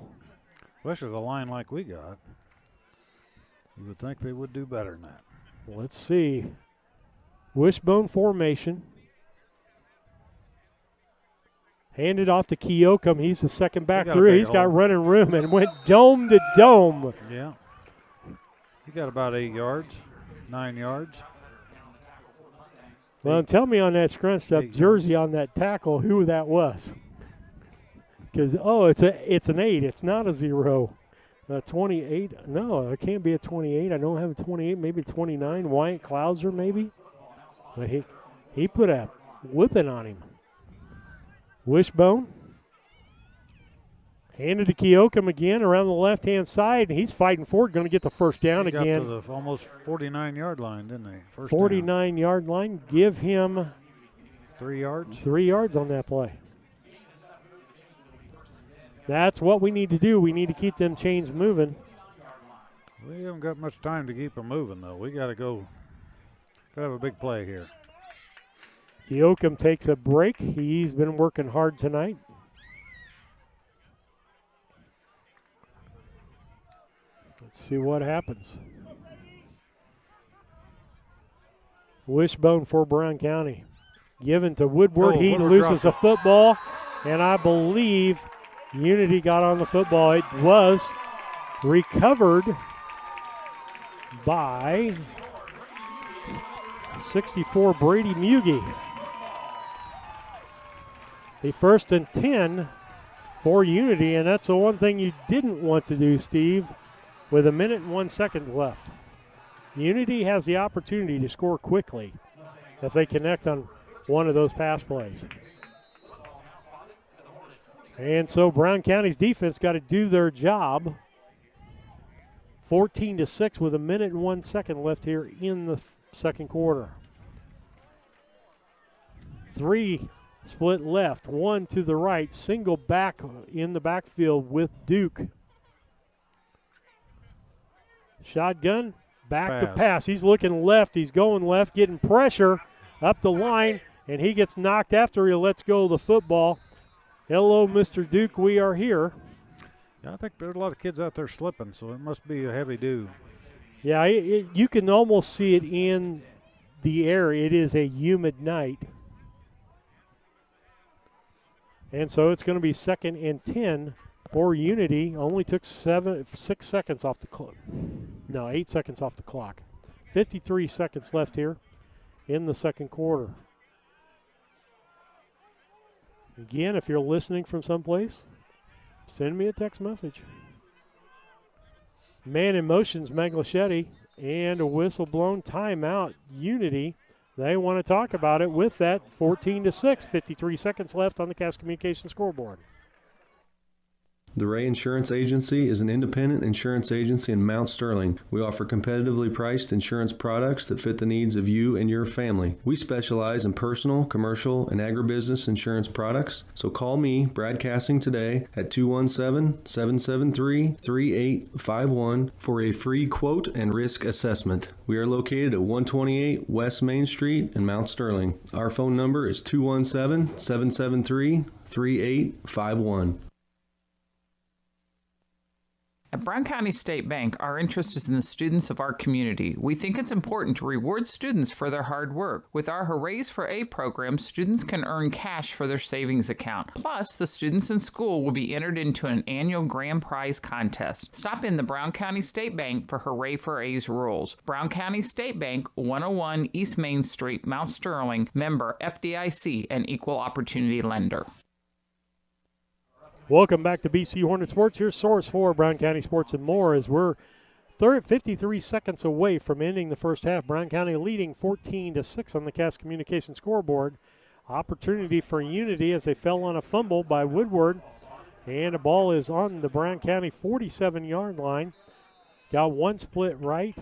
Especially the line like we got. You would think they would do better than that. Let's see. Wishbone formation. Handed off to Keokum. He's the second back through. He's got running room and went dome to dome. Yeah. He got about 8 yards, 9 yards. Well, tell me on that scrunched up jersey on that tackle who that was. Because, it's an 8. It's not a 0. 28. No, it can't be a 28. I don't have a 28. Maybe 29. Wyatt Clouser, maybe. But he put a whipping on him. Wishbone. Handed to Keokum again around the left-hand side, and he's fighting for it, going to get the first down again. Got to the almost 49-yard line, didn't they? 49-yard line. Give him 3 yards. 3 yards on that play. That's what we need to do. We need to keep them chains moving. We haven't got much time to keep them moving, though. We got to go. Got to have a big play here. Keokum takes a break. He's been working hard tonight. Let's see what happens. Wishbone for Brown County. Given to Woodward. He loses a football, and I believe Unity got on the football. It was recovered by 64 Brady Mugie. The 1st and 10 for Unity, and that's the one thing you didn't want to do, Steve, with 1 minute and 1 second left. Unity has the opportunity to score quickly if they connect on one of those pass plays. And so Brown County's defense got to do their job. 14-6 with 1 minute and 1 second left here in the second quarter. 3 split left, 1 to the right, single back in the backfield with Duke. Shotgun, back to pass. He's looking left, he's going left, getting pressure up the line, and he gets knocked after he lets go of the football. Hello, Mr. Duke, we are here. Yeah, I think there's a lot of kids out there slipping, so it must be a heavy dew. Yeah, you can almost see it in the air. It is a humid night. And so it's going to be 2nd and 10 for Unity. Only took 6 seconds off the clock. No, 8 seconds off the clock. 53 seconds left here in the second quarter. Again, if you're listening from someplace, send me a text message. Man in motion's Maglachetti, and a whistle blown timeout. Unity, they want to talk about it with that 14-6, 53 seconds left on the Cass Communications scoreboard. The Ray Insurance Agency is an independent insurance agency in Mount Sterling. We offer competitively priced insurance products that fit the needs of you and your family. We specialize in personal, commercial, and agribusiness insurance products. So call me, Brad Cassing, today at 217-773-3851 for a free quote and risk assessment. We are located at 128 West Main Street in Mount Sterling. Our phone number is 217-773-3851. At Brown County State Bank, our interest is in the students of our community. We think it's important to reward students for their hard work. With our Hoorays for A program, students can earn cash for their savings account. Plus, the students in school will be entered into an annual grand prize contest. Stop in the Brown County State Bank for Hooray for A's rules. Brown County State Bank, 101 East Main Street, Mount Sterling, member FDIC, and equal opportunity lender. Welcome back to BC Hornet Sports, your source for Brown County sports and more, as we're 53 seconds away from ending the first half. Brown County leading 14-6 on the Cass Communications scoreboard. Opportunity for Unity as they fell on a fumble by Woodward, and the ball is on the Brown County 47-yard line. Got one split right,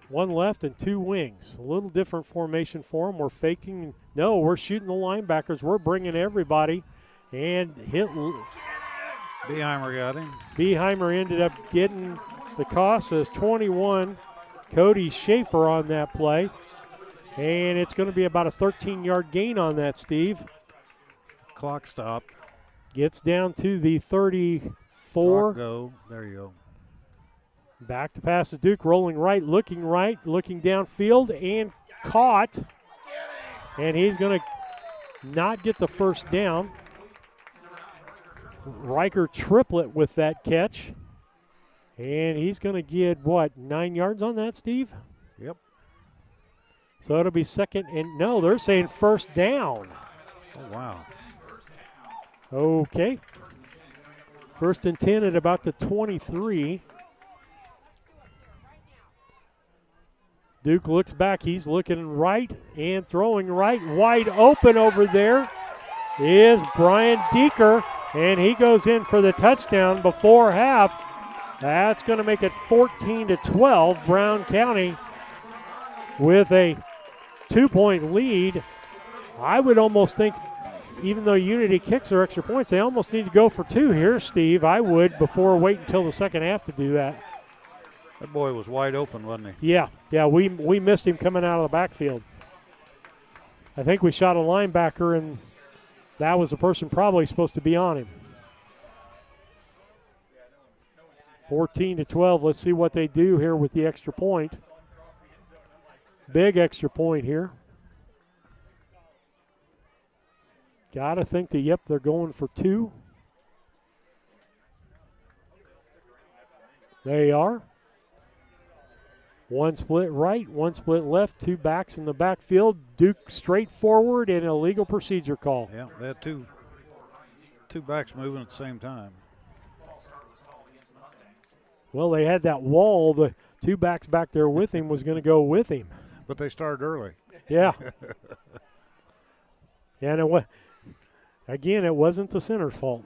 one left, and two wings. A little different formation for them. We're faking. No, we're shooting the linebackers. We're bringing everybody. And hit. Beheimer got him. Beheimer ended up getting the cost as 21. Cody Schaefer on that play. And it's going to be about a 13-yard gain on that, Steve. Clock stopped. Gets down to the 34. Clock go. There you go. Back to pass to Duke, rolling right, looking downfield, and caught. And he's going to not get the first down. Riker triplet with that catch. And he's going to get, 9 yards on that, Steve? Yep. So it'll be second and, no, they're saying first down. Oh, wow. Okay. 1st and 10 at about the 23. Duke looks back. He's looking right and throwing right. Wide open over there is Brian Deeker, and he goes in for the touchdown before half. That's going to make it 14-12. Brown County with a 2-point lead. I would almost think, even though Unity kicks their extra points, they almost need to go for 2 here, Steve. I would before waiting until the second half to do that. That boy was wide open, wasn't he? Yeah, we missed him coming out of the backfield. I think we shot a linebacker, and that was the person probably supposed to be on him. 14-12. Let's see what they do here with the extra point. Big extra point here. Got to think that, yep, they're going for 2. They are. 1 split right, 1 split left, 2 backs in the backfield. Duke straight forward and a legal procedure call. Yeah, they had two backs moving at the same time. Well, they had that wall. The 2 backs back there with him was going to go with him. But they started early. Yeah. And it wasn't the center's fault.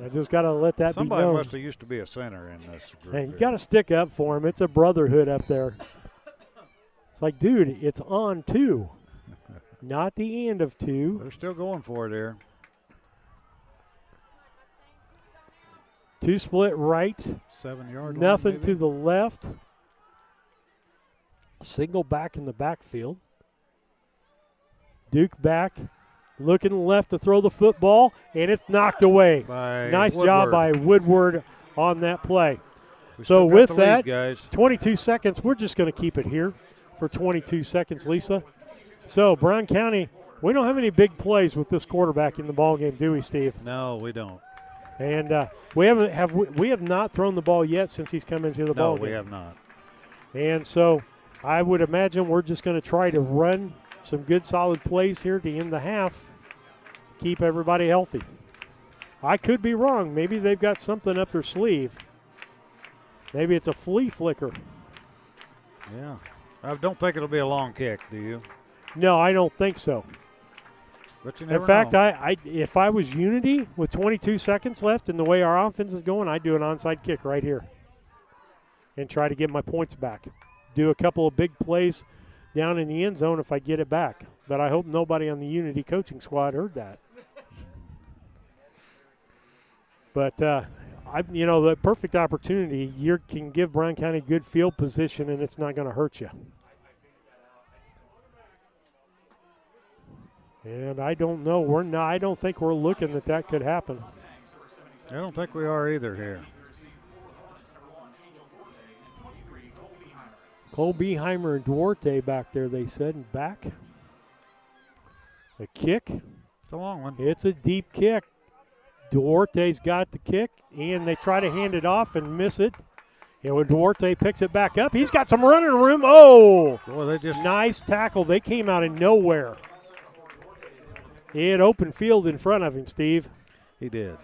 I just got to let that be known. Somebody must have used to be a center in this group. And you got to stick up for him. It's a brotherhood up there. It's like, dude, it's on 2, not the end of 2. They're still going for it here. 2 split right. 7-yard line, nothing maybe? to the left. Single back in the backfield. Duke back. Looking left to throw the football, and it's knocked away. Nice job by Woodward on that play. So with that, lead, 22 seconds. We're just going to keep it here for 22 seconds, Lisa. So Brown County, we don't have any big plays with this quarterback in the ball game, do we, Steve? No, we don't. And we have not thrown the ball yet since he's come into the ball game. No, we have not. And so I would imagine we're just going to try to run some good solid plays here to end the half, keep everybody healthy. I could be wrong. Maybe they've got something up their sleeve. Maybe it's a flea flicker. Yeah. I don't think it'll be a long kick, do you? No, I don't think so. But you never In fact, know. I if I was Unity with 22 seconds left and the way our offense is going, I'd do an onside kick right here and try to get my points back. Do a couple of big plays down in the end zone if I get it back. But I hope nobody on the Unity coaching squad heard that. But, the perfect opportunity, you can give Brown County good field position, and it's not going to hurt you. And I don't know. I don't think we're looking that could happen. I don't think we are either here. Cole Beheimer and Duarte back there, they said, and back. A kick. It's a long one. It's a deep kick. Duarte's got the kick, and they try to hand it off and miss it. And when Duarte picks it back up, he's got some running room. Oh! Boy, nice tackle. They came out of nowhere. He had open field in front of him, Steve. He did.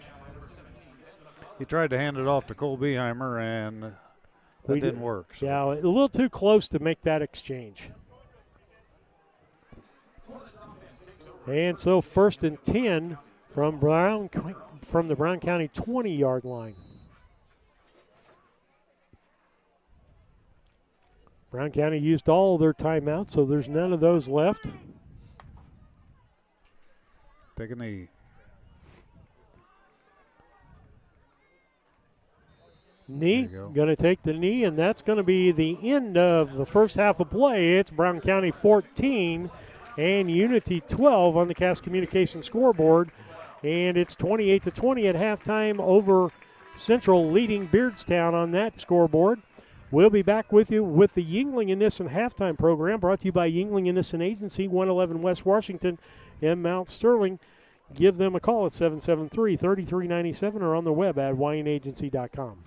He tried to hand it off to Cole Beheimer, and that didn't work. So. Yeah, a little too close to make that exchange. And so 1st and 10 from the Brown County 20-yard line. Brown County used all their timeouts, so there's none of those left. Take a knee. Knee, going to take the knee, and that's going to be the end of the first half of play. It's Brown County 14 and Unity 12 on the Cass Communications scoreboard. And it's 28-20 at halftime over Central, leading Beardstown on that scoreboard. We'll be back with you with the Yuengling and Nissen halftime program, brought to you by Yuengling and Nissen Agency, 111 West Washington in Mount Sterling. Give them a call at 773-3397 or on the web at wyagency.com.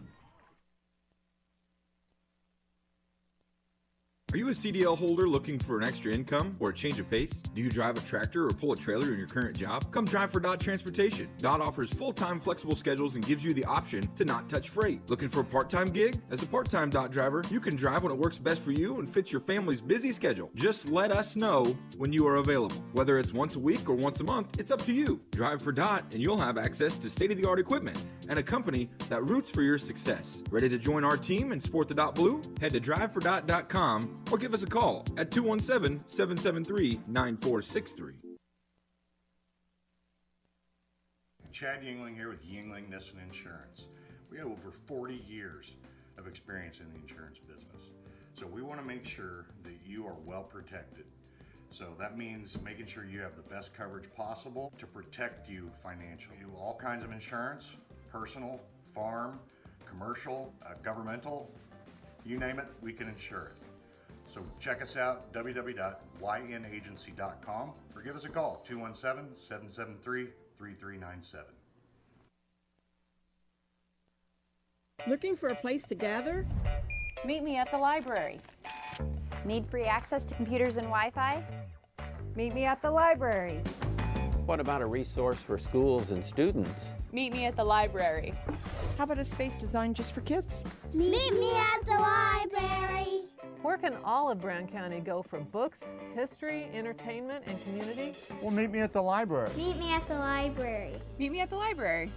Are you a CDL holder looking for an extra income or a change of pace? Do you drive a tractor or pull a trailer in your current job? Come drive for Dot Transportation. Dot offers full-time flexible schedules and gives you the option to not touch freight. Looking for a part-time gig? As a part-time Dot driver, you can drive when it works best for you and fits your family's busy schedule. Just let us know when you are available. Whether it's once a week or once a month, it's up to you. Drive for Dot and you'll have access to state-of-the-art equipment and a company that roots for your success. Ready to join our team and sport the Dot Blue? Head to drivefordot.com or give us a call at 217-773-9463. Chad Yingling here with Yingling Nissan Insurance. We have over 40 years of experience in the insurance business. So we want to make sure that you are well protected. So that means making sure you have the best coverage possible to protect you financially. We do all kinds of insurance, personal, farm, commercial, governmental, you name it, we can insure it. So check us out, www.ynagency.com, or give us a call, 217-773-3397. Looking for a place to gather? Meet me at the library. Need free access to computers and Wi-Fi? Meet me at the library. What about a resource for schools and students? Meet me at the library. How about a space designed just for kids? Meet me at the library. Where can all of Brown County go for books, history, entertainment, and community? Well, meet me at the library. Meet me at the library. Meet me at the library.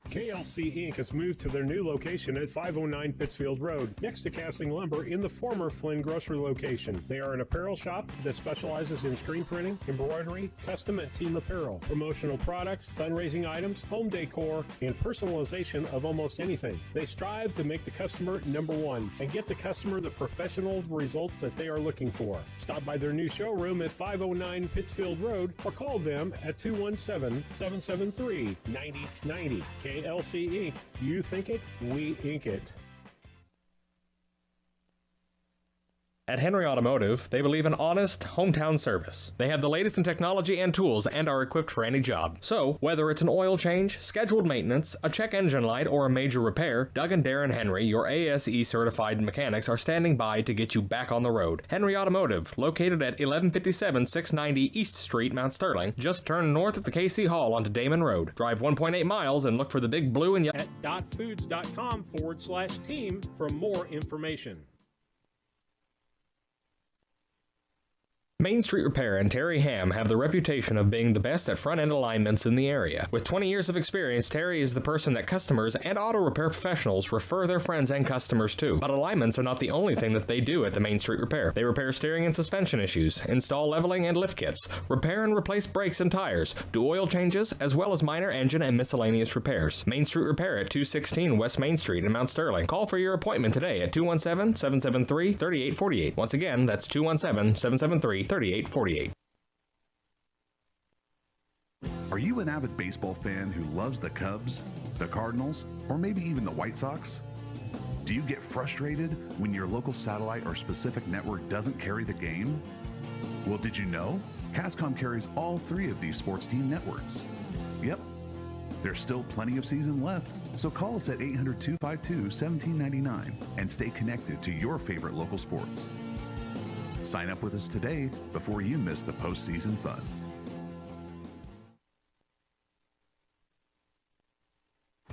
KLC Inc. has moved to their new location at 509 Pittsfield Road, next to Casting Lumber in the former Flynn Grocery location. They are an apparel shop that specializes in screen printing, embroidery, custom and team apparel, promotional products, fundraising items, home decor, and personalization of almost anything. They strive to make the customer number one and get the customer the professional results that they are looking for. Stop by their new showroom at 509 Pittsfield Road or call them at 217-773-9090. KLC Inc. You think it, we ink it. At Henry Automotive, they believe in honest, hometown service. They have the latest in technology and tools and are equipped for any job. So, whether it's an oil change, scheduled maintenance, a check engine light, or a major repair, Doug and Darren Henry, your ASE certified mechanics, are standing by to get you back on the road. Henry Automotive, located at 1157 690 East Street, Mount Sterling. Just turn north at the KC Hall onto Damon Road. Drive 1.8 miles and look for the big blue and yellow. At dotfoods.com/team for more information. Main Street Repair and Terry Ham have the reputation of being the best at front-end alignments in the area. With 20 years of experience, Terry is the person that customers and auto repair professionals refer their friends and customers to. But alignments are not the only thing that they do at the Main Street Repair. They repair steering and suspension issues, install leveling and lift kits, repair and replace brakes and tires, do oil changes, as well as minor engine and miscellaneous repairs. Main Street Repair at 216 West Main Street in Mount Sterling. Call for your appointment today at 217-773-3848. Once again, that's 217-773-3848. Are you an avid baseball fan who loves the Cubs, the Cardinals, or maybe even the White Sox? Do you get frustrated when your local satellite or specific network doesn't carry the game? Well, did you know? Cascom carries all three of these sports team networks. Yep, there's still plenty of season left, so call us at 800-252-1799 and stay connected to your favorite local sports. Sign up with us today before you miss the postseason fun.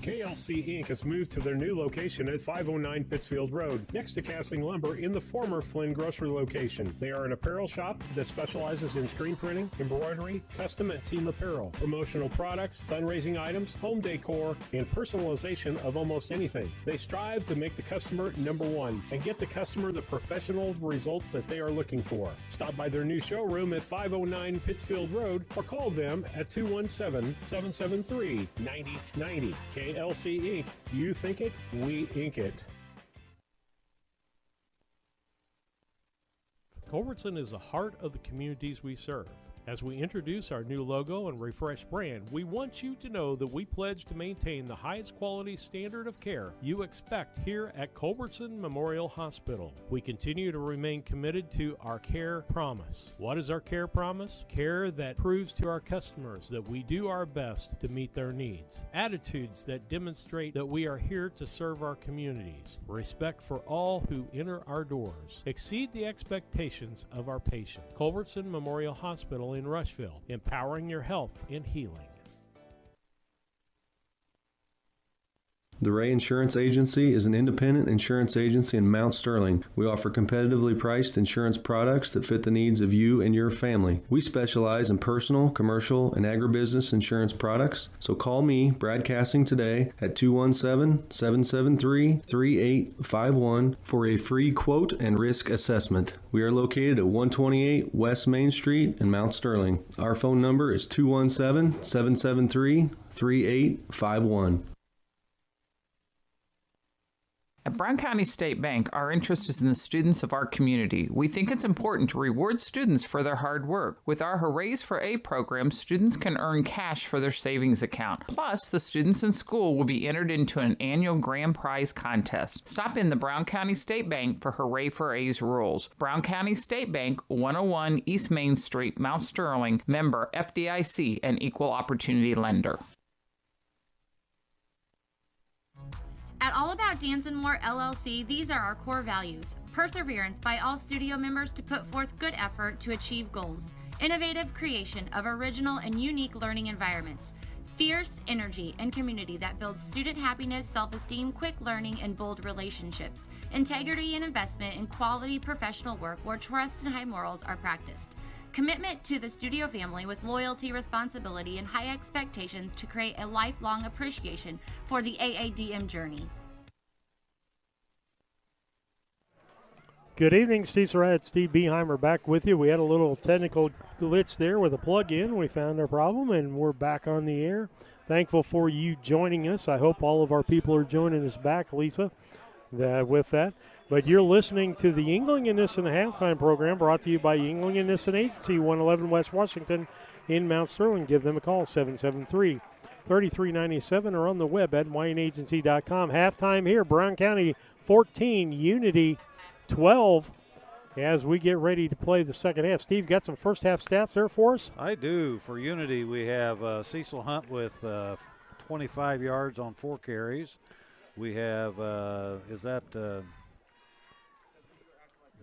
KLC Inc. has moved to their new location at 509 Pittsfield Road, next to Casting Lumber in the former Flynn Grocery location. They are an apparel shop that specializes in screen printing, embroidery, custom and team apparel, promotional products, fundraising items, home decor, and personalization of almost anything. They strive to make the customer number one and get the customer the professional results that they are looking for. Stop by their new showroom at 509 Pittsfield Road or call them at 217-773-9090. KLC Inc. You think it, we ink it. Culbertson is the heart of the communities we serve. As we introduce our new logo and refreshed brand, we want you to know that we pledge to maintain the highest quality standard of care you expect here at Culbertson Memorial Hospital. We continue to remain committed to our care promise. What is our care promise? Care that proves to our customers that we do our best to meet their needs. Attitudes that demonstrate that we are here to serve our communities. Respect for all who enter our doors. Exceed the expectations of our patients. Culbertson Memorial Hospital in Rushville, empowering your health and healing. The Ray Insurance Agency is an independent insurance agency in Mount Sterling. We offer competitively priced insurance products that fit the needs of you and your family. We specialize in personal, commercial, and agribusiness insurance products. So call me, Brad Cassing, today at 217-773-3851 for a free quote and risk assessment. We are located at 128 West Main Street in Mount Sterling. Our phone number is 217-773-3851. At Brown County State Bank, our interest is in the students of our community. We think it's important to reward students for their hard work. With our Hoorays for A program, students can earn cash for their savings account. Plus, the students in school will be entered into an annual grand prize contest. Stop in the Brown County State Bank for Hooray for A's rules. Brown County State Bank, 101 East Main Street, Mount Sterling, member FDIC, and equal opportunity lender. At All About Dance and More LLC, these are our core values. Perseverance by all studio members to put forth good effort to achieve goals. Innovative creation of original and unique learning environments. Fierce energy and community that builds student happiness, self-esteem, quick learning, and bold relationships. Integrity and investment in quality professional work where trust and high morals are practiced. Commitment to the studio family with loyalty, responsibility, and high expectations to create a lifelong appreciation for the AADM journey. Good evening, Steve Surratt, Steve Beheimer back with you. We had a little technical glitch there with a plug-in. We found our problem, and we're back on the air. Thankful for you joining us. I hope all of our people are joining us back, Lisa, with that. But you're listening to the Yingling and Nissen halftime program brought to you by Yingling and Nissen Agency, 111 West Washington in Mount Sterling. Give them a call, 773-3397, or on the web at wyanagency.com. Halftime here, Brown County 14, Unity 12, as we get ready to play the second half. Steve, got some first half stats there for us? I do. For Unity, we have Cecil Hunt with 25 yards on 4 carries. We have,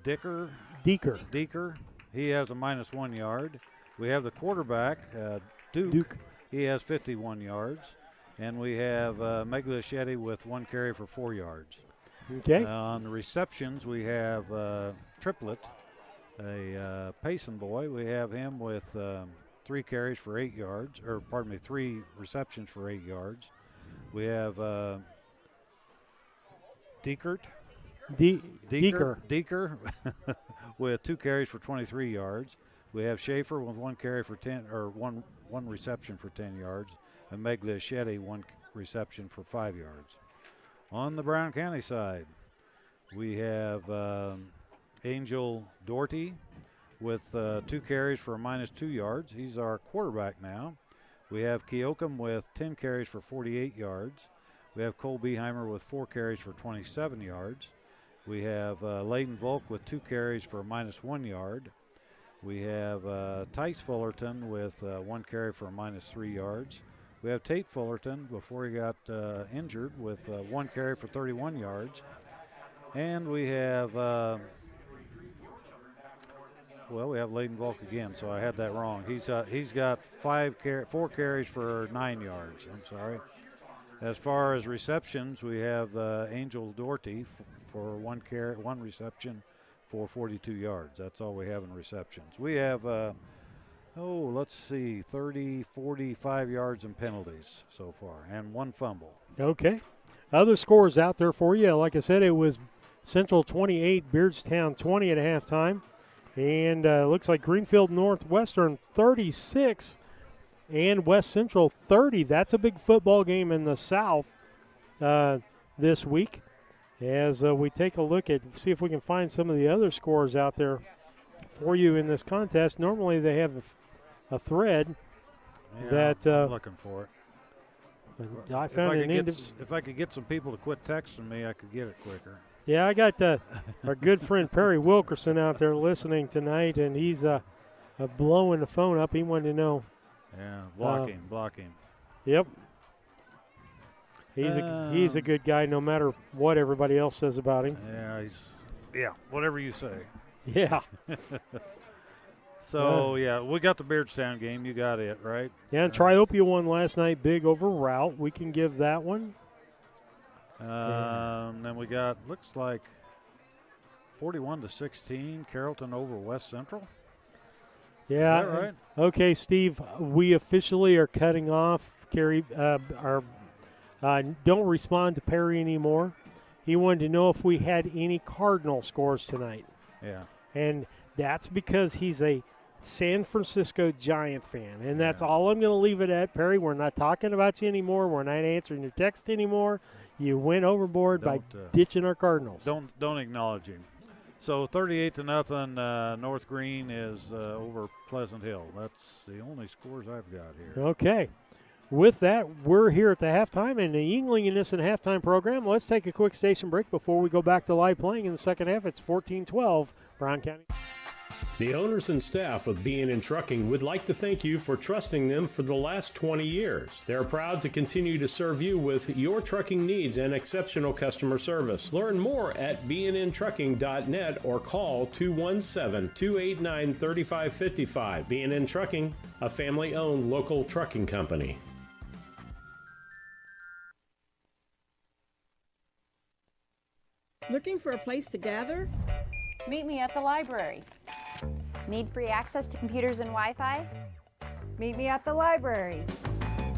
Deeker. He has a -1 yard. We have the quarterback, Duke. He has 51 yards. And we have Meglieschetti with 1 carry for 4 yards. Okay. On the receptions, we have Triplett, a Payson boy. We have him with 3 carries for 8 yards, 3 receptions for 8 yards. We have Deeker with 2 carries for 23 yards. We have Schaefer with 1 carry for 10, or one reception for 10 yards, and Meglieschetti 1 reception for 5 yards. On the Brown County side, we have Angel Doherty with 2 carries for a -2 yards. He's our quarterback now. We have Keokum with 10 carries for 48 yards. We have Cole Beheimer with 4 carries for 27 yards. We have Layden Volk with 2 carries for a -1 yard. We have Tice Fullerton with 1 carry for a -3 yards. We have Tate Fullerton, before he got injured, with 1 carry for 31 yards. And we have, we have Layden Volk again, so I had that wrong. He's got 4 carries for 9 yards. I'm sorry. As far as receptions, we have Angel Doherty for 1 reception for 42 yards. That's all we have in receptions. We have, 30, 45 yards in penalties so far, and 1 fumble. Okay. Other scores out there for you. Like I said, it was Central 28, Beardstown 20 at halftime. And looks like Greenfield Northwestern 36 and West Central 30. That's a big football game in the South this week. As we take a look at, see if we can find some of the other scores out there for you in this contest. Normally they have thread Yeah, that I'm looking for it. I found If I could get some people to quit texting me, I could get it quicker. Yeah, I got our good friend Perry Wilkerson out there listening tonight, and he's blowing the phone up. He wanted to know. Yeah, block him. Yep. He's a good guy, no matter what everybody else says about him. Yeah, whatever you say. Yeah. So, we got the Beardstown game. You got it, right? Yeah, and Triopia won last night big over Route. We can give that one. Then we got, looks like 41-16, Carrollton over West Central. Yeah. Is that right? Okay, Steve, we officially are cutting off don't respond to Perry anymore. He wanted to know if we had any Cardinal scores tonight. Yeah. And that's because he's a San Francisco Giant fan, and that's all I'm going to leave it at. Perry, we're not talking about you anymore. We're not answering your text anymore. You went overboard by ditching our Cardinals. Don't acknowledge him. So 38-0, North Green is over Pleasant Hill. That's the only scores I've got here. Okay. With that, we're here at the halftime in the Yuengling and Nissen halftime program. Let's take a quick station break before we go back to live playing in the second half. It's 14-12, Brown County. The owners and staff of B&N Trucking would like to thank you for trusting them for the last 20 years. They're proud to continue to serve you with your trucking needs and exceptional customer service. Learn more at bnntrucking.net or call 217-289-3555. B&N Trucking, a family-owned local trucking company. Looking for a place to gather? Meet me at the library. Need free access to computers and Wi-Fi? Meet me at the library.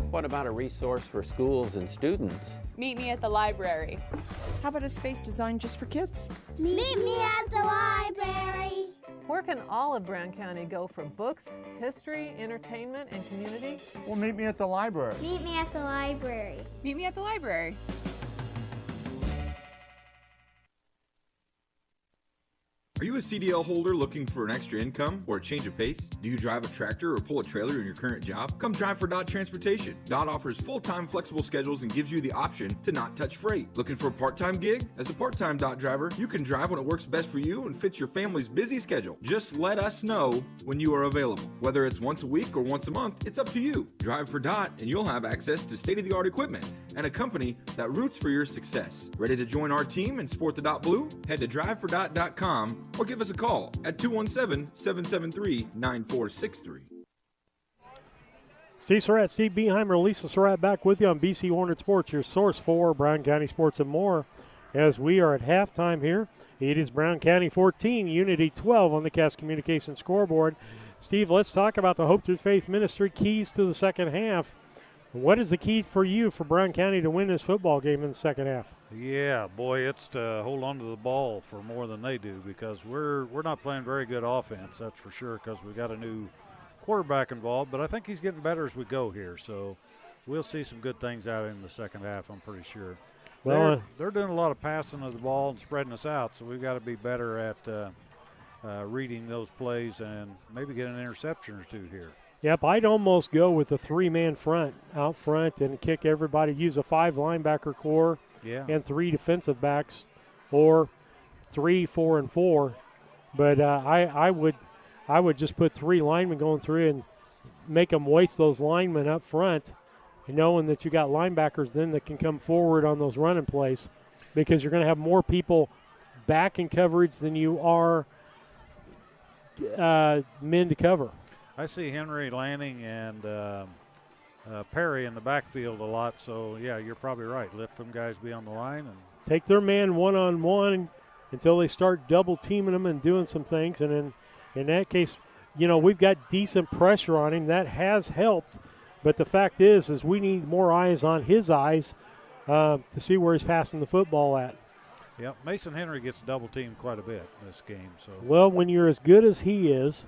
What about a resource for schools and students? Meet me at the library. How about a space designed just for kids? Meet me at the library. Where can all of Brown County go for books, history, entertainment, and community? Well, meet me at the library. Meet me at the library. Meet me at the library. Are you a CDL holder looking for an extra income or a change of pace? Do you drive a tractor or pull a trailer in your current job? Come drive for Dot Transportation. Dot offers full-time flexible schedules and gives you the option to not touch freight. Looking for a part-time gig? As a part-time Dot driver, you can drive when it works best for you and fits your family's busy schedule. Just let us know when you are available. Whether it's once a week or once a month, it's up to you. Drive for Dot and you'll have access to state-of-the-art equipment and a company that roots for your success. Ready to join our team and sport the Dot Blue? Head to drivefordot.com or give us a call at 217-773-9463. Steve Surratt, Steve Beheimer, Lisa Surratt back with you on BC Hornet Sports, your source for Brown County sports and more. As we are at halftime here, it is Brown County 14, Unity 12 on the Cass Communications scoreboard. Steve, let's talk about the Hope Through Faith Ministry keys to the second half. What is the key for you for Brown County to win this football game in the second half? Yeah, boy, it's to hold on to the ball for more than they do because we're not playing very good offense, that's for sure, because we got a new quarterback involved. But I think he's getting better as we go here, so we'll see some good things out in the second half, I'm pretty sure. Well, they're doing a lot of passing of the ball and spreading us out, so we've got to be better at reading those plays and maybe get an interception or two here. Yep, I'd almost go with a three-man front out front and kick everybody, use a 5 linebacker core and 3 defensive backs, or 3, 4, and 4. But I would just put 3 linemen going through and make them waste those linemen up front, knowing that you got linebackers then that can come forward on those running plays, because you're going to have more people back in coverage than you are men to cover. I see Henry Lanning and Perry in the backfield a lot, so, yeah, you're probably right. Let them guys be on the line. And take their man one-on-one until they start double-teaming them and doing some things. And then in that case, you know, we've got decent pressure on him. That has helped. But the fact is we need more eyes on his eyes to see where he's passing the football at. Yep, Mason Henry gets double-teamed quite a bit in this game. So well, when you're as good as he is,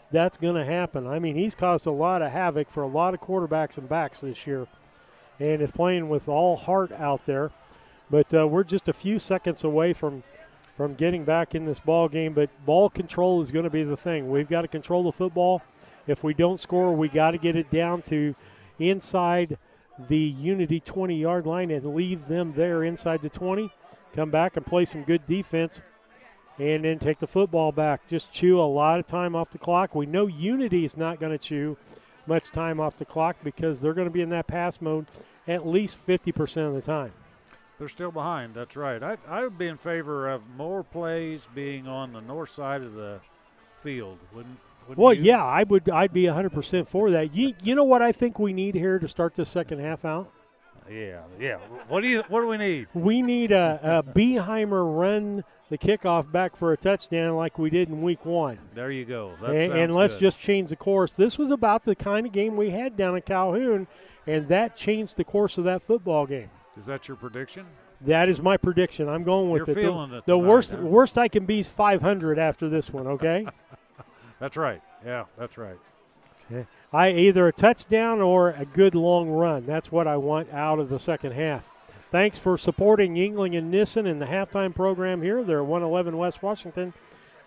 that's going to happen. I mean, he's caused a lot of havoc for a lot of quarterbacks and backs this year and is playing with all heart out there. But we're just a few seconds away from getting back in this ball game. But ball control is going to be the thing. We've got to control the football If we don't score, we got to get it down to inside the Unity 20-yard line and leave them there inside the 20. Come back and play some good defense and then take the football back. Just chew a lot of time off the clock. We know Unity is not going to chew much time off the clock because they're going to be in that pass mode at least 50% of the time. They're still behind. That's right. I would be in favor of more plays being on the north side of the field. Wouldn't well, you? yeah, I'd be 100% for that. You know what I think we need here to start the second half out? Yeah. What do we need? We need a Beeheimer run the kickoff back for a touchdown like we did in week 1. There you go. And let's just change the course. This was about the kind of game we had down at Calhoun, and that changed the course of that football game. Is that your prediction? That is my prediction. I'm going with You're it. Feeling it the tonight, worst I can be is 500 after this one, okay? That's right. Yeah, that's right. Okay. I either a touchdown or a good long run. That's what I want out of the second half. Thanks for supporting Yuengling and Nissen in the halftime program here. They're at 111 West Washington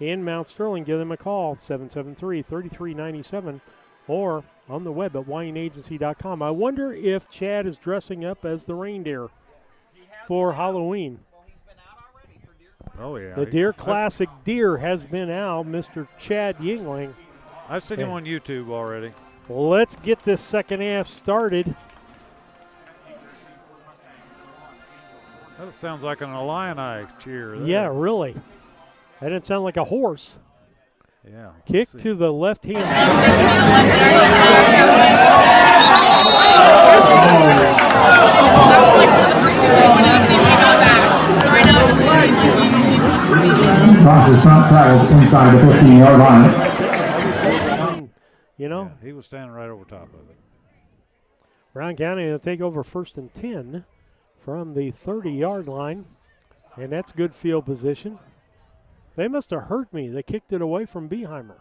in Mount Sterling. Give them a call, 773-3397, or on the web at wineagency.com. I wonder if Chad is dressing up as the reindeer for Halloween. Oh, yeah. The Deer Classic Deer has been out, Mr. Chad Yuengling. I've seen him on YouTube already. Let's get this second half started. That sounds like an Illini cheer there. Yeah, really. That didn't sound like a horse. Yeah. Kick to the left hand. Inside the 15-yard line. You know? Yeah, he was standing right over top of it. Brown County will take over 1st and 10 from the 30-yard line, and that's good field position. They must have hurt me. They kicked it away from Beeheimer.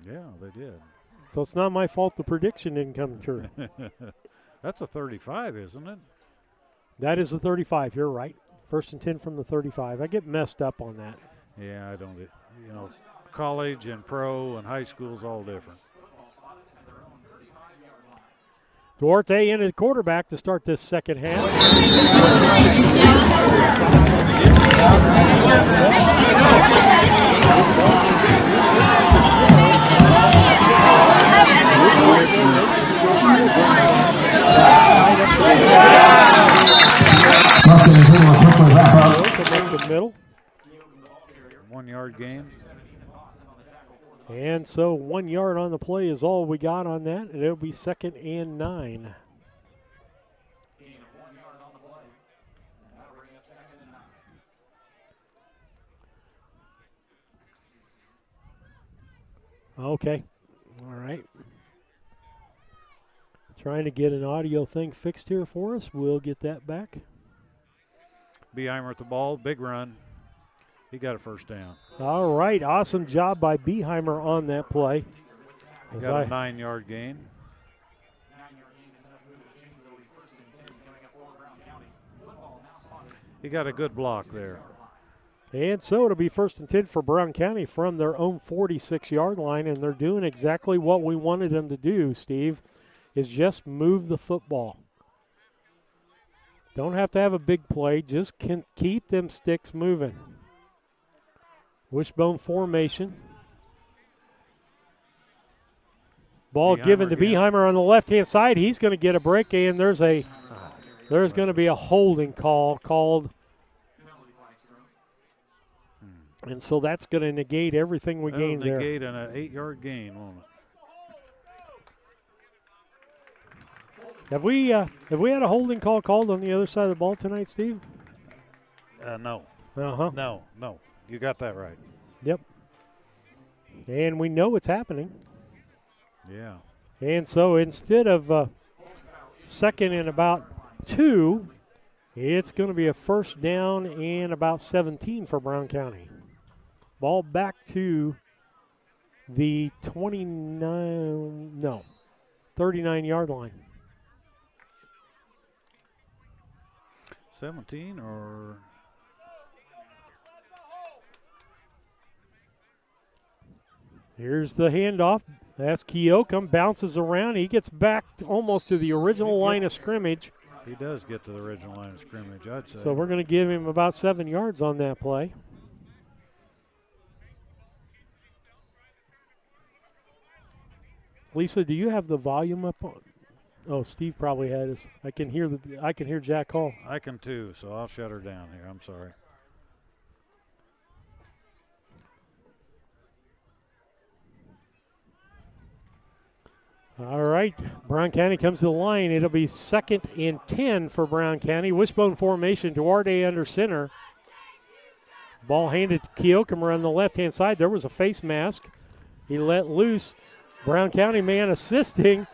Yeah, they did. So it's not my fault the prediction didn't come true. That's a 35, isn't it? That is the 35. You're right. 1st and 10 from the 35. I get messed up on that. Yeah, I don't. You know, college and pro and high school is all different. Duarte in at quarterback to start this second half. The middle. 1 yard gain. And so 1 yard on the play is all we got on that, and it'll be 2nd and 9. Okay. All right. Trying to get an audio thing fixed here for us. We'll get that back. Beeheimer at the ball, big run. He got a first down. All right, awesome job by Beeheimer on that play. He got a 9 yard gain. He got a good block there. And so it'll be 1st and 10 for Brown County from their own 46-yard line, and they're doing exactly what we wanted them to do, Steve, is just move the football. Don't have to have a big play, just can keep them sticks moving. Wishbone formation. Ball given to Beeheimer on the left-hand side. He's going to get a break, and there's going to be a holding call called. And so that's going to negate everything we gained there. Negate an 8 yard gain, won't it? Have we had a holding call called on the other side of the ball tonight, Steve? No. Uh-huh. No. You got that right. Yep. And we know it's happening. Yeah. And so instead of 2nd and about 2, it's going to be a first down and about 17 for Brown County. Ball back to the 39-yard line. 17 or... Here's the handoff. As Keokum bounces around, he gets back almost to the original line of scrimmage. He does get to the original line of scrimmage, I'd say. So we're going to give him about 7 yards on that play. Lisa, do you have the volume up on? Oh, Steve probably had us. I can hear Jack call. I can too, so I'll shut her down here. I'm sorry. All right, Brown County comes to the line. It'll be 2nd and 10 for Brown County. Wishbone formation, Duarte under center. Ball handed to Keokum on the left-hand side. There was a face mask. He let loose. Brown County man assisting.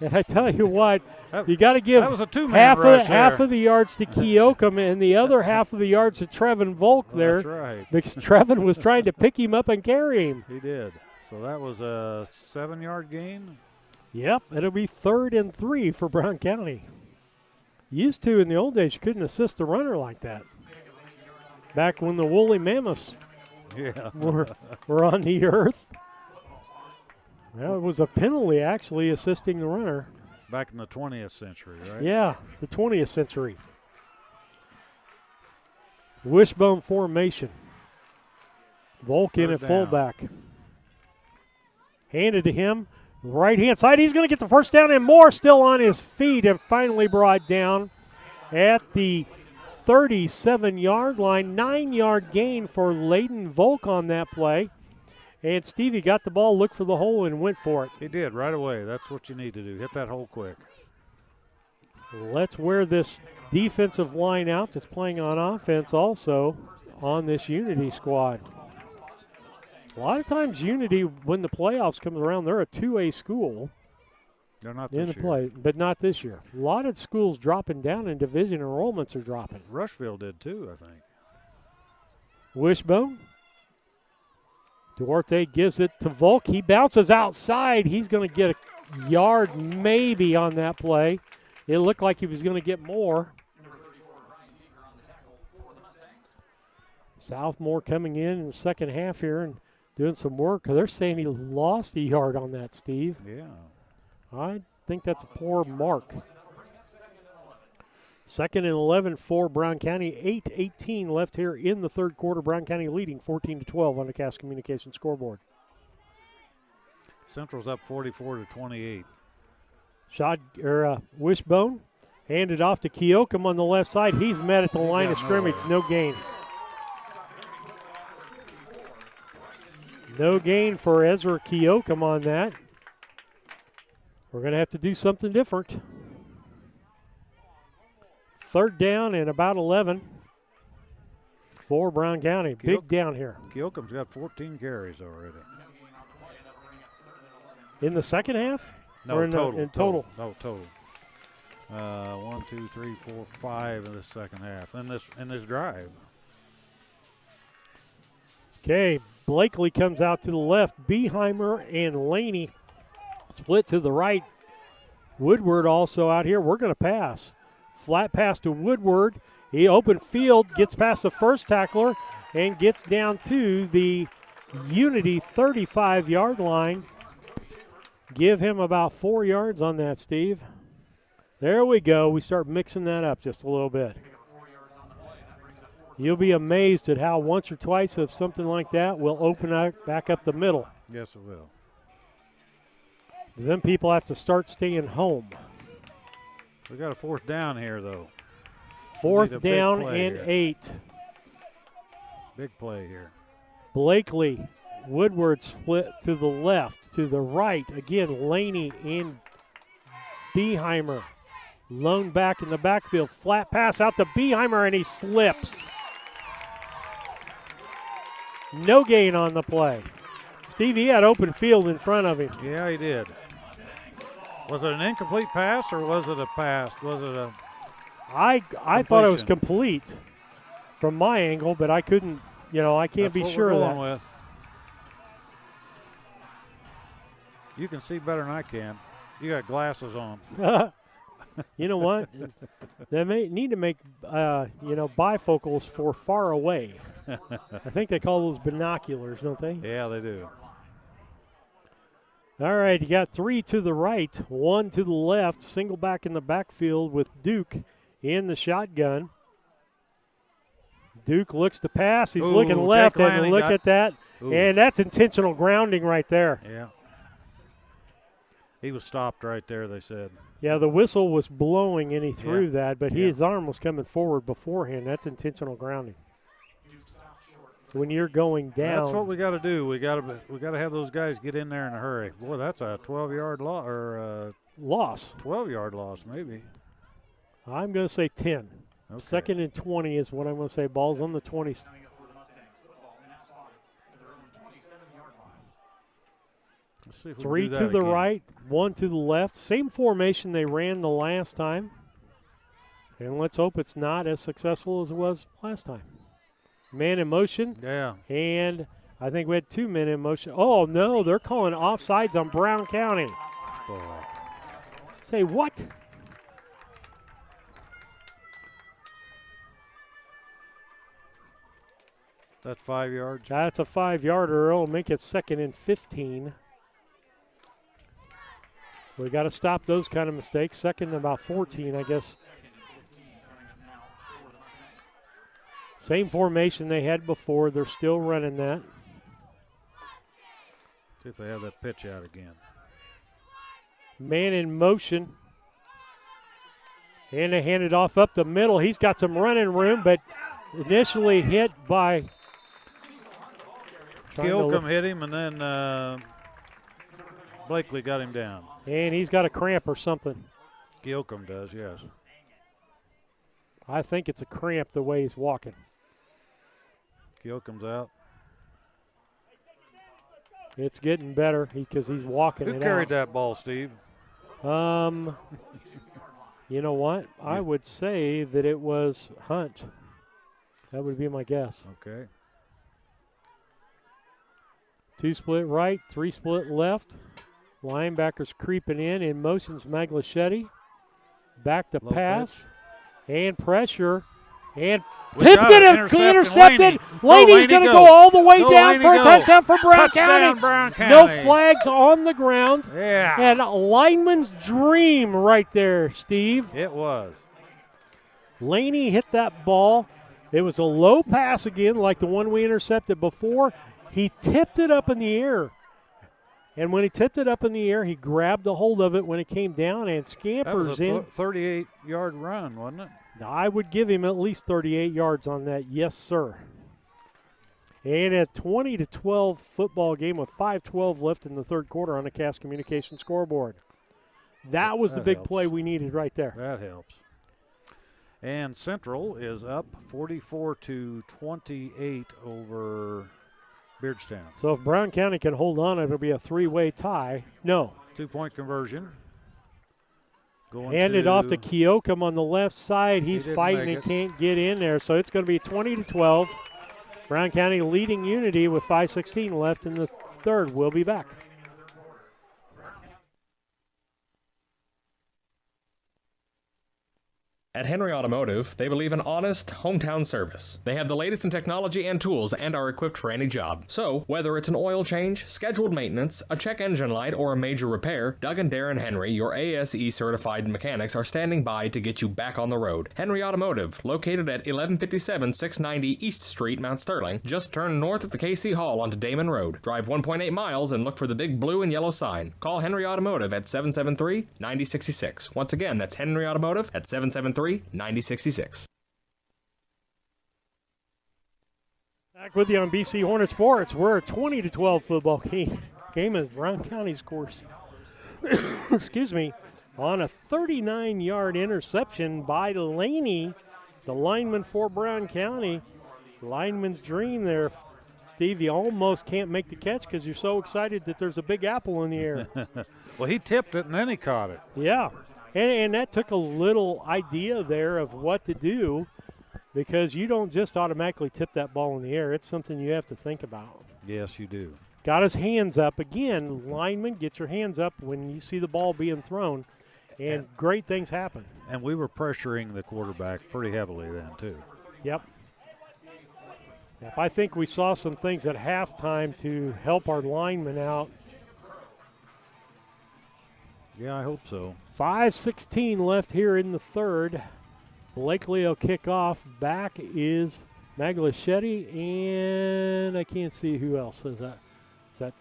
And I tell you what, you got to give that was a two-man rush half of the yards to Keokum and the other half of the yards to Trevin Volk there. That's right. Because Trevin was trying to pick him up and carry him. He did. So that was a 7-yard gain. Yep, it'll be 3rd and 3 for Brown County. Used to in the old days, you couldn't assist a runner like that. Back when the woolly mammoths were on the earth. Well, it was a penalty, actually, assisting the runner. Back in the 20th century, right? Yeah, the 20th century. Wishbone formation. Volk in at fullback. Handed to him. Right-hand side, he's going to get the first down, and Moore still on his feet and finally brought down at the 37-yard line. 9-yard gain for Layden Volk on that play. And Stevie got the ball, looked for the hole, and went for it. He did right away. That's what you need to do. Hit that hole quick. Let's wear this defensive line out that's playing on offense also on this Unity squad. A lot of times Unity, when the playoffs come around, they're a 2A school. They're not in this the play, but not this year. A lot of schools dropping down and division enrollments are dropping. Rushville did too, I think. Wishbone. Duarte gives it to Volk. He bounces outside. He's going to get a yard maybe on that play. It looked like he was going to get more. Southmore coming in the second half here and doing some work. They're saying he lost a yard on that, Steve. Yeah. I think that's a poor mark. 2nd and 11 for Brown County. 8:18 left here in the third quarter. Brown County leading 14-12 on the Cass Communication scoreboard. Central's up 44-28. Wishbone handed off to Keokum on the left side. He's met at the line of scrimmage. No gain. No gain for Ezra Keokum on that. We're going to have to do something different. 3rd down and about 11 for Brown County. Big down here. Keokum's got 14 carries already. In the second half? No, or in total. No, total. 1, 2, 3, 4, 5 in the second half. In this drive. Okay, Blakely comes out to the left. Beheimer and Laney split to the right. Woodward also out here. We're going to pass. Flat pass to Woodward. He open field, gets past the first tackler, and gets down to the Unity 35-yard line. Give him about 4 yards on that, Steve. There we go. We start mixing that up just a little bit. You'll be amazed at how once or twice of something like that will open back up the middle. Yes, it will. Then people have to start staying home. We got a 4th down here, though. 4th down and 8. Big play here. Blakely, Woodward split to the left, to the right. Again, Laney and Beheimer. Lone back in the backfield. Flat pass out to Beheimer, and he slips. No gain on the play. Steve, he had open field in front of him. Yeah, he did. Was it an incomplete pass or was it a pass? Was it a I thought it was complete from my angle, but I couldn't, I can't be sure of that. With. You can see better than I can. You got glasses on. You know what? They may need to make, bifocals for far away. I think they call those binoculars, don't they? Yeah, they do. All right, you got 3 to the right, 1 to the left, single back in the backfield with Duke in the shotgun. Duke looks to pass. He's looking left, and look at that. And that's intentional grounding right there. Yeah. He was stopped right there, they said. Yeah, the whistle was blowing, and he threw that, but his arm was coming forward beforehand. That's intentional grounding. When you're going down. That's what we got to do. We got to have those guys get in there in a hurry. Boy, that's a 12-yard loss. 12-yard loss, maybe. I'm going to say 10. Okay. 2nd and 20 is what I'm going to say. Ball's on the 20. Let's see if we 3 can do to that the again. right, 1 to the left. Same formation they ran the last time. And let's hope it's not as successful as it was last time. Man in motion. Yeah. And I think we had 2 men in motion. Oh, no, they're calling offsides on Brown County. Boy. Say what? That's 5 yards. That's a 5-yarder. It'll make it 2nd and 15. We got to stop those kind of mistakes. 2nd and about 14, I guess. Same formation they had before. They're still running that. See if they have that pitch out again. Man in motion. And they hand it off up the middle. He's got some running room, but initially hit by Gilcom hit him, and then Blakely got him down. And he's got a cramp or something. Gilcom does, yes. I think it's a cramp the way he's walking. Gilcom's out. It's getting better because he's walking Who it carried out. that ball, Steve? You know what? I would say that it was Hunt. That would be my guess. Okay. 2 split right, 3 split left. Linebackers creeping in motion's Maglichetti. Back to pass. And pressure. And tipped it, intercepted. Laney's going to go all the way down for a touchdown for Brown County. No flags on the ground. Yeah. And a lineman's dream right there, Steve. It was. Laney hit that ball. It was a low pass again, like the one we intercepted before. He tipped it up in the air. And when he tipped it up in the air, he grabbed a hold of it when it came down and scampers that was a in. 38-yard run, wasn't it? I would give him at least 38 yards on that, yes, sir. And a 20-12 football game with 5:12 left in the third quarter on the Cass Communication scoreboard. That was the big play we needed right there. That helps. And Central is up 44-28 over Beardstown. So if Brown County can hold on, it'll be a 3-way tie. No. 2-point conversion. Handed off to Keokum on the left side. He's fighting and can't get in there. So it's going to be 20-12. Brown County leading Unity with 5:16 left in the third. We'll be back. At Henry Automotive, they believe in honest, hometown service. They have the latest in technology and tools and are equipped for any job. So, whether it's an oil change, scheduled maintenance, a check engine light, or a major repair, Doug and Darren Henry, your ASE-certified mechanics, are standing by to get you back on the road. Henry Automotive, located at 1157 690 East Street, Mount Sterling. Just turn north at the KC Hall onto Damon Road. Drive 1.8 miles and look for the big blue and yellow sign. Call Henry Automotive at 773-9066. Once again, that's Henry Automotive at 773-9066. Back with you on BC Hornet Sports. We're a 20-12 football game as Brown County scores, excuse me, on a 39-yard interception by Laney, the lineman for Brown County. Lineman's dream there. Steve, you almost can't make the catch because you're so excited that there's a big apple in the air. Well, he tipped it and then he caught it. Yeah. And that took a little idea there of what to do because you don't just automatically tip that ball in the air. It's something you have to think about. Yes, you do. Got his hands up. Again, lineman, get your hands up when you see the ball being thrown, and great things happen. And we were pressuring the quarterback pretty heavily then, too. Yep. I think we saw some things at halftime to help our linemen out. Yeah, I hope so. 5:16 left here in the third. Blakely will kick off. Back is Maglischetti, and I can't see who else is that. Is that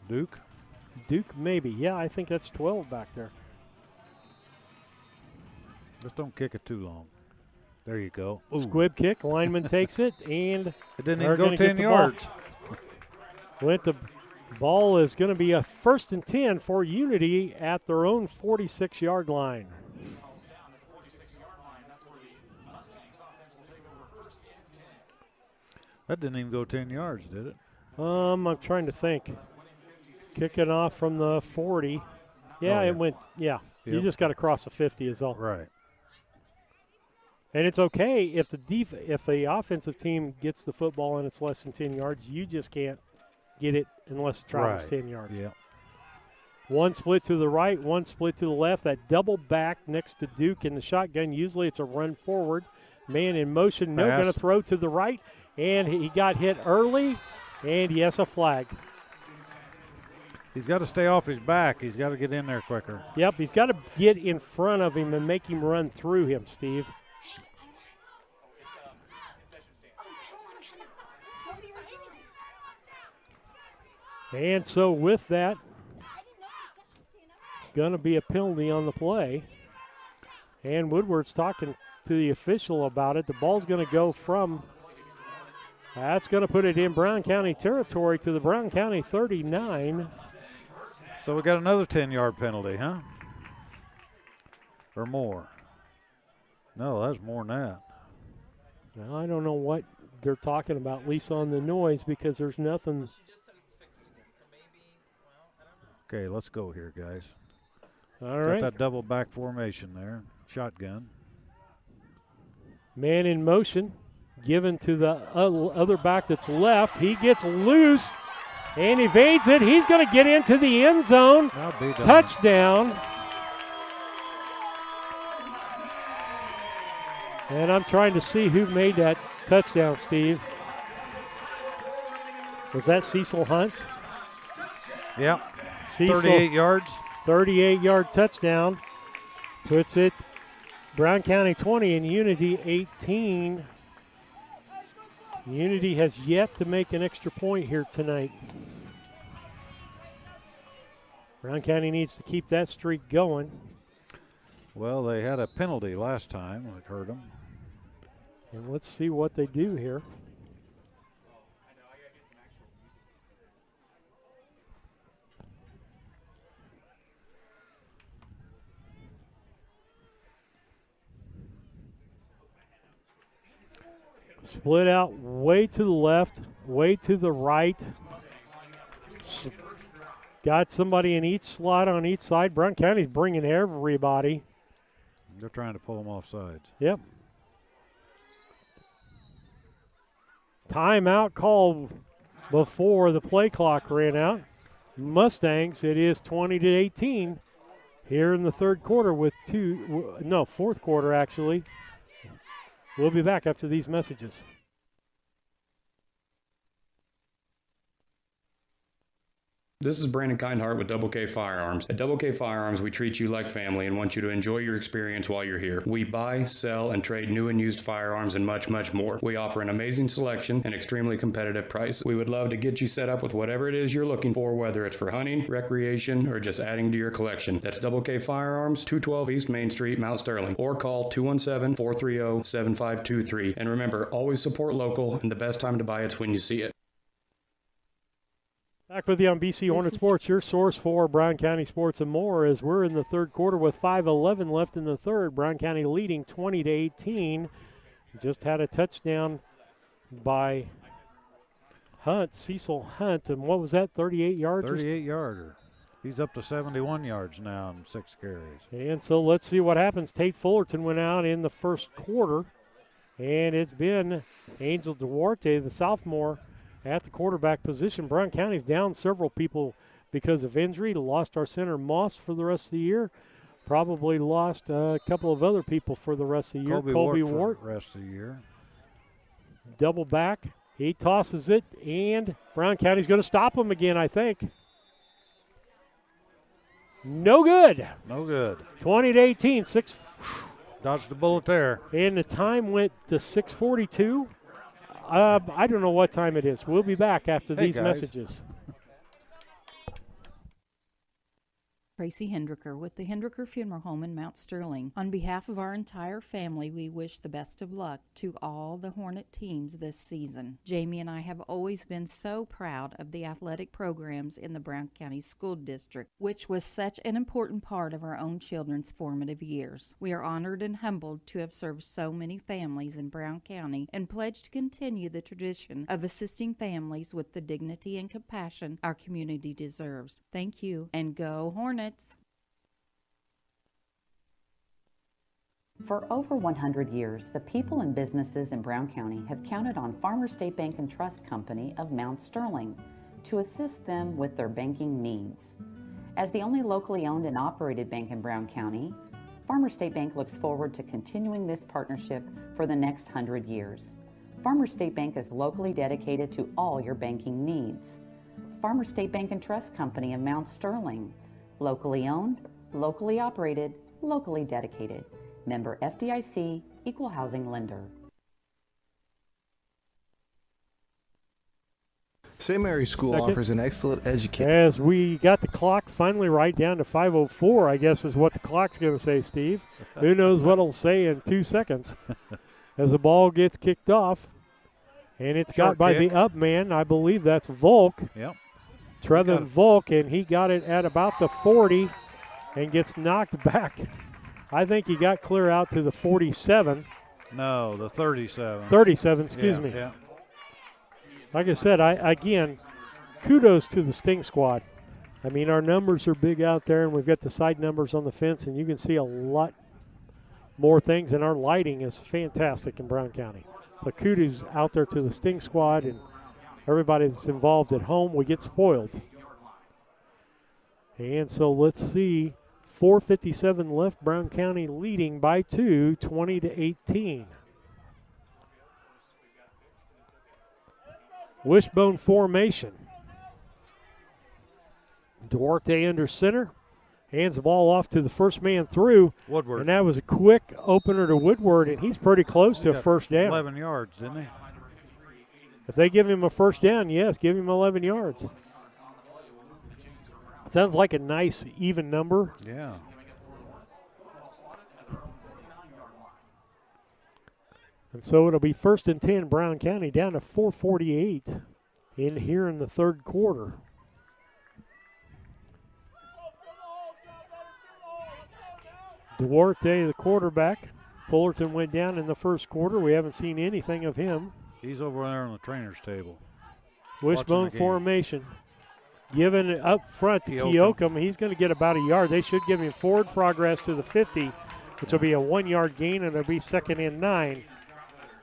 Duke? Duke, maybe. Yeah, I think that's 12 back there. Just don't kick it too long. There you go. Ooh. Squib kick. Lineman takes it, and it didn't even go 10 yards. The ball is going to be a 1st and 10 for Unity at their own 46-yard line. That didn't even go 10 yards, did it? I'm trying to think. Kicking off from the 40. Yeah, it went. Yeah, you just got to cross the 50 is all. Right. And it's okay if the offensive team gets the football and it's less than 10 yards. You just can't get it unless it travels 10 yards. Yeah. One split to the right, one split to the left. That double back next to Duke in the shotgun. Usually it's a run forward. Man in motion. No, going to throw to the right. And he got hit early. And yes, a flag. He's got to stay off his back. He's got to get in there quicker. Yep, he's got to get in front of him and make him run through him, Steve. And so with that, it's going to be a penalty on the play. And Woodward's talking to the official about it. The ball's going to go from, that's going to put it in Brown County territory to the Brown County 39. So we got another 10-yard penalty, huh? Or more? No, that's more than that. Now, I don't know what they're talking about, at least on the noise, because there's nothing. Okay, let's go here, guys. All right. Got that double back formation there. Shotgun. Man in motion, given to the other back that's left. He gets loose and evades it. He's going to get into the end zone. Touchdown. And I'm trying to see who made that touchdown, Steve. Was that Cecil Hunt? Yep. Cecil, 38 yards. 38-yard touchdown. Puts it Brown County 20 and Unity 18. Unity has yet to make an extra point here tonight. Brown County needs to keep that streak going. Well, they had a penalty last time. It hurt them. And let's see what they do here. Split out way to the left, way to the right. Got somebody in each slot on each side. Brown County's bringing everybody. They're trying to pull them off sides. Yep. Timeout called before the play clock ran out. Mustangs, it is 20-18 here in the third quarter with fourth quarter actually. We'll be back after these messages. This is Brandon Kindhart with Double K Firearms. At Double K Firearms, we treat you like family and want you to enjoy your experience while you're here. We buy, sell, and trade new and used firearms and much, much more. We offer an amazing selection and extremely competitive prices. We would love to get you set up with whatever it is you're looking for, whether it's for hunting, recreation, or just adding to your collection. That's Double K Firearms, 212 East Main Street, Mount Sterling, or call 217-430-7523. And remember, always support local, and the best time to buy it's when you see it. Back with you on BC Hornet Sports, your source for Brown County sports and more, as we're in the third quarter with 5:11 left in the third. Brown County leading 20-18. Just had a touchdown by Hunt, Cecil Hunt, and what was that, 38 yards? 38-yarder. He's up to 71 yards now in 6 carries. And so let's see what happens. Tate Fullerton went out in the first quarter, and it's been Angel Duarte, the sophomore, at the quarterback position. Brown County's down several people because of injury. Lost our center Moss for the rest of the year. Probably lost a couple of other people for the rest of the year. Colby Wart for the rest of the year. Double back. He tosses it, and Brown County's going to stop him again, I think. No good. No good. 20-18, 6. Dodged the bullet there. And the time went to 6:42. I don't know what time it is. We'll be back after these messages. Tracy Hendricker with the Hendricker Funeral Home in Mount Sterling. On behalf of our entire family, we wish the best of luck to all the Hornet teams this season. Jamie and I have always been so proud of the athletic programs in the Brown County School District, which was such an important part of our own children's formative years. We are honored and humbled to have served so many families in Brown County and pledge to continue the tradition of assisting families with the dignity and compassion our community deserves. Thank you, and go Hornets! For over 100 years, the people and businesses in Brown County have counted on Farmers State Bank and Trust Company of Mount Sterling to assist them with their banking needs. As the only locally owned and operated bank in Brown County, Farmers State Bank looks forward to continuing this partnership for the next 100 years. Farmers State Bank is locally dedicated to all your banking needs. Farmers State Bank and Trust Company of Mount Sterling. Locally owned, locally operated, locally dedicated. Member FDIC, Equal Housing Lender. St. Mary's School offers an excellent education. As we got the clock finally right down to 5:04, I guess is what the clock's going to say, Steve. Who knows what it'll say in 2 seconds as the ball gets kicked off. And it's got by the up man. I believe that's Volk. Yep. Trevin Volk, and he got it at about the 40 and gets knocked back. I think he got clear out to the 47. No, the 37. 37, excuse me. Yeah. Like I said, again, kudos to the Sting squad. I mean, our numbers are big out there, and we've got the side numbers on the fence, and you can see a lot more things, and our lighting is fantastic in Brown County. So kudos out there to the Sting squad and everybody that's involved at home. We get spoiled. And so let's see. 4:57 left. Brown County leading by 2, 20-18. Wishbone formation. Duarte under center. Hands the ball off to the first man through. Woodward. And that was a quick opener to Woodward, and he's pretty close to a first down. 11 yards, didn't he? If they give him a first down, yes, give him 11 yards. Sounds like a nice, even number. Yeah. And so it'll be 1st and 10, Brown County, down to 4:48 in here in the third quarter. Duarte, the quarterback. Fullerton went down in the first quarter. We haven't seen anything of him. He's over there on the trainer's table. Wishbone formation. Given it up front to Keokum. He's going to get about a yard. They should give him forward progress to the 50, which will be a 1-yard gain, and it'll be 2nd and 9,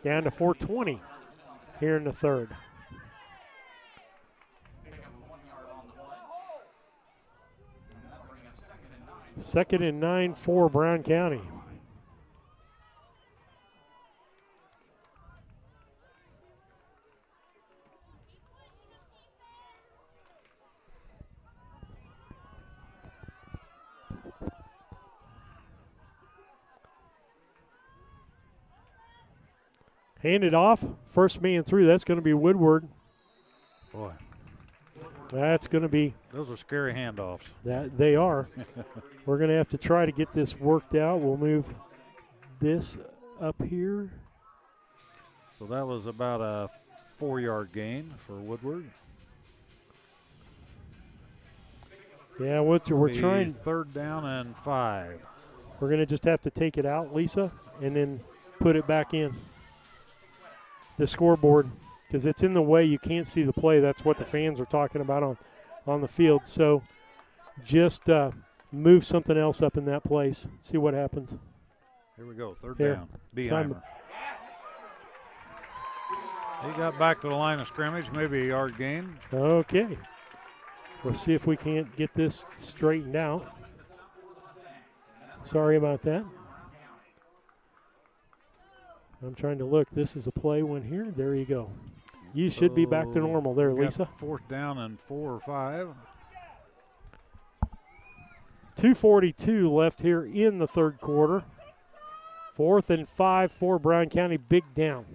down to 4:20 here in the third. Second and 9 for Brown County. Handed off, first man through. That's going to be Woodward. Boy. That's going to be. Those are scary handoffs. That they are. We're going to have to try to get this worked out. We'll move this up here. So that was about a 4-yard gain for Woodward. Yeah, we're trying. 3rd down and 5. We're going to just have to take it out, Lisa, and then put it back in the scoreboard because it's in the way. You can't see the play. That's what the fans are talking about on the field. So just move something else up in that place. See what happens. Here we go. 3rd down. Beheimer. He got back to the line of scrimmage, maybe a yard gain. Okay. We'll see if we can't get this straightened out. Sorry about that. I'm trying to look. This is a play one here. There you go. You should be back to normal there, Lisa. 4th down and 4 or 5. 2:42 left here in the third quarter. 4th and 5 for Brown County. Big down.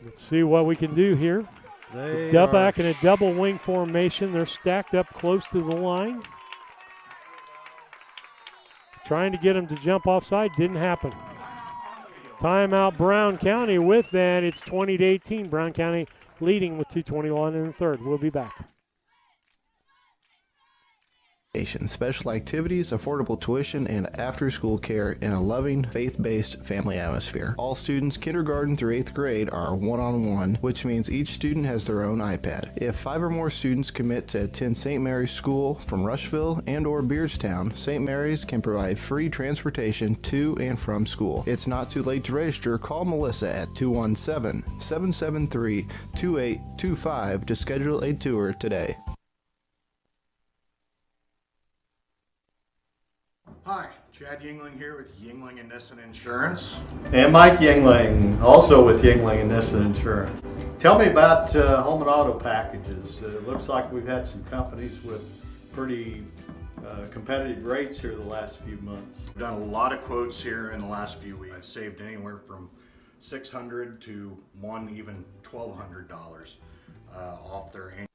Let's see what we can do here. Double back in a double wing formation. They're stacked up close to the line. Trying to get them to jump offside. Didn't happen. Timeout Brown County. With that, it's 20-18. Brown County leading with 2:21 in the third. We'll be back. Special activities, affordable tuition, and after-school care in a loving, faith-based family atmosphere. All students kindergarten through 8th grade are one-on-one, which means each student has their own iPad. If 5 or more students commit to attend St. Mary's School from Rushville and or Beardstown, St. Mary's can provide free transportation to and from school. It's not too late to register. Call Melissa at 217-773-2825 to schedule a tour today. Hi, Chad Yingling here with Yingling and Nissen Insurance. And Mike Yingling, also with Yingling and Nissen Insurance. Tell me about home and auto packages. It looks like we've had some companies with pretty competitive rates here the last few months. We've done a lot of quotes here in the last few weeks. I've saved anywhere from $600 to even $1,200 off their annual.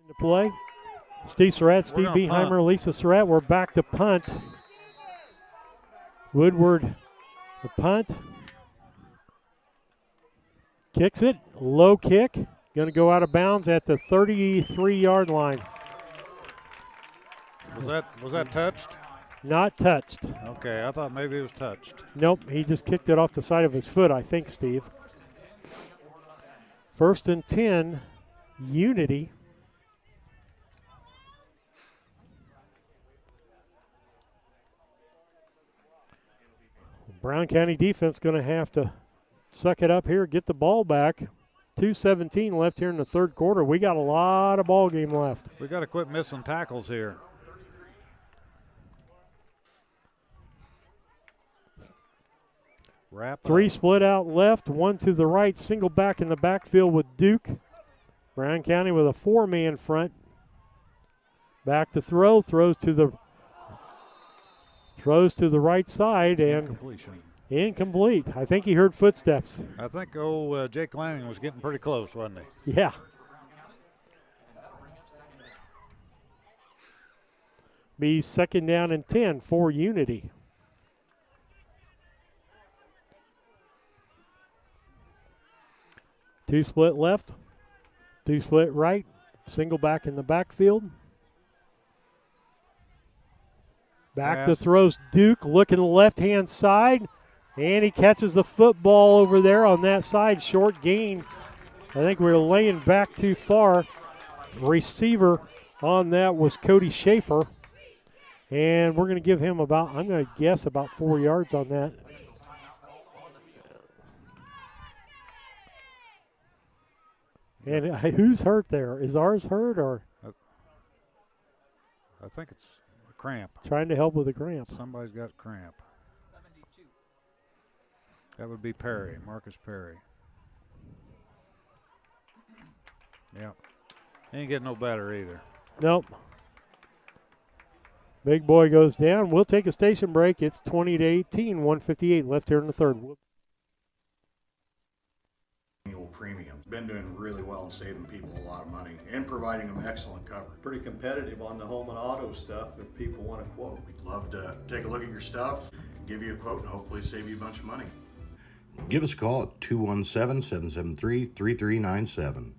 To play. Steve Surratt, Steve Beheimer, Lisa Surratt. We're back to punt. Woodward, the punt. Kicks it, low kick. Going to go out of bounds at the 33-yard line. Was that touched? Not touched. Okay, I thought maybe it was touched. Nope, he just kicked it off the side of his foot, I think, Steve. 1st and 10, Unity. Brown County defense going to have to suck it up here, get the ball back. 2:17 left here in the third quarter. We got a lot of ball game left. We got to quit missing tackles here. Three split out left, one to the right, single back in the backfield with Duke. Brown County with a 4-man front. Back to throw, throws to the right side and incomplete. I think he heard footsteps. I think Jake Lanning was getting pretty close, wasn't he? Yeah. Be 2nd down and 10 for Unity. Two split left, two split right, single back in the backfield. Back to throws Duke, looking left-hand side, and he catches the football over there on that side, short gain. I think we're laying back too far. Receiver on that was Cody Schaefer, and we're going to give him about 4 yards on that. And who's hurt there? Is ours hurt or? I think it's a cramp. Trying to help with a cramp. Somebody's got cramp. 72. That would be Perry, Marcus Perry. Yep. He ain't getting no better either. Nope. Big boy goes down. We'll take a station break. It's 20-18, 1:58 left here in the third. Annual premium. Been doing really well and saving people a lot of money and providing them excellent coverage. Pretty competitive on the home and auto stuff if people want to quote. We'd love to take a look at your stuff, give you a quote, and hopefully save you a bunch of money. Give us a call at 217-773-3397.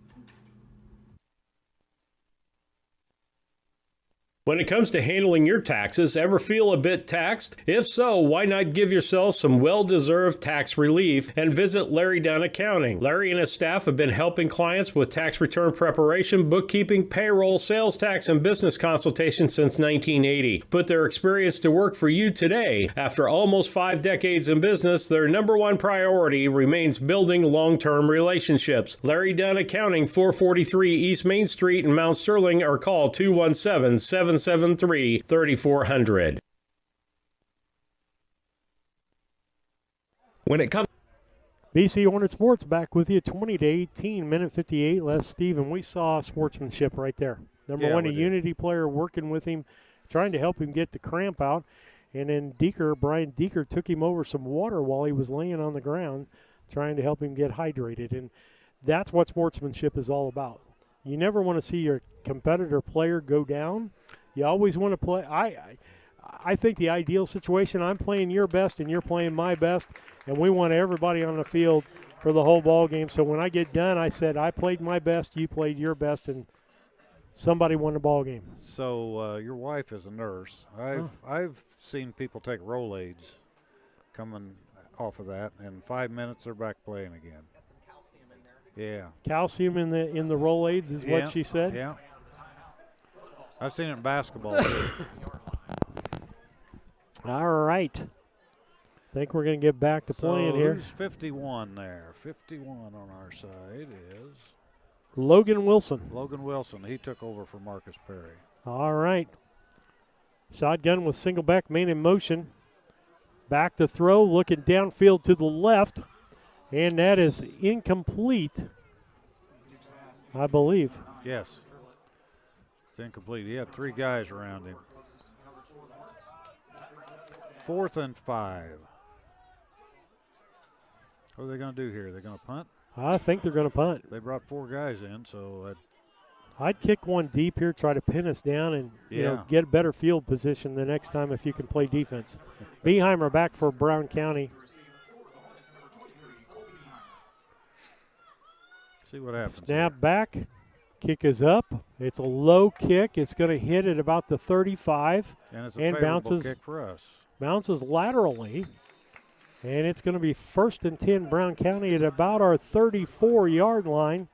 When it comes to handling your taxes, ever feel a bit taxed? If so, why not give yourself some well-deserved tax relief and visit Larry Dunn Accounting. Larry and his staff have been helping clients with tax return preparation, bookkeeping, payroll, sales tax, and business consultation since 1980. Put their experience to work for you today. After almost 5 decades in business, their #1 priority remains building long-term relationships. Larry Dunn Accounting, 443 East Main Street in Mount Sterling, or call 217-773-3400. When it comes BC Hornet Sports back with you, 20-18, minute 58 left. Steve, we saw sportsmanship right there. Number one, a Unity player working with him, trying to help him get the cramp out. And then Brian Deeker took him over some water while he was laying on the ground, trying to help him get hydrated. And that's what sportsmanship is all about. You never want to see your competitor player go down. You always want to play. I think the ideal situation, I'm playing your best and you're playing my best, and we want everybody on the field for the whole ball game. So when I get done, I said I played my best, you played your best, and somebody won the ball game. So your wife is a nurse. I've seen people take Rolaids coming off of that, and 5 minutes they're back playing again. Yeah. Calcium in the Rolaids is what she said? Yeah. I've seen it in basketball too. All right. I think we're going to get back to playing here. Who's 51 there? 51 on our side is Logan Wilson. Logan Wilson. He took over for Marcus Perry. All right. Shotgun with single back, main in motion. Back to throw, looking downfield to the left. And that is incomplete, I believe. Yes. It's incomplete. He had 3 guys around him. 4th and 5. What are they going to do here? Are they going to punt? I think they're going to punt. They brought 4 guys in, so I'd kick one deep here, try to pin us down, and get a better field position the next time if you can play defense. Beheimer back for Brown County. See what happens. Snap back. Kick is up. It's a low kick. It's going to hit at about the 35. And it's a favorable kick for us. Bounces laterally. And it's going to be 1st and 10 Brown County at about our 34-yard line.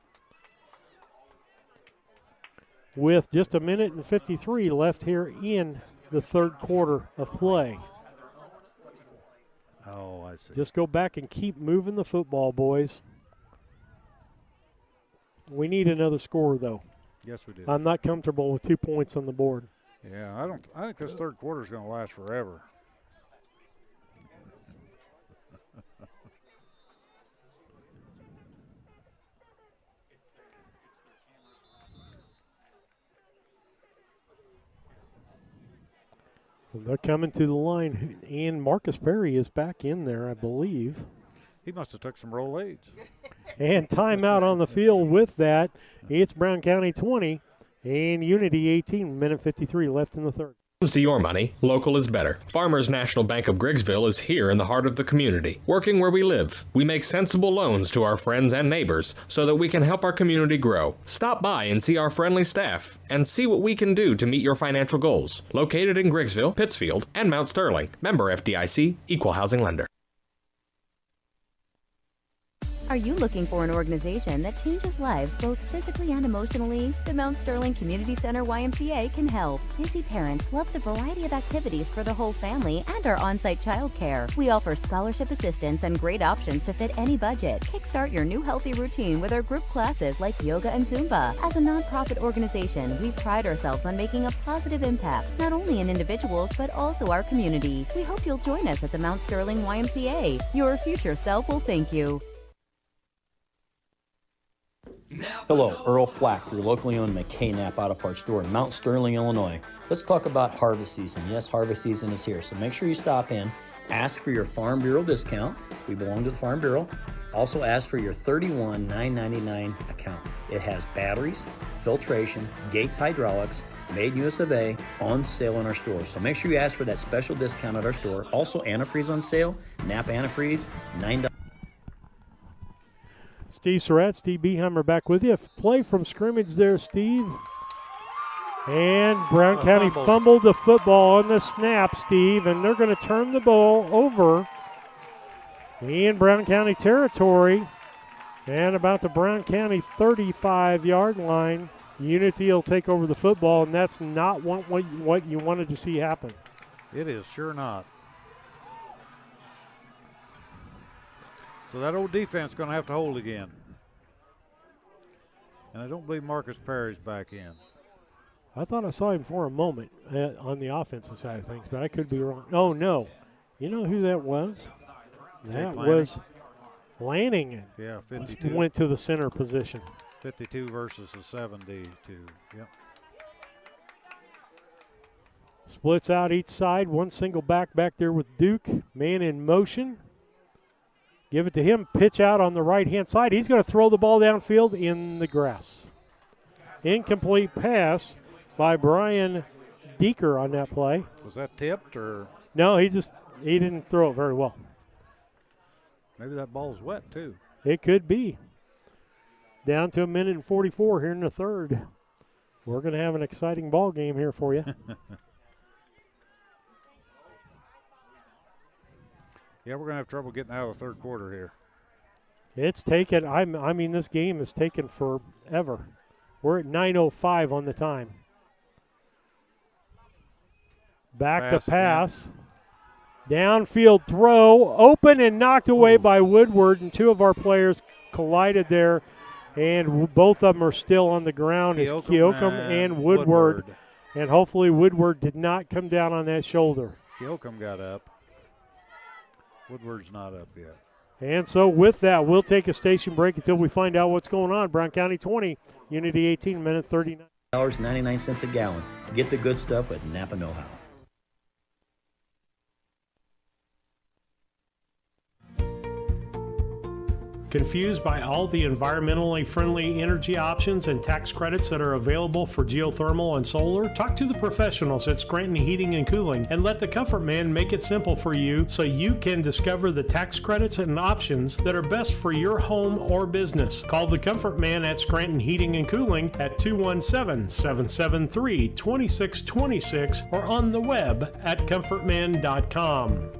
With just a minute and 53 left here in the third quarter of play. Oh, I see. Just go back and keep moving the football, boys. We need another score, though. Yes, we do. I'm not comfortable with 2 points on the board. Yeah, I think this third quarter is going to last forever. They're coming to the line, and Marcus Perry is back in there, I believe. He must have took some Rolaids. And timeout on the field with that. It's Brown County 20 and Unity 18, minute 53 left in the third. Comes to your money, local is better. Farmers National Bank of Griggsville is here in the heart of the community, working where we live. We make sensible loans to our friends and neighbors so that we can help our community grow. Stop by and see our friendly staff and see what we can do to meet your financial goals. Located in Griggsville, Pittsfield, and Mount Sterling. Member FDIC, Equal Housing Lender. Are you looking for an organization that changes lives both physically and emotionally? The Mount Sterling Community Center YMCA can help. Busy parents love the variety of activities for the whole family and our on-site childcare. We offer scholarship assistance and great options to fit any budget. Kickstart your new healthy routine with our group classes like yoga and Zumba. As a nonprofit organization, we pride ourselves on making a positive impact, not only in individuals, but also our community. We hope you'll join us at the Mount Sterling YMCA. Your future self will thank you. Hello, Earl Flack, your locally owned McKay Knapp Auto Parts store in Mount Sterling, Illinois. Let's talk about harvest season. Yes, harvest season is here, so make sure you stop in. Ask for your Farm Bureau discount. We belong to the Farm Bureau. Also ask for your $31,999 account. It has batteries, filtration, Gates hydraulics, made US of A, on sale in our store. So make sure you ask for that special discount at our store. Also, antifreeze on sale. Napa antifreeze, $9. Steve Surratt, Steve Beheimer back with you. Play from scrimmage there, Steve. And Brown County fumbled the football on the snap, Steve, and they're going to turn the ball over in Brown County territory. And about the Brown County 35-yard line, Unity will take over the football, and that's not what you wanted to see happen. It is sure not. So that old defense is going to have to hold again. And I don't believe Marcus Perry's back in. I thought I saw him for a moment on the offensive side of things, but I could be wrong. Oh, no. You know who that was? That Lanning Yeah, 52. went to the center position. 52 versus a 72. Yep. Splits out each side. One single back there with Duke. Man in motion. Give it to him. Pitch out on the right-hand side. He's going to throw the ball downfield in the grass. Incomplete pass by Brian Deeker on that play. Was that tipped or? No, he didn't throw it very well. Maybe that ball's wet too. It could be. Down to 1:44 here in the third. We're going to have an exciting ball game here for you. Yeah, we're going to have trouble getting out of the third quarter here. It's taken, I mean, this game has taken forever. We're at 9:05 on the time. Back to pass. Downfield throw. Open and knocked away by Woodward, and two of our players collided there, and both of them are still on the ground. It's Keokum and Woodward. And hopefully Woodward did not come down on that shoulder. Keokum got up. Woodward's not up yet. And so with that, we'll take a station break until we find out what's going on. Brown County 20, Unity 18, minute 39. $99 a gallon. Get the good stuff at Napa Know-How. Confused by all the environmentally friendly energy options and tax credits that are available for geothermal and solar? Talk to the professionals at Scranton Heating and Cooling and let the Comfort Man make it simple for you so you can discover the tax credits and options that are best for your home or business. Call the Comfort Man at Scranton Heating and Cooling at 217-773-2626 or on the web at comfortman.com.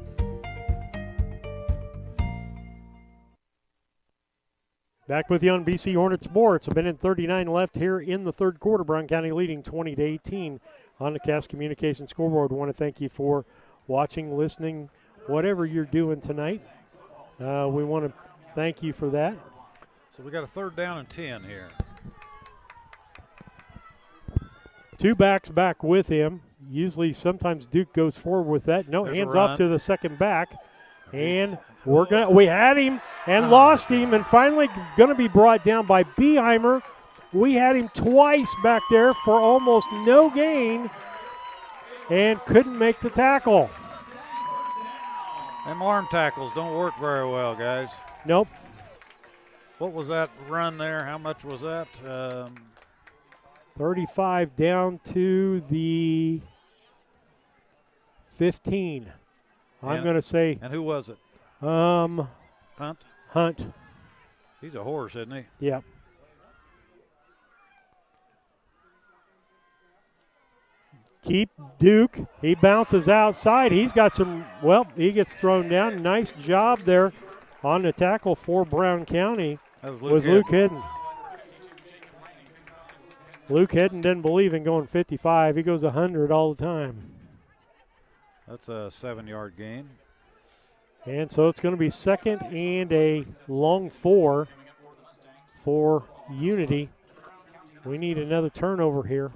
Back with you on BC Hornet Sports. A minute 39 left here in the third quarter. Brown County leading 20-18 on the Cass Communications scoreboard. We want to thank you for watching, listening, whatever you're doing tonight. We want to thank you for that. So we got a third down and 10 here. Two backs back with him. Usually, sometimes Duke goes forward with that. No, There's hands a run. off to the second back. And we had him and lost him, and finally going to be brought down by Beheimer. We had him twice back there for almost no gain and couldn't make the tackle. Them arm tackles don't work very well, guys. Nope. What was that run there? How much was that? 35 down to the 15. I'm going to say. And who was it? Hunt. Hunt. He's a horse, isn't he? Yeah. Keep Duke. He bounces outside. He's got some, he gets thrown down. Nice job there on the tackle for Brown County. That was Luke Hedden. Luke Hedden doesn't believe in going 55. He goes 100 all the time. That's a 7-yard gain. And so it's going to be second and a long 4 for Unity. We need another turnover here.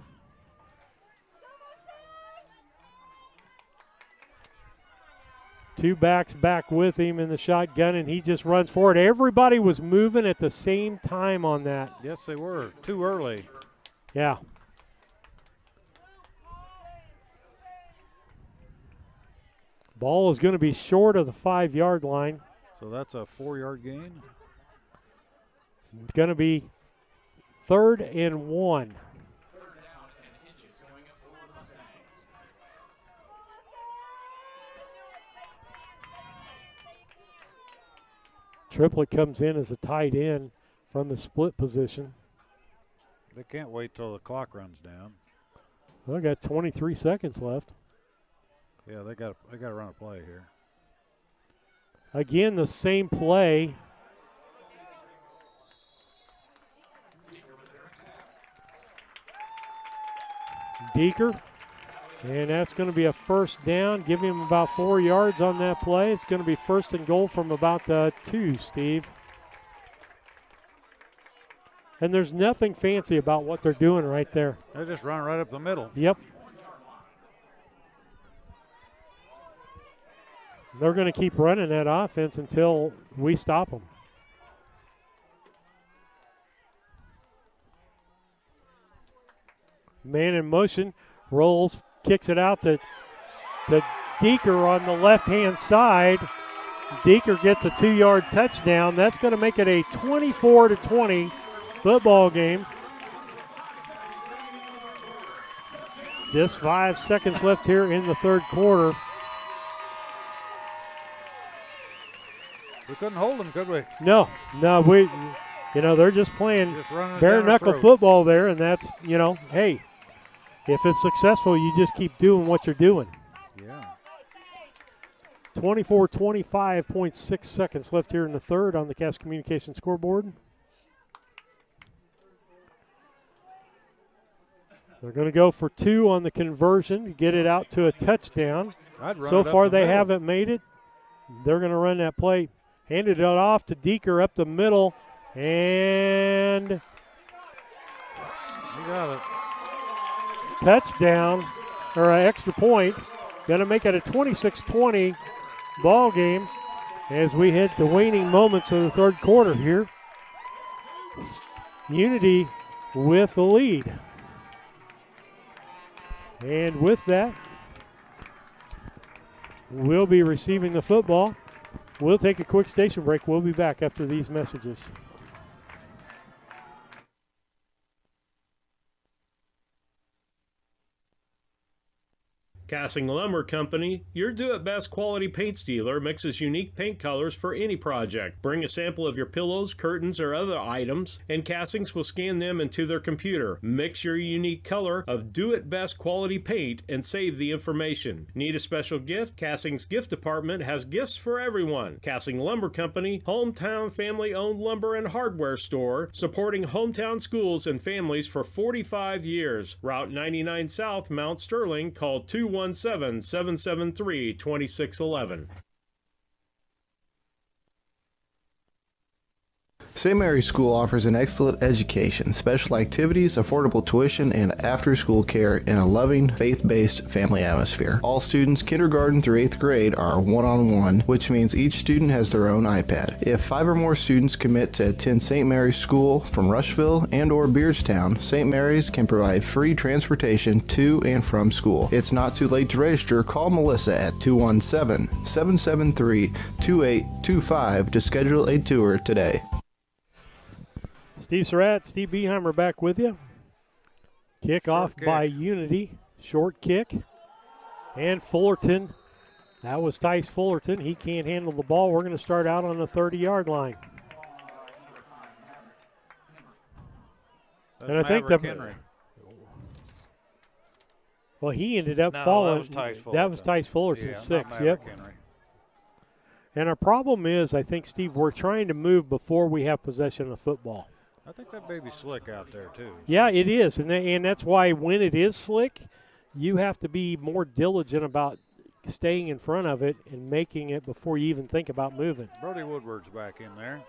Two backs back with him in the shotgun, and he just runs forward. Everybody was moving at the same time on that. Yes, they were. Too early. Yeah. Ball is going to be short of the 5-yard line. So that's a 4-yard gain. It's going to be 3rd and 1. Triplett comes in as a tight end from the split position. They can't wait till the clock runs down. Well, got 23 seconds left. Yeah, they got to run a play here. Again, the same play. Deeker. And that's going to be a first down. Give him about 4 yards on that play. It's going to be first and goal from about 2, Steve. And there's nothing fancy about what they're doing right there. They just run right up the middle. Yep. They're going to keep running that offense until we stop them. Man in motion, rolls, kicks it out to Deeker on the left-hand side. Deeker gets a 2-yard touchdown. That's going to make it a 24-20 football game. Just 5 seconds left here in the third quarter. We couldn't hold them, could we? No, they're just playing bare knuckle football there, and that's, hey, if it's successful, you just keep doing what you're doing. Yeah. 24-25.6 seconds left here in the third on the Cass Communication scoreboard. They're going to go for 2 on the conversion to get it out to a touchdown. So far, they haven't made it. They're going to run that play. Handed it off to Deeker up the middle, and you got it. Touchdown, or an extra point. Going to make it a 26-20 ball game as we hit the waning moments of the third quarter here. Unity with the lead. And with that, we'll be receiving the football. We'll take a quick station break. We'll be back after these messages. Cassing Lumber Company, your do-it-best quality paint dealer, mixes unique paint colors for any project. Bring a sample of your pillows, curtains, or other items, and Cassings will scan them into their computer. Mix your unique color of do-it-best quality paint and save the information. Need a special gift? Cassing's gift department has gifts for everyone. Cassing Lumber Company, hometown family-owned lumber and hardware store, supporting hometown schools and families for 45 years. Route 99 South, Mount Sterling. Call 217-773-2611. St. Mary's School offers an excellent education, special activities, affordable tuition, and after-school care in a loving, faith-based family atmosphere. All students kindergarten through 8th grade are one-on-one, which means each student has their own iPad. If 5 or more students commit to attend St. Mary's School from Rushville and or Beardstown, St. Mary's can provide free transportation to and from school. It's not too late to register. Call Melissa at 217-773-2825 to schedule a tour today. Steve Surratt, Steve Beheimer back with you. Kick off by Unity. Short kick. And Fullerton. That was Tice Fullerton. He can't handle the ball. We're going to start out on the 30-yard line. That's and I think well, he ended up falling. That was Tice Fullerton, 6. Yep. Henry. And our problem is, I think, Steve, we're trying to move before we have possession of football. I think that baby's slick out there, too. Yeah, it is. And that's why when it is slick, you have to be more diligent about staying in front of it and making it before you even think about moving. Brody Woodward's back in there.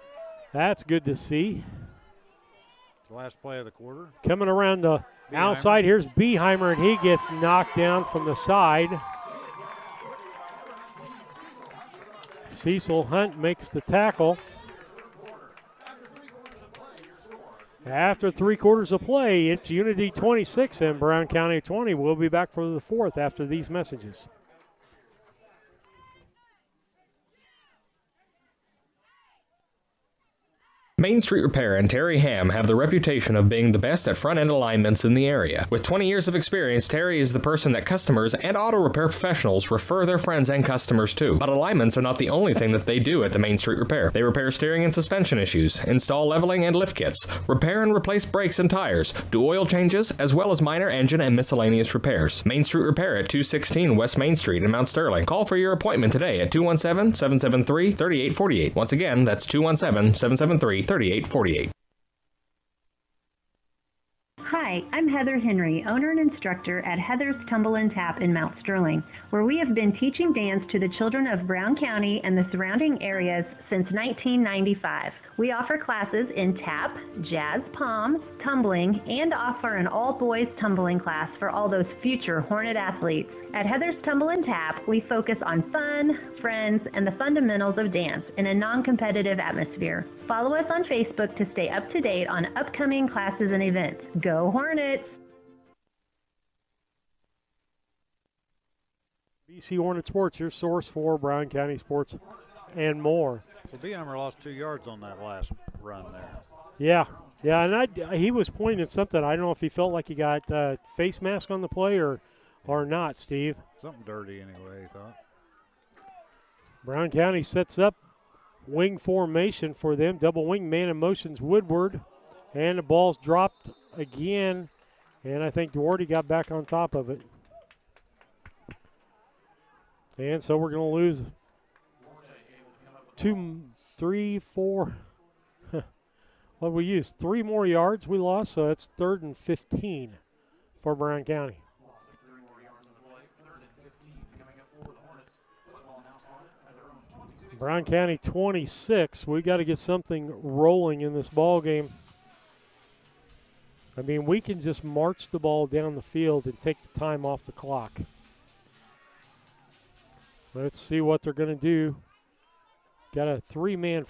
That's good to see. The last play of the quarter. Coming around the outside, here's Beheimer, and he gets knocked down from the side. Cecil Hunt makes the tackle. After 3 quarters of play, it's Unity 26 and Brown County 20. We'll be back for the fourth after these messages. Main Street Repair and Terry Ham have the reputation of being the best at front-end alignments in the area. With 20 years of experience, Terry is the person that customers and auto repair professionals refer their friends and customers to. But alignments are not the only thing that they do at the Main Street Repair. They repair steering and suspension issues, install leveling and lift kits, repair and replace brakes and tires, do oil changes, as well as minor engine and miscellaneous repairs. Main Street Repair at 216 West Main Street in Mount Sterling. Call for your appointment today at 217-773-3848. Once again, that's 217-773-3848. Hi, I'm Heather Henry, owner and instructor at Heather's Tumble and Tap in Mount Sterling, where we have been teaching dance to the children of Brown County and the surrounding areas since 1995. We offer classes in tap, jazz palm, tumbling, and offer an all-boys tumbling class for all those future Hornet athletes. At Heather's Tumble and Tap, we focus on fun, friends, and the fundamentals of dance in a non-competitive atmosphere. Follow us on Facebook to stay up to date on upcoming classes and events. Go Hornets! BC Hornet Sports, your source for Brown County sports and more. So Beeheimer lost 2 yards on that last run there. Yeah, and he was pointing at something. I don't know if he felt like he got face mask on the play or not, Steve. Something dirty anyway, he thought. Brown County sets up wing formation for them. Double wing, man in motions Woodward. And the ball's dropped again. And I think Duarte got back on top of it. And so we're going to lose 2, 3, 4. What we used? 3 more yards we lost, so it's 3rd and 15 for Brown County. Brown County 26. We got to get something rolling in this ball game. I mean, we can just march the ball down the field and take the time off the clock. Let's see what they're going to do. Got a 3-man,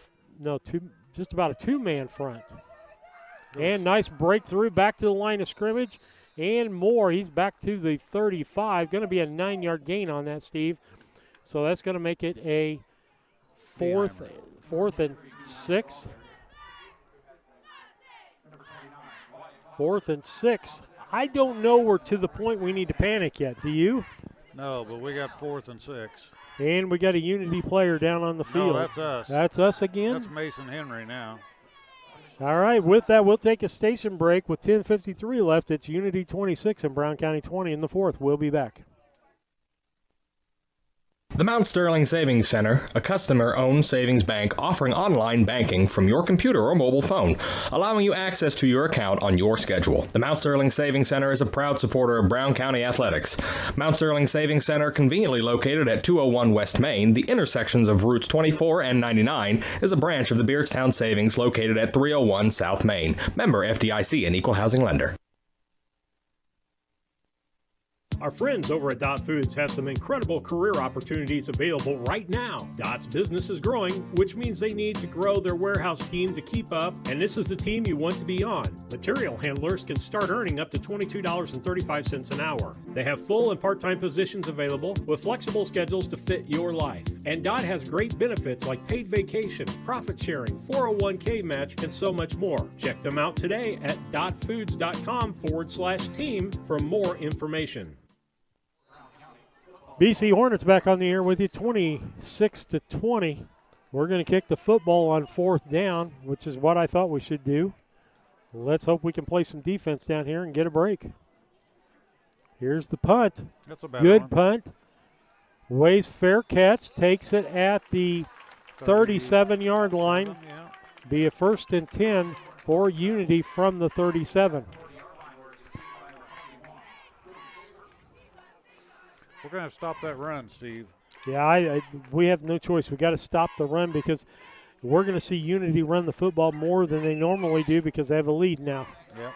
just about a 2-man front. And nice breakthrough back to the line of scrimmage and more. He's back to the 35. Going to be a 9-yard gain on that, Steve. So that's going to make it a fourth and 6. 4th and 6. I don't know we're to the point we need to panic yet. Do you? No, but we got 4th and 6. And we got a Unity player down on the field. No, that's us. That's us again? That's Mason Henry now. All right, with that, we'll take a station break with 10:53 left. It's Unity 26 and Brown County 20 in the 4th. We'll be back. The Mount Sterling Savings Center, a customer-owned savings bank offering online banking from your computer or mobile phone, allowing you access to your account on your schedule. The Mount Sterling Savings Center is a proud supporter of Brown County athletics. Mount Sterling Savings Center, conveniently located at 201 West Main, the intersections of routes 24 and 99, is a branch of the Beardstown Savings located at 301 South Main. Member FDIC and Equal Housing Lender. Our friends over at Dot Foods have some incredible career opportunities available right now. Dot's business is growing, which means they need to grow their warehouse team to keep up, and this is the team you want to be on. Material handlers can start earning up to $22.35 an hour. They have full and part-time positions available with flexible schedules to fit your life. And Dot has great benefits like paid vacation, profit sharing, 401k match, and so much more. Check them out today at dotfoods.com/team for more information. BC Hornets back on the air with you, 26-20. We're going to kick the football on 4th down, which is what I thought we should do. Let's hope we can play some defense down here and get a break. Here's the punt. That's a bad Good one. punt. Ways fair catch, takes it at the 37-yard line. Yeah. Be a 1st and 10 for Unity from the 37. We're going to have to stop that run, Steve. Yeah, we have no choice. We got to stop the run because we're going to see Unity run the football more than they normally do because they have a lead now. Yep.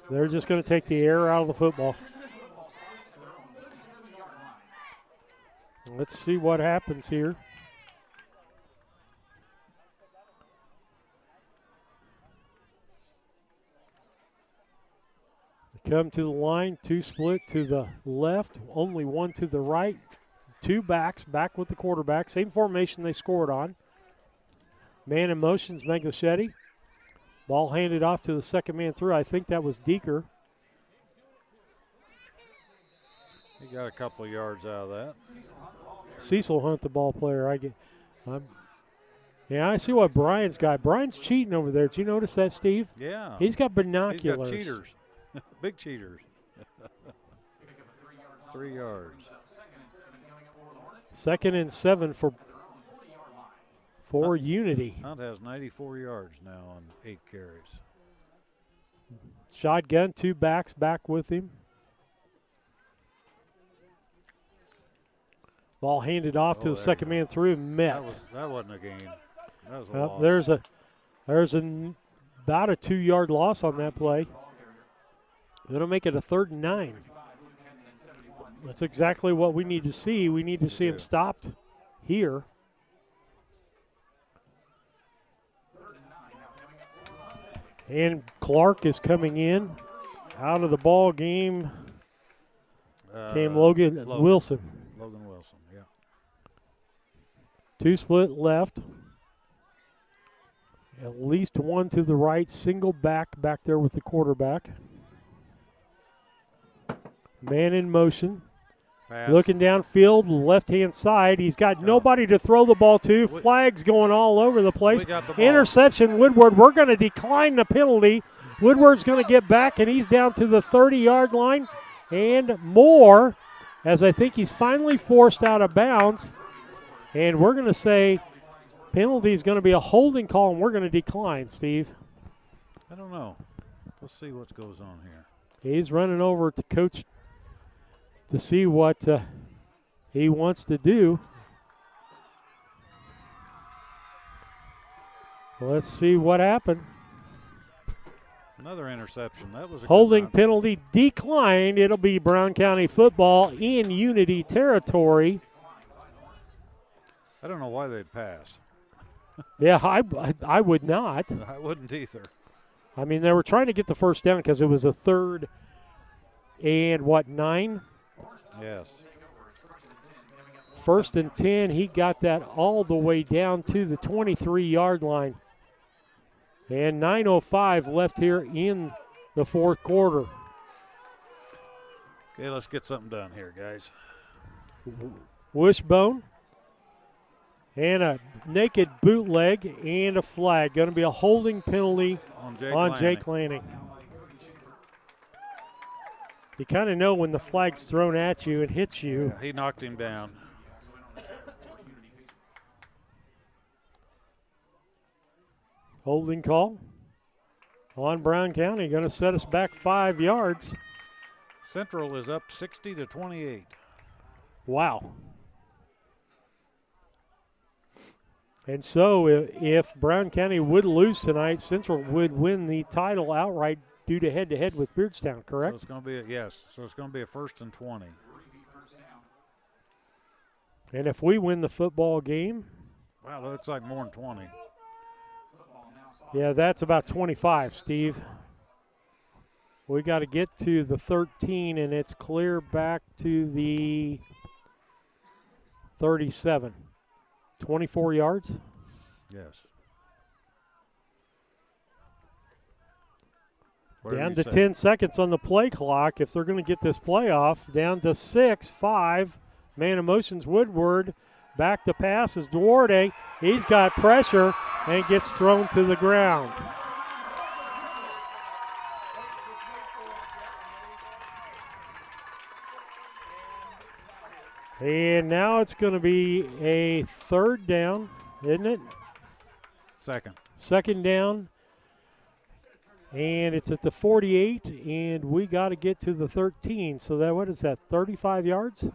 They're just going to take the air out of the football. Let's see what happens here. Come to the line, 2 split to the left, only 1 to the right. 2 backs, back with the quarterback. Same formation they scored on. Man in motions, Meglachetti. Ball handed off to the second man through. I think that was Deeker. He got a couple of yards out of that. Cecil Hunt, the ball player. Yeah, I see what Brian's got. Brian's cheating over there. Did you notice that, Steve? Yeah. He's got binoculars. He's got cheaters. Big cheaters. 3 yards. 2nd and 7 for Unity. Hunt has 94 yards now on 8 carries. Shotgun, 2 backs back with him. Ball handed off to the second man through, met. That wasn't a gain. That was a loss. There's about a 2-yard loss on that play. It'll make it a 3rd and 9. That's exactly what we need to see. We need to see him stopped here. And Clark is coming in. Out of the ball game came Logan Wilson. Logan Wilson. Two split left. At least one to the right. Single back there with the quarterback. Man in motion. Pass. Looking downfield, left-hand side. He's got nobody to throw the ball to. Flags going all over the place. got the ball. Interception, Woodward. We're going to decline the penalty. Woodward's going to get back, and he's down to the 30-yard line and more, as I think he's finally forced out of bounds. And we're going to say penalty is going to be a holding call, and we're going to decline, Steve. I don't know. Let's see what goes on here. He's running over to Coach to see what he wants to do. Let's see what happened. Another interception. That was a Holding good run. penalty declined. It'll be Brown County football in Unity territory. I don't know why they'd pass. Yeah, I would not. I wouldn't either. I mean, they were trying to get the first down because it was a 3rd and 9? Yes. 1st and 10. He got that all the way down to the 23-yard line. And 9:05 left here in the 4th quarter. Okay, let's get something done here, guys. Wishbone. And a naked bootleg and a flag. Going to be a holding penalty on Jake Lanning. You kind of know when the flag's thrown at you and hits you. Yeah, he knocked him down. Holding call on Brown County. Going to set us back 5 yards. Central is up 60-28. Wow. And so if Brown County would lose tonight, Central would win the title outright due to head-to-head with Beardstown, correct? So it's going to be so it's going to be a 1st and 20. And if we win the football game, wow, that looks like more than 20. Yeah, that's about 25, Steve. We got to get to the 13, and it's clear back to the 37. 24 yards? Yes. Down to 10 seconds on the play clock if they're going to get this play off. Down to 6, 5. Man of motions, Woodward. Back to pass is Duarte. He's got pressure and gets thrown to the ground. And now it's going to be a 3rd down, isn't it? Second. 2nd down. And it's at the 48, and we got to get to the 13. So that, what is that, 35 yards?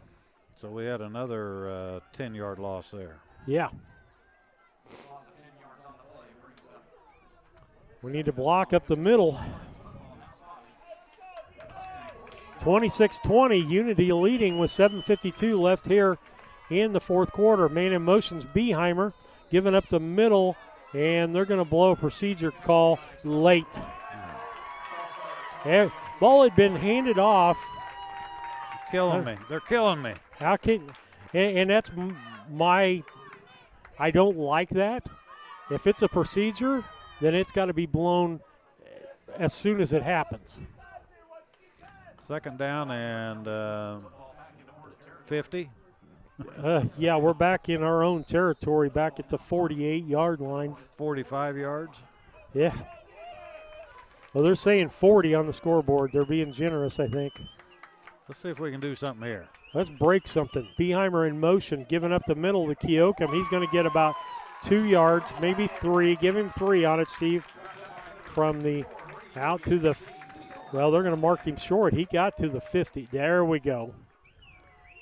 So we had another 10-yard loss there. Yeah. We need to block up the middle. 26-20, Unity leading with 7:52 left here in the 4th quarter. Man in motion's Beheimer giving up the middle, and they're going to blow a procedure call late. Yeah, ball had been handed off. Killing me. They're killing me. How can, and that's my, I don't like that. If it's a procedure, then it's got to be blown as soon as it happens. 2nd down and 50. Yeah, we're back in our own territory, back at the 48-yard line. 45 yards? Yeah. Well, they're saying 40 on the scoreboard. They're being generous, I think. Let's see if we can do something here. Let's break something. Beheimer in motion, giving up the middle to Keokum. He's going to get about 2 yards, maybe 3. Give him 3 on it, Steve. From the out to the, well, they're going to mark him short. He got to the 50. There we go.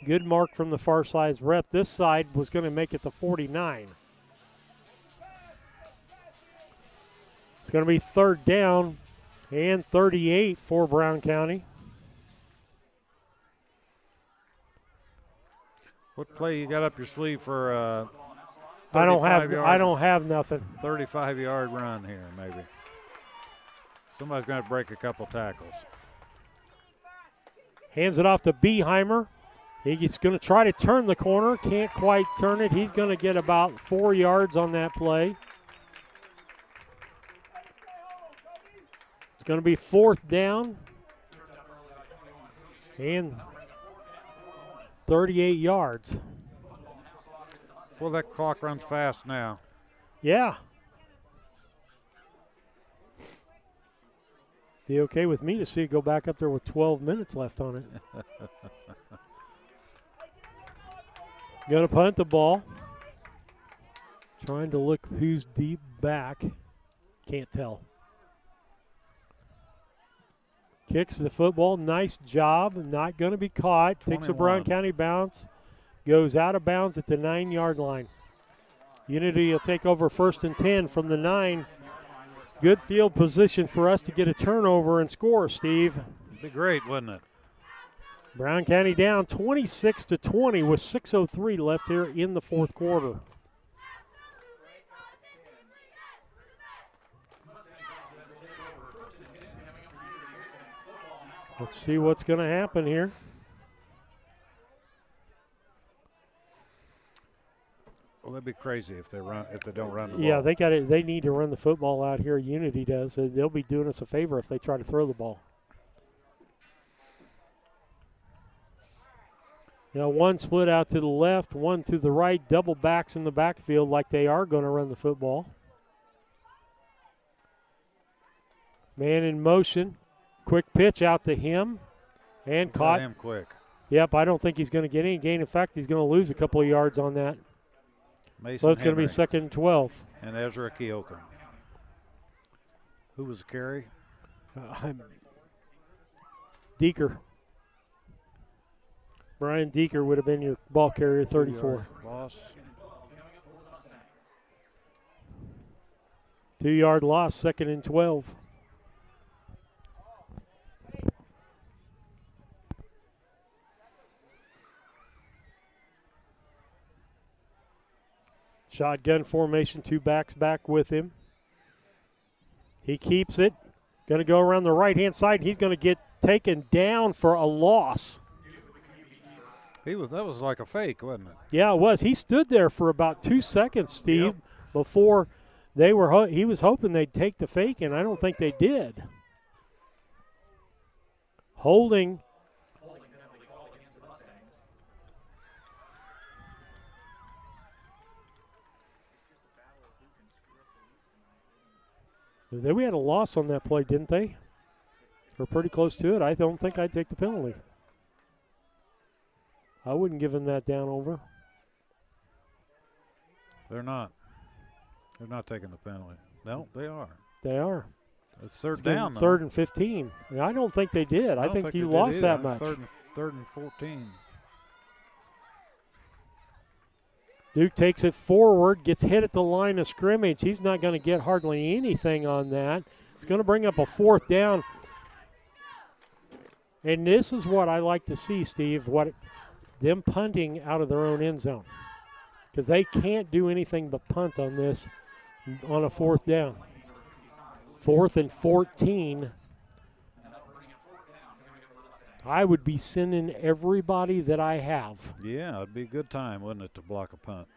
Good mark from the far side rep. This side was going to make it to 49. It's going to be 3rd down and 38 for Brown County. What play you got up your sleeve for? I don't have nothing. 35-yard run here, maybe. Somebody's going to break a couple tackles. Hands it off to Beheimer. He's going to try to turn the corner. Can't quite turn it. He's going to get about 4 yards on that play. It's going to be 4th down. And 38 yards. Well, that clock runs fast now. Yeah. Be okay with me to see it go back up there with 12 minutes left on it. Going to punt the ball. Trying to look who's deep back. Can't tell. Kicks the football. Nice job. Not going to be caught. 21. Takes a Brown County bounce. Goes out of bounds at the 9-yard line. Unity will take over 1st and 10 from the 9. Good field position for us to get a turnover and score, Steve. It'd be great, wouldn't it? Brown County down 26-20 with 6:03 left here in the 4th quarter. Let's see what's going to happen here. Well, that'd be crazy if they don't run the ball. Yeah, they need to run the football out here. Unity does. They'll be doing us a favor if they try to throw the ball. Now, one split out to the left, one to the right, double backs in the backfield like they are going to run the football. Man in motion. Quick pitch out to him and caught. Him quick. Yep, I don't think he's going to get any gain. In fact, he's going to lose a couple of yards on that. Mason So it's going to be Henry 2nd and 12. And Ezra Keoka. Who was the carry? Deeker. Brian Deeker would have been your ball carrier, 34. Loss. 2-yard loss, 2nd and 12. Shotgun formation, 2 backs back with him. He keeps it. Going to go around the right-hand side. He's going to get taken down for a loss. That was like a fake, wasn't it? Yeah, it was. He stood there for about 2 seconds, Steve, before he was hoping they'd take the fake, and I don't think they did. Holding. We had a loss on that play, didn't they? We're pretty close to it. I don't think I'd take the penalty. I wouldn't give him that down over. They're not. They're not taking the penalty. No, they are. They are. It's third down, though. 3rd and 15. I don't think they did. I think you lost that much. Third and 14. Duke takes it forward, gets hit at the line of scrimmage. He's not going to get hardly anything on that. It's going to bring up a 4th down. And this is what I like to see, Steve, them punting out of their own end zone. Because they can't do anything but punt on this on a 4th down. 4th and 14. I would be sending everybody that I have. Yeah, it'd be a good time, wouldn't it, to block a punt?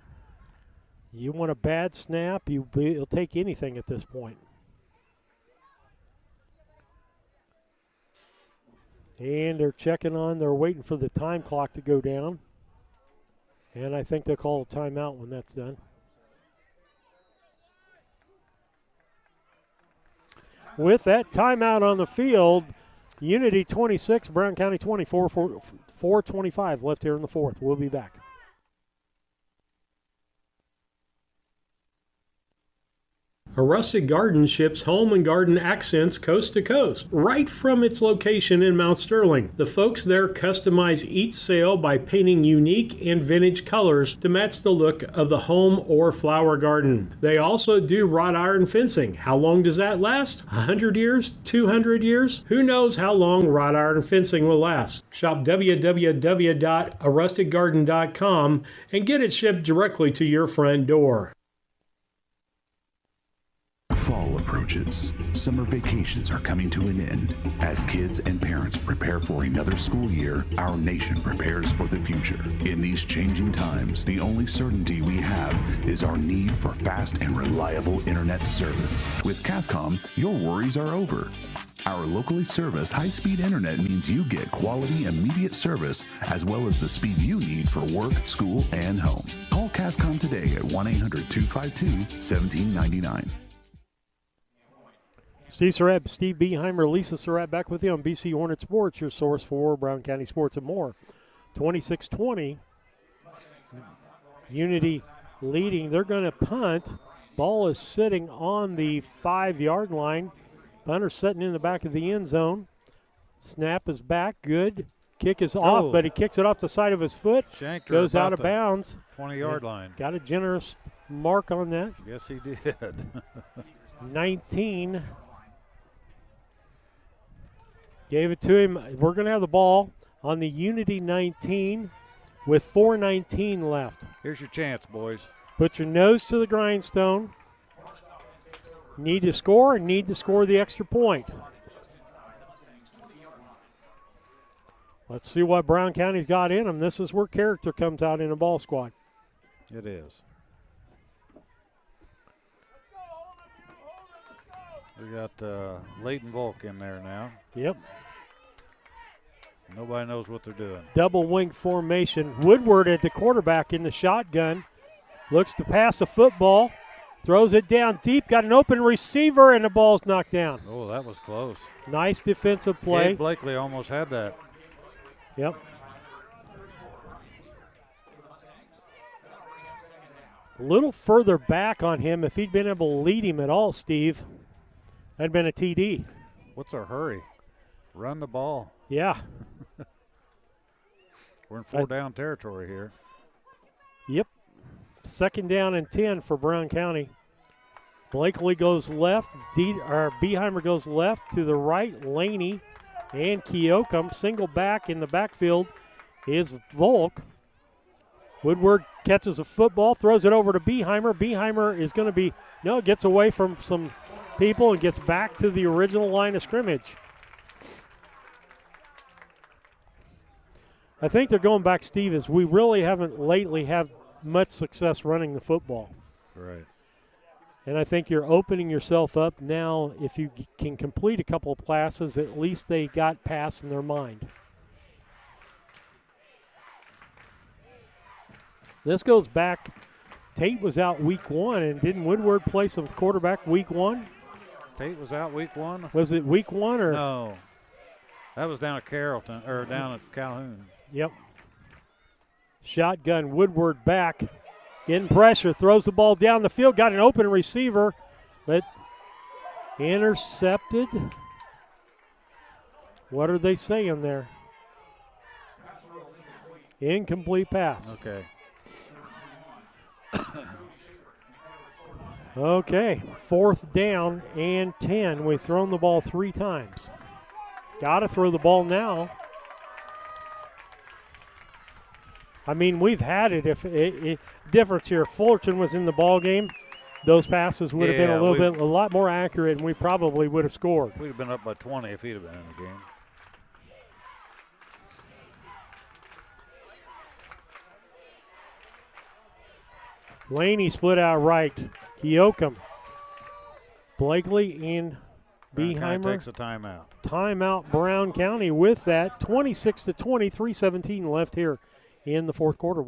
You want a bad snap, you'll take anything at this point. And they're waiting for the time clock to go down. And I think they'll call a timeout when that's done. With that timeout on the field, Unity 26, Brown County 24, 4:25 left here in the 4th. We'll be back. A Rustic Garden ships home and garden accents coast to coast, right from its location in Mount Sterling. The folks there customize each sail by painting unique and vintage colors to match the look of the home or flower garden. They also do wrought iron fencing. How long does that last? 100 years? 200 years? Who knows how long wrought iron fencing will last? Shop www.arusticgarden.com and get it shipped directly to your front door. Fall approaches. Summer vacations are coming to an end. As kids and parents prepare for another school year, our nation prepares for the future. In these changing times, the only certainty we have is our need for fast and reliable internet service. With Cascom, your worries are over. Our locally serviced high-speed internet means you get quality, immediate service, as well as the speed you need for work, school, and home. Call Cascom today at 1-800-252-1799. Steve Surratt, Steve Beheimer, Lisa Surratt back with you on BC Hornet Sports, your source for Brown County sports and more. 26-20. Unity leading. They're going to punt. Ball is sitting on the 5-yard line. Punter sitting in the back of the end zone. Snap is back. Good. Kick is off, but he kicks it off the side of his foot. Shanked goes out of bounds. 20-yard line. Got a generous mark on that. Yes, he did. 19. Gave it to him. We're going to have the ball on the Unity 19 with 4:19 left. Here's your chance, boys. Put your nose to the grindstone. Need to score and need to score the extra point. Let's see what Brown County's got in them. This is where character comes out in a ball squad. It is. We got Leighton Volk in there now. Yep. Nobody knows what they're doing. Double wing formation. Woodward at the quarterback in the shotgun. Looks to pass the football. Throws it down deep. Got an open receiver, and the ball's knocked down. Oh, that was close. Nice defensive play. Gabe Blakely almost had that. Yep. A little further back on him. If he'd been able to lead him at all, Steve, that'd been a TD. What's our hurry? Run the ball. Yeah. We're in 4-down territory here. Yep. 2nd down and 10 for Brown County. Blakely goes left. Beheimer goes left to the right. Laney and Keokum. Single back in the backfield is Volk. Woodward catches a football, throws it over to Beheimer. Beheimer is going to be, gets away from some people and gets back to the original line of scrimmage. I think they're going back, Steve, as we really haven't lately had much success running the football. Right. And I think you're opening yourself up now. If you can complete a couple of passes, at least they got pass in their mind. This goes back. Tate was out week 1, and didn't Woodward play some quarterback week 1? Tate was out week 1? Was it week 1 or? No. That was down at Carrollton, or down at Calhoun. Yep. Shotgun, Woodward back. Getting pressure, throws the ball down the field, got an open receiver, but intercepted. What are they saying there? Incomplete pass. Okay. Okay, 4th down and 10. We've thrown the ball 3 times. Got to throw the ball now. I mean, we've had it. If difference here, Fullerton was in the ball game, those passes would have been a lot more accurate, and we probably would have scored. We'd have been up by 20 if he'd have been in the game. Laney split out right. Keokum. Blakely and Beheimer takes a timeout. Timeout, Brown County with that. 26-20, 3:17 left here in the 4th quarter.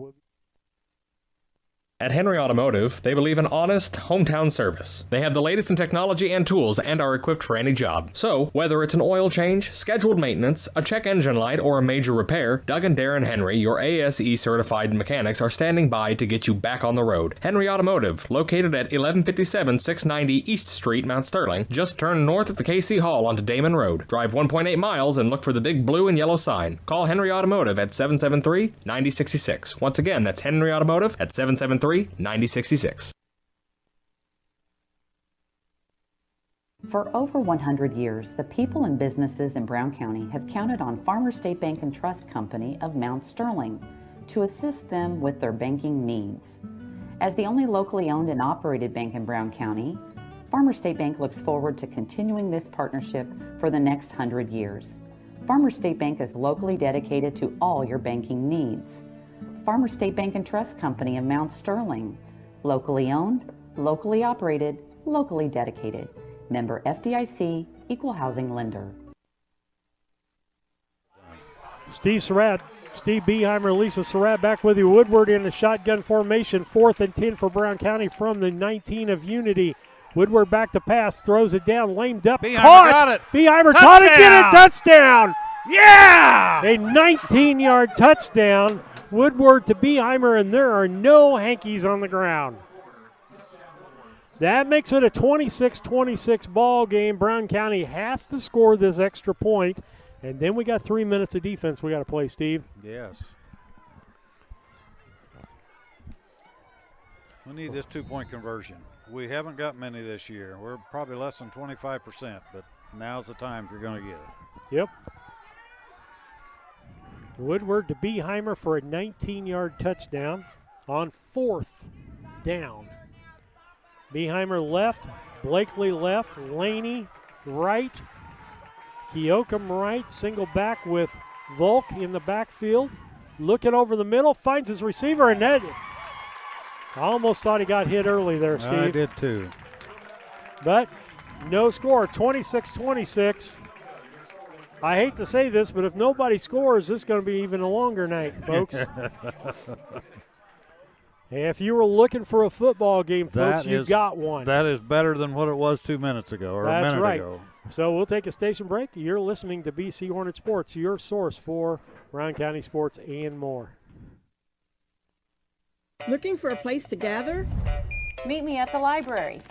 At Henry Automotive, they believe in honest, hometown service. They have the latest in technology and tools and are equipped for any job. So, whether it's an oil change, scheduled maintenance, a check engine light, or a major repair, Doug and Darren Henry, your ASE-certified mechanics, are standing by to get you back on the road. Henry Automotive, located at 1157 690 East Street, Mount Sterling. Just turn north at the KC Hall onto Damon Road. Drive 1.8 miles and look for the big blue and yellow sign. Call Henry Automotive at 773-9066. Once again, that's Henry Automotive at 773-9066. For over 100 years, the people and businesses in Brown County have counted on Farmers State Bank and Trust Company of Mount Sterling to assist them with their banking needs. As the only locally owned and operated bank in Brown County, Farmers State Bank looks forward to continuing this partnership for the next 100 years. Farmers State Bank is locally dedicated to all your banking needs. Farmers State Bank and Trust Company of Mount Sterling. Locally owned, locally operated, locally dedicated. Member FDIC, Equal Housing Lender. Steve Beheimer, Lisa Surratt back with you. Woodward in the shotgun formation, 4th and 10 for Brown County from the 19 of Unity. Woodward back to pass, throws it down, lamed up, Beheimer caught. got it. Beheimer Touchdown. caught it, get a touchdown. Yeah! A 19-yard touchdown. Woodward to Beheimer, and there are no hankies on the ground. That makes it a 26-26 ball game. Brown County has to score this extra point, and then we got 3 minutes of defense we got to play, Steve. Yes. We need this 2-point conversion. We haven't got many this year. We're probably less than 25%, but now's the time if you're going to get it. Yep. Woodward to Beheimer for a 19-yard touchdown on 4th down. Beheimer left, Blakely left, Laney right, Keokum right, single back with Volk in the backfield. Looking over the middle, finds his receiver, and that, I almost thought he got hit early there, Steve. I did too. But no score, 26-26. I hate to say this, but if nobody scores, this is going to be even a longer night, folks. If you were looking for a football game, folks, you got one. That is better than what it was 2 minutes ago or a minute ago. So we'll take a station break. You're listening to BC Hornet Sports, your source for Brown County sports and more. Looking for a place to gather? Meet me at the library.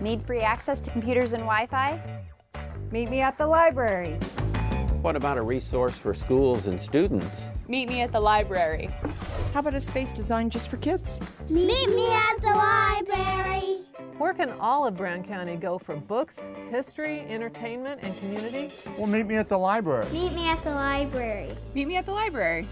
Need free access to computers and Wi-Fi? Meet me at the library. What about a resource for schools and students? Meet me at the library. How about a space designed just for kids? Meet me at the library. Where can all of Brown County go for books, history, entertainment, and community? Well, meet me at the library. Meet me at the library. Meet me at the library.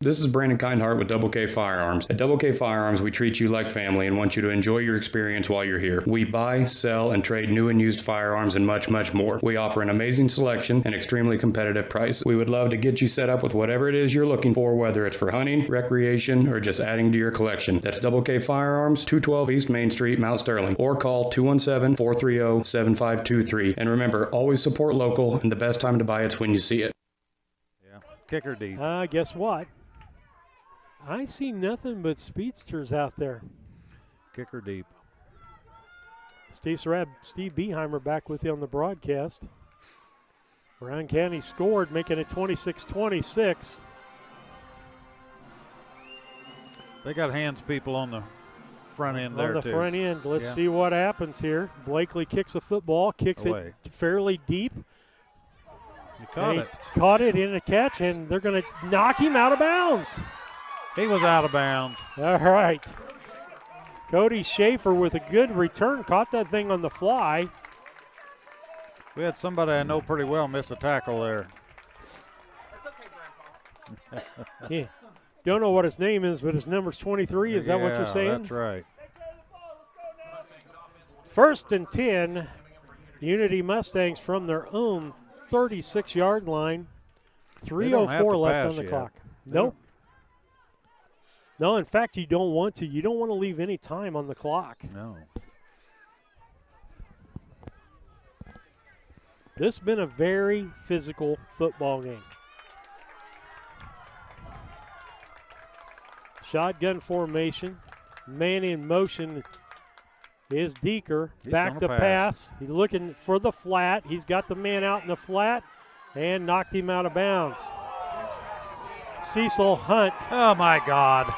This is Brandon Kindhart with Double K Firearms. At Double K Firearms, we treat you like family and want you to enjoy your experience while you're here. We buy, sell, and trade new and used firearms and much, much more. We offer an amazing selection and extremely competitive price. We would love to get you set up with whatever it is you're looking for, whether it's for hunting, recreation, or just adding to your collection. That's Double K Firearms, 212 East Main Street, Mount Sterling, or call 217-430-7523. And remember, always support local, and the best time to buy it's when you see it. Yeah, kicker deep. Guess what? I see nothing but speedsters out there. Kicker deep. Steve Surratt, Steve Beheimer back with you on the broadcast. Brown County scored, making it 26-26. They got hands people on the front end there, too. On the front end. Let's see what happens here. Blakely kicks the football, kicks it fairly deep. He caught it. Caught it in a catch, and they're going to knock him out of bounds. He was out of bounds. All right. Cody Schaefer with a good return. Caught that thing on the fly. We had somebody I know pretty well miss a tackle there. Yeah. Don't know what his name is, but his number's 23. Is that what you're saying? That's right. 1st and 10. Unity Mustangs from their own 36-yard line. 3:04 left on the clock. Nope. No, in fact, you don't want to. You don't want to leave any time on the clock. No. This has been a very physical football game. Shotgun formation. Man in motion is Deeker. Back to pass. He's looking for the flat. He's got the man out in the flat and knocked him out of bounds. Cecil Hunt. Oh, my God.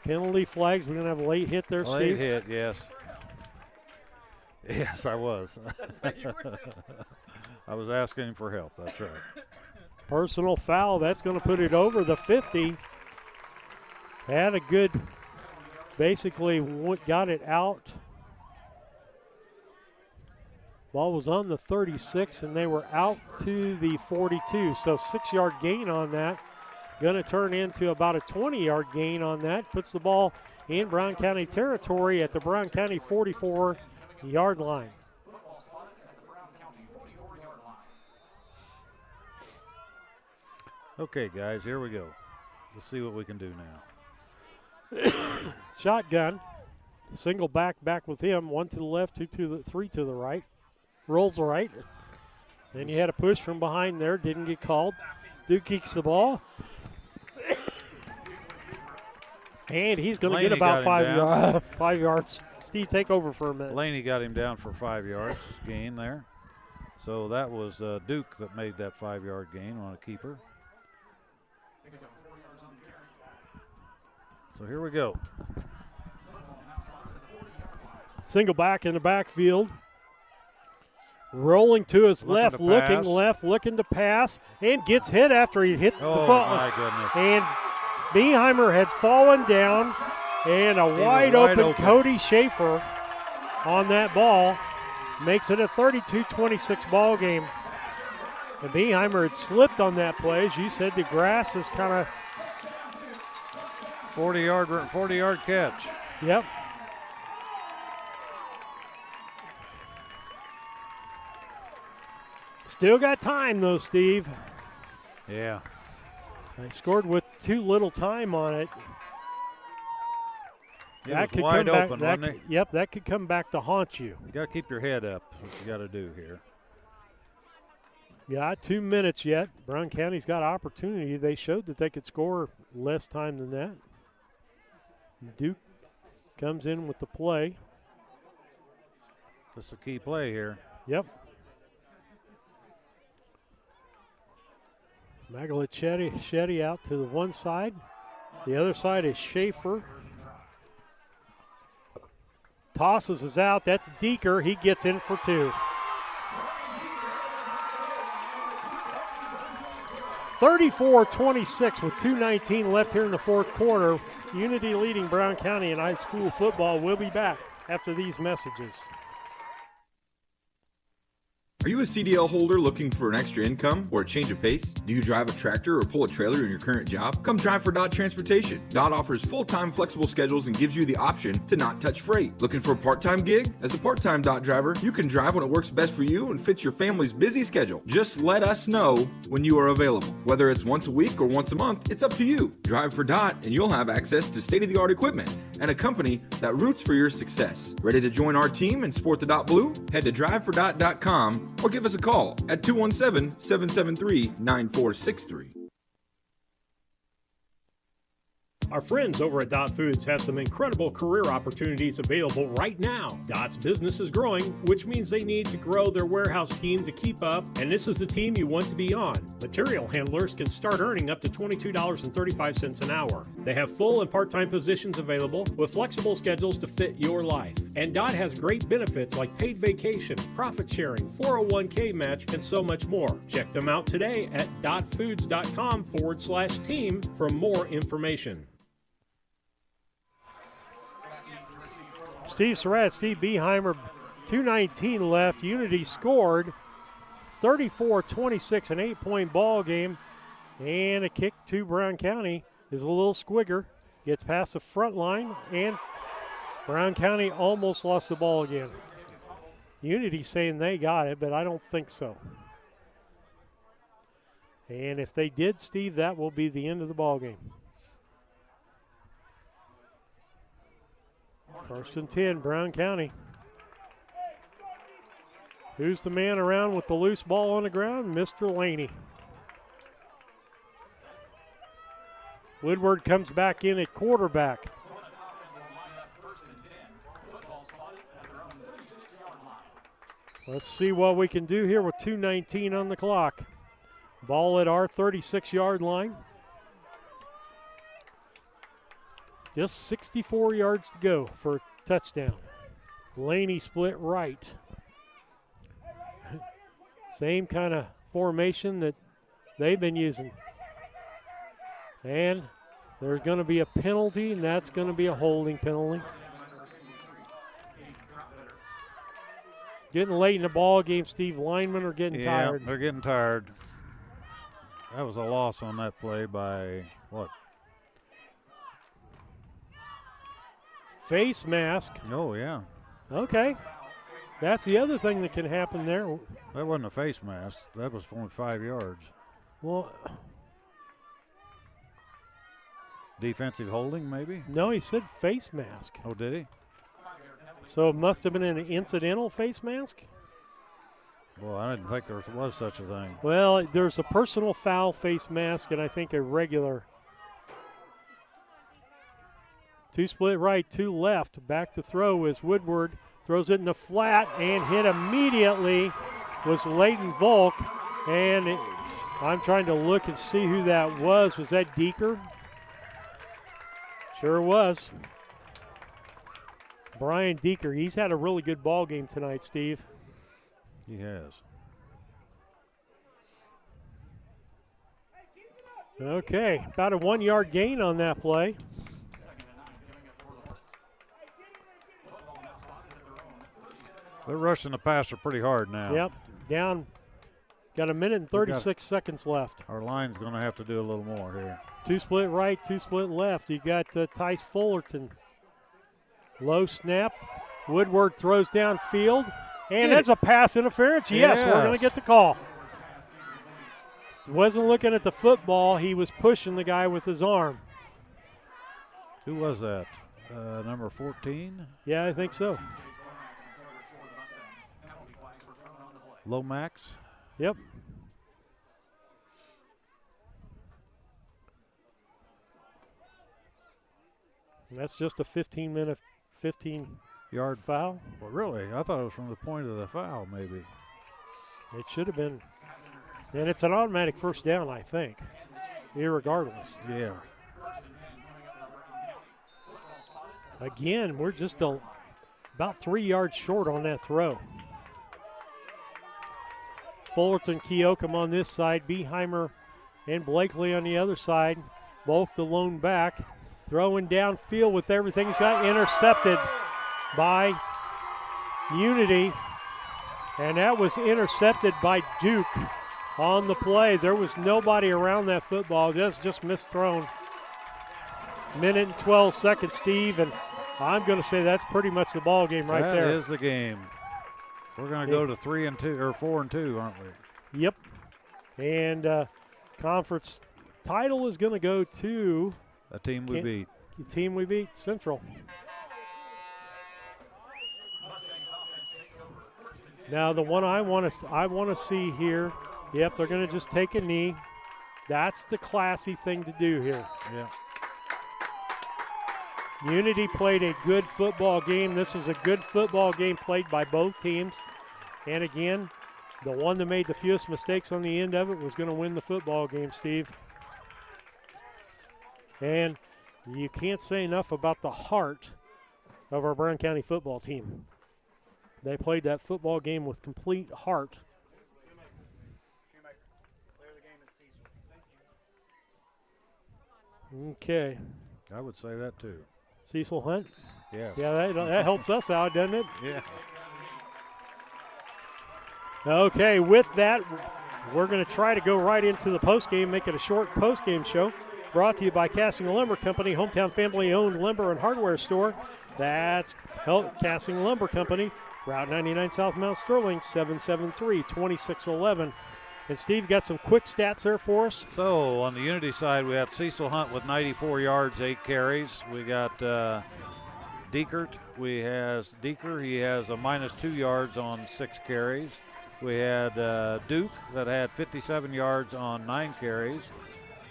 Penalty flags. We're going to have a late hit there, Steve. Late hit, yes. Yes, I was. I was asking for help. That's right. Personal foul. That's going to put it over the 50. Had a good, basically got it out. Ball was on the 36, and they were out to the 42. So 6-yard gain on that. going to turn into about a 20-yard gain on that. Puts the ball in Brown County territory at the Brown County 44-yard line. Okay, guys, here we go. Let's see what we can do now. Shotgun. Single back with him. 1 to the left, 3 to the right. Rolls right. Then you had a push from behind there. Didn't get called. Duke kicks the ball. And he's going to get about 5 yards. Steve, take over for a minute. Laney got him down for 5 yards gain there. So that was Duke that made that 5-yard gain on a keeper. So here we go. Single back in the backfield. Rolling to his left, looking to pass, and gets hit after he hits the foot. Oh, my goodness. And Beheimer had fallen down, and a wide open Cody Schaefer on that ball makes it a 32-26 ball game. And Beheimer had slipped on that play. As you said, the grass is kind of 40-yard catch. Yep. Still got time, though, Steve. Yeah. They scored with too little time on it. It was wide open, wasn't it? Yep, that could come back to haunt you. You got to keep your head up. That's what you got to do here. Yeah, 2 minutes yet. Brown County's got opportunity. They showed that they could score less time than that. Duke comes in with the play. That's a key play here. Yep. Magalichetti out to the one side. The other side is Schaefer. Tosses is out. That's Deeker. He gets in for 2. 34-26 with 2:19 left here in the fourth quarter. Unity leading Brown County in high school football. We'll be back after these messages. Are you a CDL holder looking for an extra income or a change of pace? Do you drive a tractor or pull a trailer in your current job? Come drive for Dot Transportation. Dot offers full-time flexible schedules and gives you the option to not touch freight. Looking for a part-time gig? As a part-time Dot driver, you can drive when it works best for you and fits your family's busy schedule. Just let us know when you are available. Whether it's once a week or once a month, it's up to you. Drive for Dot and you'll have access to state-of-the-art equipment and a company that roots for your success. Ready to join our team and sport the Dot Blue? Head to drivefordot.com or give us a call at 217-773-9463. Our friends over at Dot Foods have some incredible career opportunities available right now. Dot's business is growing, which means they need to grow their warehouse team to keep up, and this is the team you want to be on. Material handlers can start earning up to $22.35 an hour. They have full and part-time positions available with flexible schedules to fit your life. And Dot has great benefits like paid vacation, profit sharing, 401k match, and so much more. Check them out today at dotfoods.com/team for more information. Steve Surratt, Steve Beheimer, 2:19 left. Unity scored 34-26, an 8-point ball game. And a kick to Brown County is a little squigger. Gets past the front line, and Brown County almost lost the ball again. Unity saying they got it, but I don't think so. And if they did, Steve, that will be the end of the ball game. 1st and 10, Brown County. Who's the man around with the loose ball on the ground? Mr. Laney. Woodward comes back in at quarterback. Let's see what we can do here with 2:19 on the clock. Ball at our 36-yard line. Just 64 yards to go for a touchdown. Laney split right. Same kind of formation that they've been using. And there's going to be a penalty, and that's going to be a holding penalty. Getting late in the ball game, Steve. Linemen are getting tired. Yeah, they're getting tired. That was a loss on that play by what? Face mask. Oh, yeah. Okay. That's the other thing that can happen there. That wasn't a face mask. That was only 5 yards. Well, defensive holding, maybe? No, he said face mask. Oh, did he? So it must have been an incidental face mask? Well, I didn't think there was such a thing. Well, there's a personal foul face mask and I think a regular. 2 split right, 2 left. Back to throw is Woodward. Throws it in the flat and hit immediately was Leighton Volk. And I'm trying to look and see who that was. Was that Deeker? Sure was. Brian Deeker. He's had a really good ball game tonight, Steve. He has. Okay, about a 1 yard gain on that play. They're rushing the passer pretty hard now. Yep, down. Got a minute and 36 seconds left. Our line's going to have to do a little more here. 2 split right, 2 split left. You got Tice Fullerton. Low snap. Woodward throws downfield. And that's a pass interference. Yes, we're going to get the call. Wasn't looking at the football. He was pushing the guy with his arm. Who was that? Number 14? Yeah, I think so. Lomax? Yep. That's just a 15-yard foul? Well, really? I thought it was from the point of the foul, maybe. It should have been. And it's an automatic first down, I think, irregardless. Yeah. Again, we're just about 3 yards short on that throw. Fullerton, Keokum on this side, Beheimer and Blakely on the other side. Volk the lone back. Throwing downfield with everything. He's got intercepted by Unity. And that was intercepted by Duke on the play. There was nobody around that football. Just misthrown. Minute and 12 seconds, Steve. And I'm going to say that's pretty much the ball game right there. That is the game. We're going to go to 3 and 2 or 4 and 2, aren't we? Yep. And conference title is going to go to a team we beat. The team we beat, Central. Now the one I want to see here. Yep, they're going to just take a knee. That's the classy thing to do here. Yeah. Unity played a good football game. This was a good football game played by both teams. And again, the one that made the fewest mistakes on the end of it was going to win the football game, Steve. And you can't say enough about the heart of our Brown County football team. They played that football game with complete heart. Okay. I would say that too. Cecil Hunt? Yes. Yeah, that helps us out, doesn't it? Yeah. Okay, with that, we're going to try to go right into the postgame, make it a short postgame show. Brought to you by Casting Lumber Company, hometown family-owned lumber and hardware store. That's Casting Lumber Company, Route 99 South Mount Sterling, 773-2611. And Steve, got some quick stats there for us. So on the Unity side, we have Cecil Hunt with 94 yards, 8 carries. We got Deekert. He has a -2 yards on 6 carries. We had Duke that had 57 yards on 9 carries.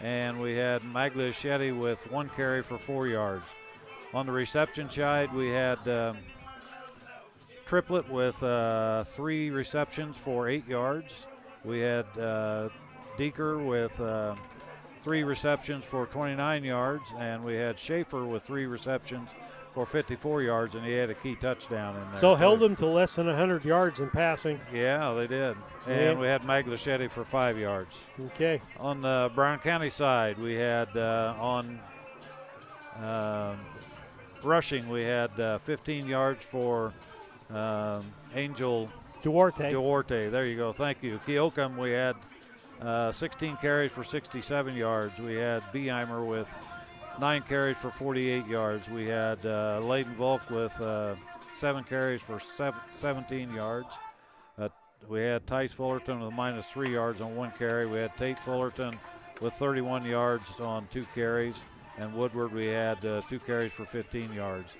And we had Magliochetti with 1 carry for 4 yards. On the reception side, we had Triplett with 3 receptions for 8 yards. We had Deeker with 3 receptions for 29 yards, and we had Schaefer with 3 receptions for 54 yards, and he had a key touchdown in there. So held him to less than 100 yards in passing. Yeah, they did. And we had Magliochetti for 5 yards. Okay. On the Brown County side, we had on rushing, we had 15 yards for Angel Duarte. There you go. Thank you. Keokum, we had 16 carries for 67 yards. We had Beheimer with 9 carries for 48 yards. We had Layden Volk with 7 carries for 17 yards. We had Tice Fullerton with -3 yards on 1 carry. We had Tate Fullerton with 31 yards on 2 carries. And Woodward, we had 2 carries for 15 yards.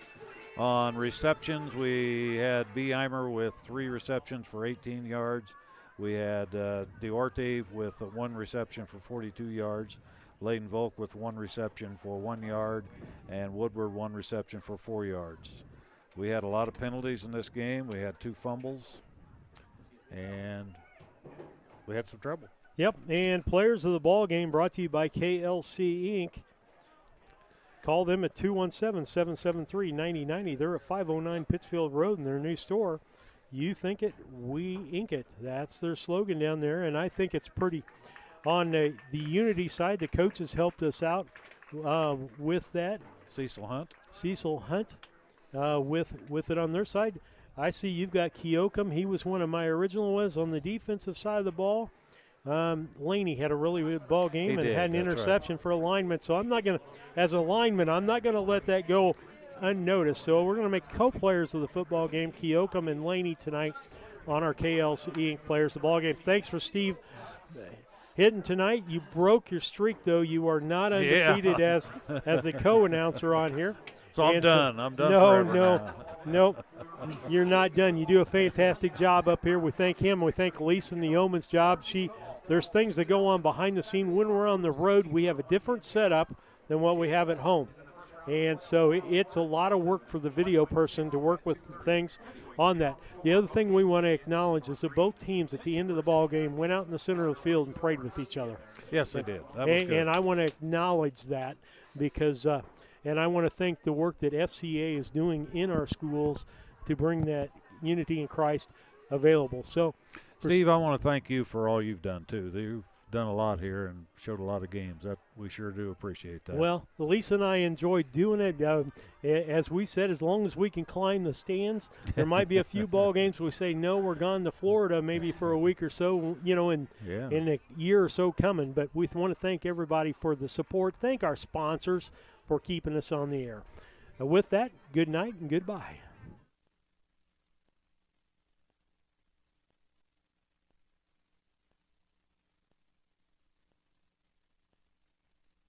On receptions, we had Beheimer with 3 receptions for 18 yards. We had Duarte with 1 reception for 42 yards. Layden Volk with 1 reception for 1 yard. And Woodward 1 reception for 4 yards. We had a lot of penalties in this game. We had 2 fumbles. And we had some trouble. Yep, and players of the ball game brought to you by KLC Inc. Call them at 217-773-9090. They're at 509 Pittsfield Road in their new store. You think it, we ink it. That's their slogan down there, and I think it's pretty. On the Unity side, the coaches helped us out with that. Cecil Hunt with it on their side. I see you've got Keokum. He was one of my original ones on the defensive side of the ball. Laney had a really good ball game and had an interception for alignment. So I'm not going to, as a lineman, I'm not going to let that go unnoticed. So we're going to make co-players of the football game, Keokum and Laney, tonight on our KLC Inc. Players of the Ball Game. Thanks for Steve hitting tonight. You broke your streak, though. You are not undefeated as the co-announcer on here. So I'm done. I'm done forever now. Nope. You're not done. You do a fantastic job up here. We thank him. We thank Lisa in the Yeoman's job. There's things that go on behind the scene. When we're on the road, we have a different setup than what we have at home. And so it's a lot of work for the video person to work with things on that. The other thing we want to acknowledge is that both teams at the end of the ball game went out in the center of the field and prayed with each other. Yes, they did. That was good. And I want to acknowledge that because and I want to thank the work that FCA is doing in our schools to bring that unity in Christ available. So, Steve, I want to thank you for all you've done, too. You've done a lot here and showed a lot of games. That we sure do appreciate that. Well, Lisa and I enjoyed doing it. As we said, as long as we can climb the stands, there might be a few ball games we say, no, we're gone to Florida maybe for a week or so, in a year or so coming. But we want to thank everybody for the support. Thank our sponsors for keeping us on the air. With that, good night and goodbye.